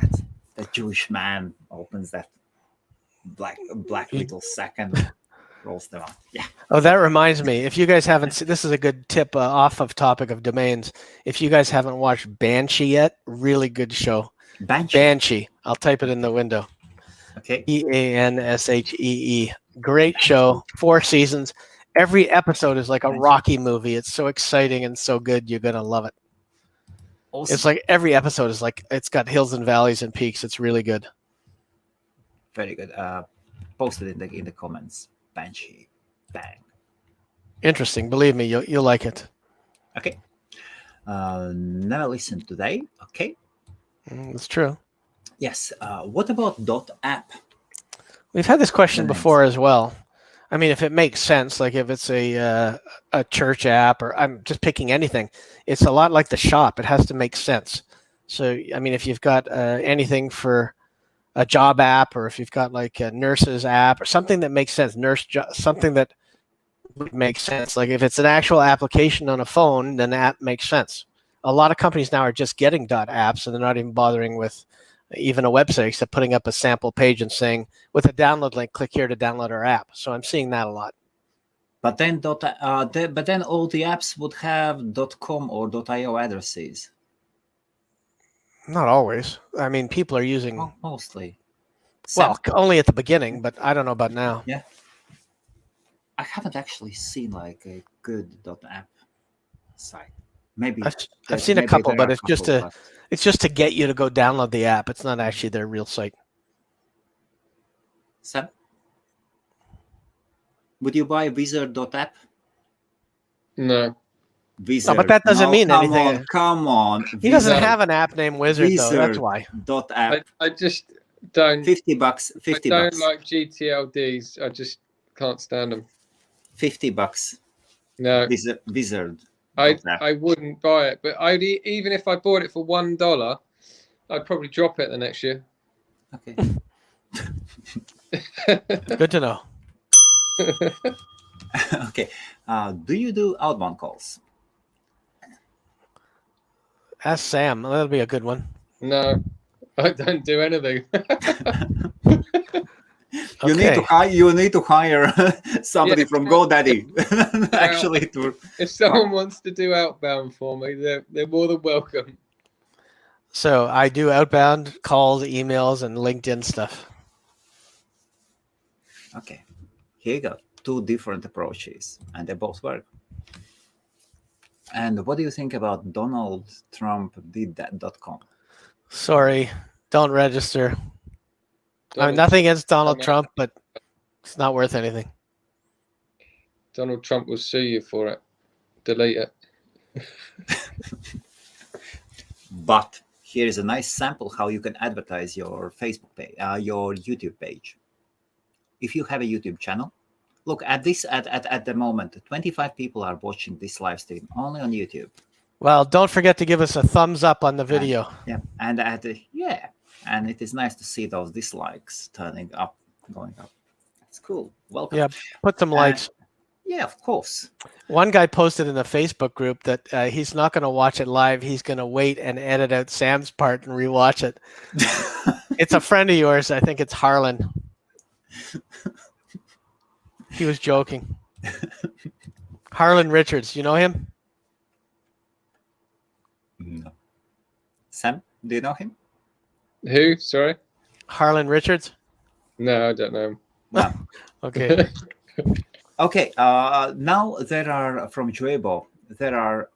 S1: That Jewish man opens that black little sack and rolls them out. Yeah.
S2: Oh, that reminds me. If you guys haven't seen, this is a good tip off of topic of domains. If you guys haven't watched Banshee yet, really good show. Banshee. I'll type it in the window.
S1: Okay.
S2: EANSHEE. Great show. 4 seasons. Every episode is like a Rocky movie. It's so exciting and so good. You're going to love it. Awesome. It's like every episode is like, it's got hills and valleys and peaks. It's really good.
S1: Very good. Posted in the comments. Banshee. Bang.
S2: Interesting. Believe me, you'll like it.
S1: Okay. Never listened today. Okay.
S2: That's true.
S1: Yes. What about .app?
S2: We've had this question
S1: Domains.
S2: before as well. I mean, if it makes sense, like if it's a church app, or I'm just picking anything, it's a lot like the shop. It has to make sense. So, I mean, if you've got anything for a job app, or if you've got like a nurse's app, or something that makes sense, something that would make sense. Like if it's an actual application on a phone, then the app makes sense. A lot of companies now are just getting .apps, and they're not even bothering with even a website, except putting up a sample page and saying, with a download link, click here to download our app. So I'm seeing that a lot.
S1: But then but then all the apps would have .com or .io addresses.
S2: Not always. I mean, people are using
S1: mostly.
S2: Well, only at the beginning, but I don't know about now.
S1: Yeah. I haven't actually seen like a good .app site. Maybe
S2: I've seen a couple, but it's just to get you to go download the app. It's not actually their real site.
S1: Sam, would you buy Wizard.app?
S3: No.
S1: Wizard.
S2: No, but that doesn't mean anything.
S1: Come on.
S2: He doesn't have an app named Wizard, though. That's why.
S1: .app.
S3: I just don't.
S1: $50.
S3: I don't like ccTLDs. I just can't stand them.
S1: $50.
S3: No.
S1: Wizard.
S3: I wouldn't buy it, but even if I bought it for $1, I'd probably drop it the next year.
S1: Okay.
S2: Good to know.
S1: Okay. Do you do outbound calls?
S2: Ask Sam. That'll be a good one.
S3: No, I don't do anything.
S1: You need to hire somebody from GoDaddy. Actually,
S3: if someone wants to do outbound for me, they're more than welcome.
S2: So I do outbound calls, emails, and LinkedIn stuff.
S1: Okay, here you go. 2 different approaches, and they both work. And what do you think about Donald Trump did that.com?
S2: Sorry, don't register. I mean, nothing against Donald Trump, but it's not worth anything.
S3: Donald Trump will sue you for it. Delete it.
S1: But here is a nice sample how you can advertise your Facebook page, your YouTube page. If you have a YouTube channel, look at this. At the moment, 25 people are watching this live stream only on YouTube.
S2: Well, don't forget to give us a thumbs up on the video.
S1: And and it is nice to see those dislikes going up. It's cool. Welcome.
S2: Yeah, put some likes.
S1: Yeah, of course.
S2: One guy posted in the Facebook group that he's not going to watch it live. He's going to wait and edit out Sam's part and rewatch it. It's a friend of yours. I think it's Harlan. He was joking. Harlan Richards. You know him?
S1: No. Sam, do you know him?
S3: Who? Sorry?
S2: Harlan Richards?
S3: No, I don't know him.
S1: No.
S2: Okay.
S1: Okay. Now there are from Juebo. There are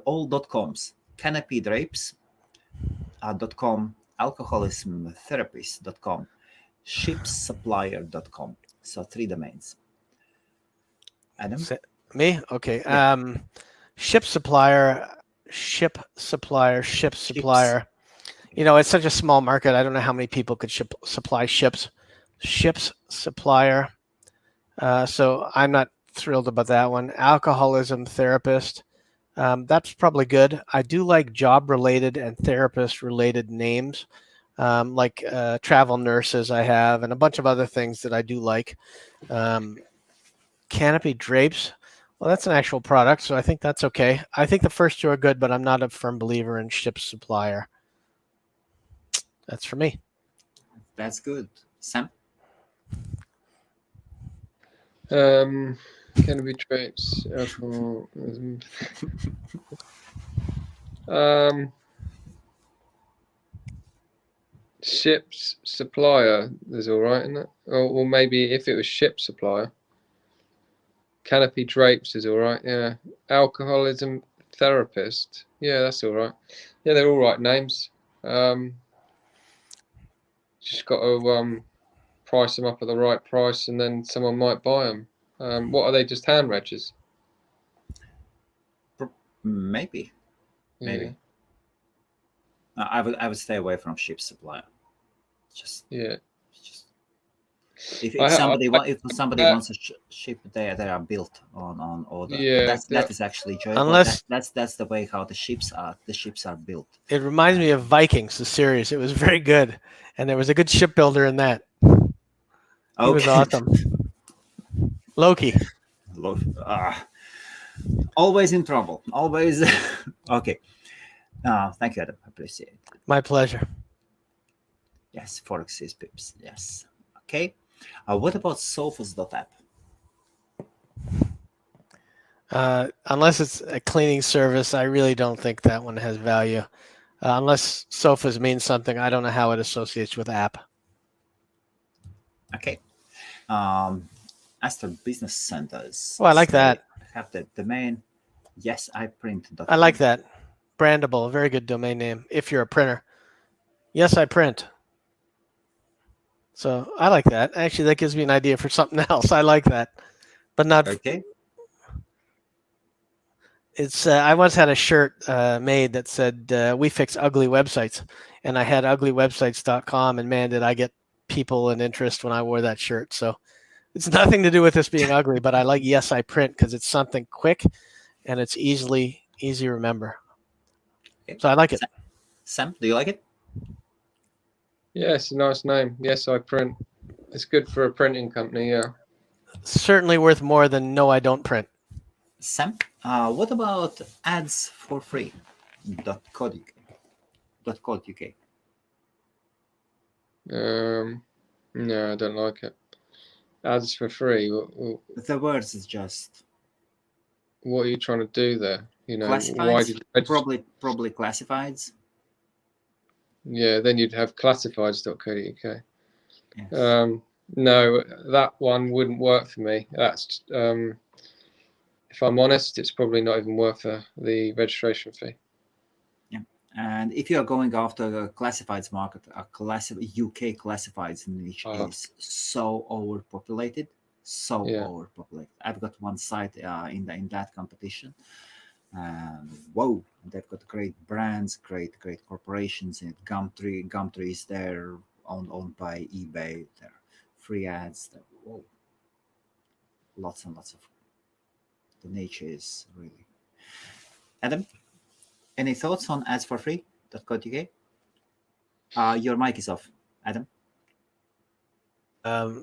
S1: all .coms: canopydrapes.com, alcoholismtherapist.com, shipsupplier.com. So 3 domains. Adam?
S2: Me? Okay. Ship supplier. You know, it's such a small market. I don't know how many people could supply ships. Ships supplier. So I'm not thrilled about that one. Alcoholism therapist. That's probably good. I do like job-related and therapist-related names, like travel nurses I have, and a bunch of other things that I do like. Canopy drapes. Well, that's an actual product, so I think that's okay. I think the first 2 are good, but I'm not a firm believer in ship supplier. That's for me.
S1: That's good. Sam?
S3: Canopy drapes. Ships supplier is all right, isn't it? Or maybe if it was ship supplier. Canopy drapes is all right. Yeah. Alcoholism therapist. Yeah, that's all right. Yeah, they're all right names. Just got to price them up at the right price, and then someone might buy them. What are they? Just hand registers?
S1: Maybe. maybe. I would stay away from ship supplier. Just if somebody wants a ship, they are built on order.
S3: Yeah,
S1: that is actually joyful.
S2: Unless
S1: that's the way how the ships are built.
S2: it reminds me of Vikings, the series. It was very good, and there was a good shipbuilder in that. He was awesome. Loki.
S1: Always in trouble. Always. Okay. Thank you, Adam. I appreciate it.
S2: My pleasure.
S1: Yes, Forex is pips. Yes. Okay. What about Sophos.app?
S2: Unless it's a cleaning service, I really don't think that one has value. Unless Sophos means something, I don't know how it associates with app.
S1: Okay. As for business centers.
S2: Oh, I like that.
S1: Have the domain. Yes, I print.
S2: I like that. Brandable, a very good domain name if you're a printer. Yes, I print. So I like that. Actually, that gives me an idea for something else. I like that, but not.
S1: Okay.
S2: It's. I once had a shirt made that said "We fix ugly websites," and I had uglywebsites.com, and man, did I get people and interest when I wore that shirt. So it's nothing to do with this being ugly, but I like Yes, I print because it's something quick, and it's easy to remember. Okay. So I like it.
S1: Sam, do you like it?
S3: Yeah, it's a nice name. Yes, I print. It's good for a printing company, yeah.
S2: Certainly worth more than No, I don't print.
S1: Sam, what about ads for free? .co.uk.
S3: No, I don't like it. Ads for free.
S1: The words is just.
S3: What are you trying to do there? You know,
S1: why did probably classifieds.
S3: Yeah, then you'd have classifieds.co.uk.
S1: Yes.
S3: No, that one wouldn't work for me. That's if I'm honest, it's probably not even worth the registration fee.
S1: Yeah, and if you are going after the classifieds market, UK classifieds niche is so overpopulated. Overpopulated. I've got one site in that competition. Whoa, they've got great brands, great corporations. And Gumtree is there, owned by eBay. There are free ads. Whoa, lots and lots of. The nature is really. Adam, any thoughts on ads for free.co.uk? Your mic is off, Adam.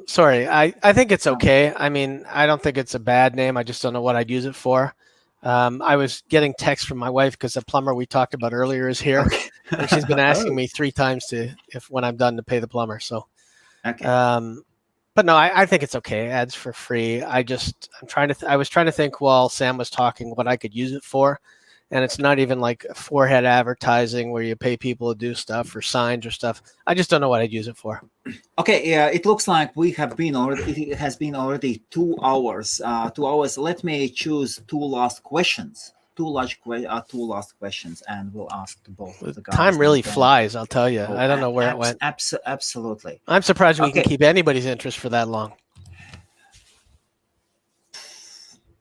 S2: Sorry, I think it's okay. I mean, I don't think it's a bad name. I just don't know what I'd use it for. I was getting texts from my wife because the plumber we talked about earlier is here, and she's been asking me 3 times when I'm done to pay the plumber. So,
S1: okay.
S2: But no, I think it's okay. Ads for free. I was trying to think while Sam was talking what I could use it for, and it's not even like forehead advertising where you pay people to do stuff or signs or stuff. I just don't know what I'd use it for.
S1: Okay, yeah, it looks like we have been already. It has been already 2 hours. 2 hours. Let me choose 2 last questions. 2 last questions, and we'll ask to both of the guys.
S2: Time really flies, I'll tell you. I don't know where it went.
S1: Absolutely.
S2: I'm surprised we can keep anybody's interest for that long.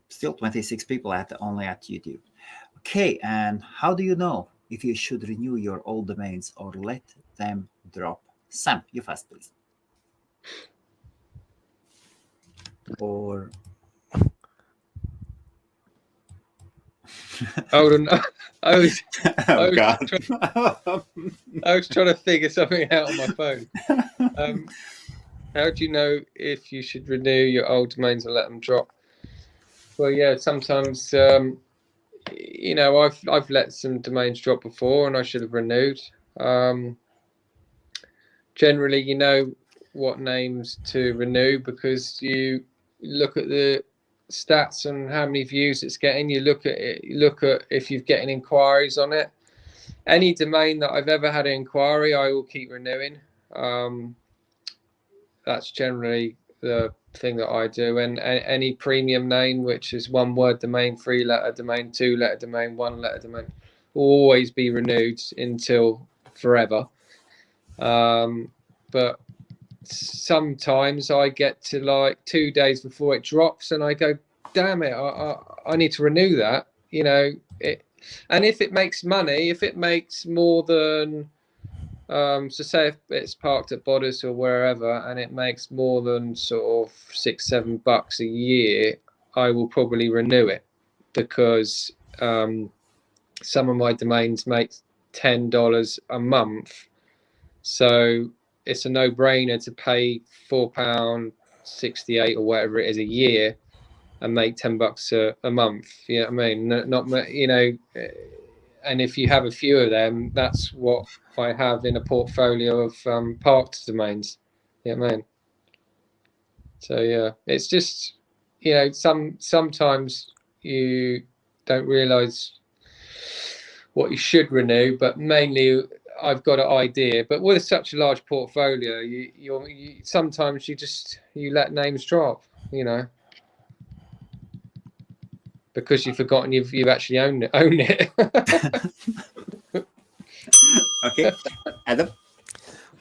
S1: Still 26 people only at YouTube. Okay, and how do you know if you should renew your old domains or let them drop? Sam, you first, please. Or
S3: Hold on. I was trying to figure something out on my phone. How do you know if you should renew your old domains or let them drop? Well, yeah, sometimes you know, I've let some domains drop before, and I should have renewed. Generally, you know what names to renew because you look at the stats and how many views it's getting. You look at it. You look at if you're getting inquiries on it. Any domain that I've ever had an inquiry, I will keep renewing. That's generally the thing that I do. And any premium name, which is 1 word domain, 3-letter domain, 2-letter domain, 1-letter domain, will always be renewed until forever. But sometimes I get to like 2 days before it drops and I go, damn it, I need to renew that. You know, And if it makes money, if it makes more than, so say if it's parked at Bodice or wherever, and it makes more than sort of $6-7 a year, I will probably renew it, because some of my domains make $10 a month, so it's a no-brainer to pay £4.68 or whatever it is a year and make $10 a month. You know what I mean? Not you know, and if you have a few of them, that's what I have in a portfolio of parked domains. You know what I mean? So yeah, it's just, you know, sometimes you don't realise what you should renew, but mainly I've got an idea. But with such a large portfolio, you sometimes you let names drop, you know, because you've forgotten you've actually owned it.
S1: Okay, Adam.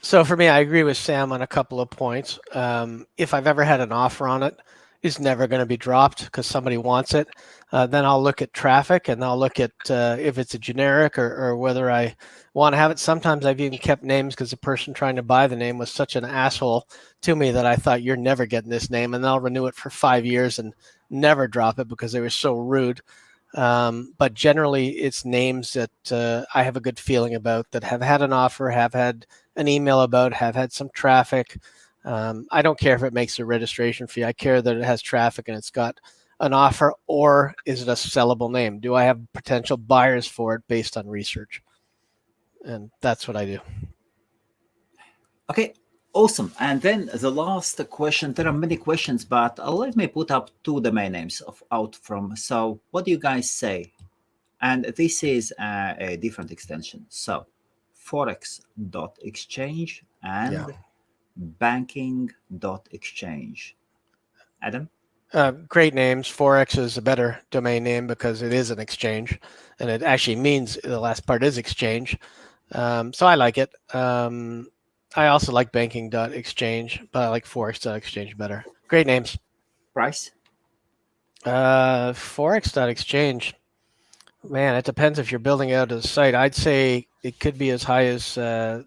S2: So for me, I agree with Sam on a couple of points. If I've ever had an offer on it, it's never going to be dropped because somebody wants it. Then I'll look at traffic, and I'll look at if it's a generic or whether I want to have it. Sometimes I've even kept names because the person trying to buy the name was such an asshole to me that I thought, you're never getting this name, and I'll renew it for 5 years and never drop it because they were so rude. But generally, it's names that I have a good feeling about, that have had an offer, have had an email about, have had some traffic. I don't care if it makes a registration fee. I care that it has traffic and it's got an offer, or is it a sellable name? Do I have potential buyers for it based on research? And that's what I do.
S1: Okay, awesome. And then the last question, there are many questions, but let me put up 2 domain names out from. So what do you guys say? And this is a different extension. So forex.exchange and banking.exchange. Adam?
S2: Great names. Forex is a better domain name because it is an exchange, and it actually means the last part is exchange. So I like it. I also like banking.exchange, but I like forex.exchange better. Great names.
S1: Price?
S2: Forex.exchange. Man, it depends if you're building out a site. I'd say it could be as high as 5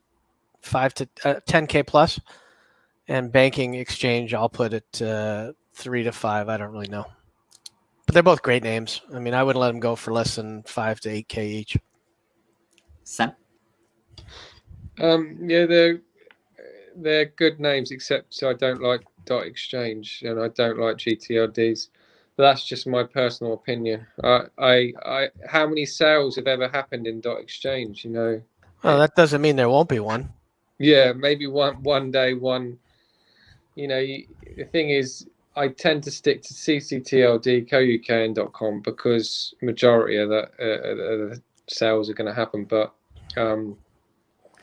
S2: to 10K plus. And banking exchange, I'll put it 3 to 5. I don't really know. But they're both great names. I mean, I wouldn't let them go for less than 5 to 8K each.
S1: Sam?
S3: Yeah, they're good names, except I don't like .exchange and I don't like ccTLDs. But that's just my personal opinion. I how many sales have ever happened in .exchange? You know.
S2: Well, that doesn't mean there won't be one.
S3: Yeah, maybe one day, one. You know, the thing is, I tend to stick to ccTLD, co.uk, and .com because majority of the sales are going to happen. But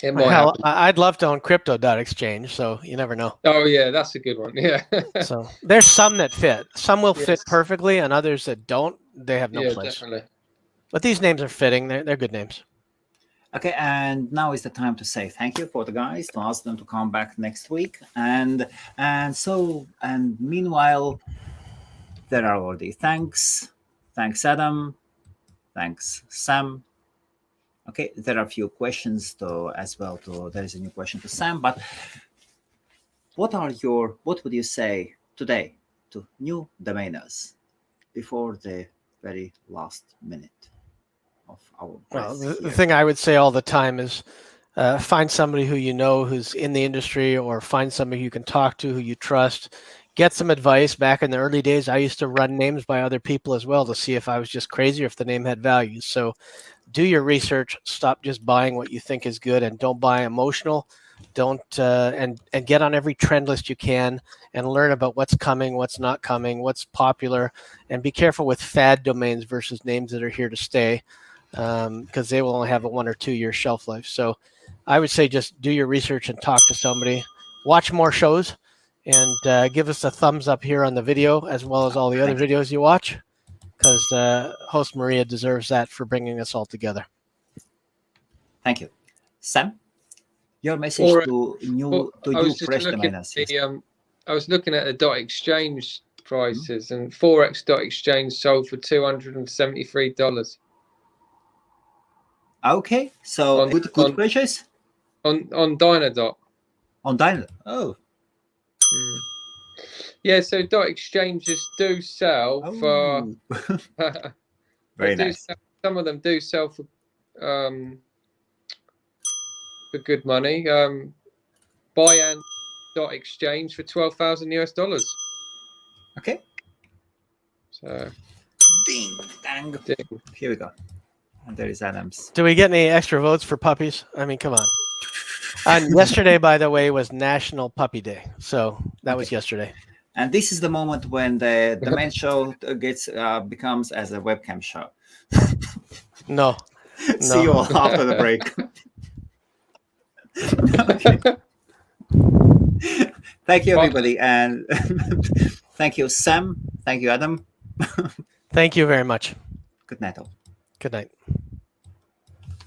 S3: it might happen.
S2: I'd love to own crypto.exchange, so you never know.
S3: Oh yeah, that's a good one. Yeah.
S2: So there's some that fit. Some will fit perfectly, and others that don't, they have no place. Definitely. But these names are fitting. They're good names.
S1: Okay, and now is the time to say thank you for the guys, to ask them to come back next week. And meanwhile, there are already thanks. Thanks, Adam. Thanks, Sam. Okay, there are a few questions as well. There is a new question to Sam, but what would you say today to new domainers before the very last minute of our
S2: the thing I would say all the time is find somebody who you know who's in the industry, or find somebody you can talk to who you trust. Get some advice. Back in the early days, I used to run names by other people as well to see if I was just crazy or if the name had value. So do your research. Stop just buying what you think is good, and don't buy emotional. Don't and get on every trend list you can and learn about what's coming, what's not coming, what's popular, and be careful with fad domains versus names that are here to stay, because they will only have a 1 or 2 year shelf life. So I would say just do your research and talk to somebody. Watch more shows, and give us a thumbs up here on the video as well as all the other videos you watch, because HostMaria deserves that for bringing us all together.
S1: Thank you. Sam, your message to you fresh domainers.
S3: I was looking at the .exchange prices, and forex.exchange sold for $273.
S1: Okay, so
S3: On-
S1: good
S3: on-
S1: purchase
S3: on Dynadot.
S1: on Dynamo. Oh,
S3: Yeah, so dot exchanges do sell for.
S1: very
S3: they do
S1: nice.
S3: sell, some of them do sell for good money. Buy.exchange for $12,000 US.
S1: Okay.
S3: So
S1: Ding, dang.
S3: ding.
S1: Here we go. And there is Adams.
S2: Do we get any extra votes for puppies? I mean, come on. And yesterday, by the way, was National Puppy Day. So that was yesterday.
S1: And this is the moment when the main show becomes as a webcam show.
S2: No.
S1: See you all after the break. Okay. Thank you, everybody, and thank you, Sam. Thank you, Adam.
S2: Thank you very much.
S1: Good night, all.
S2: Good night.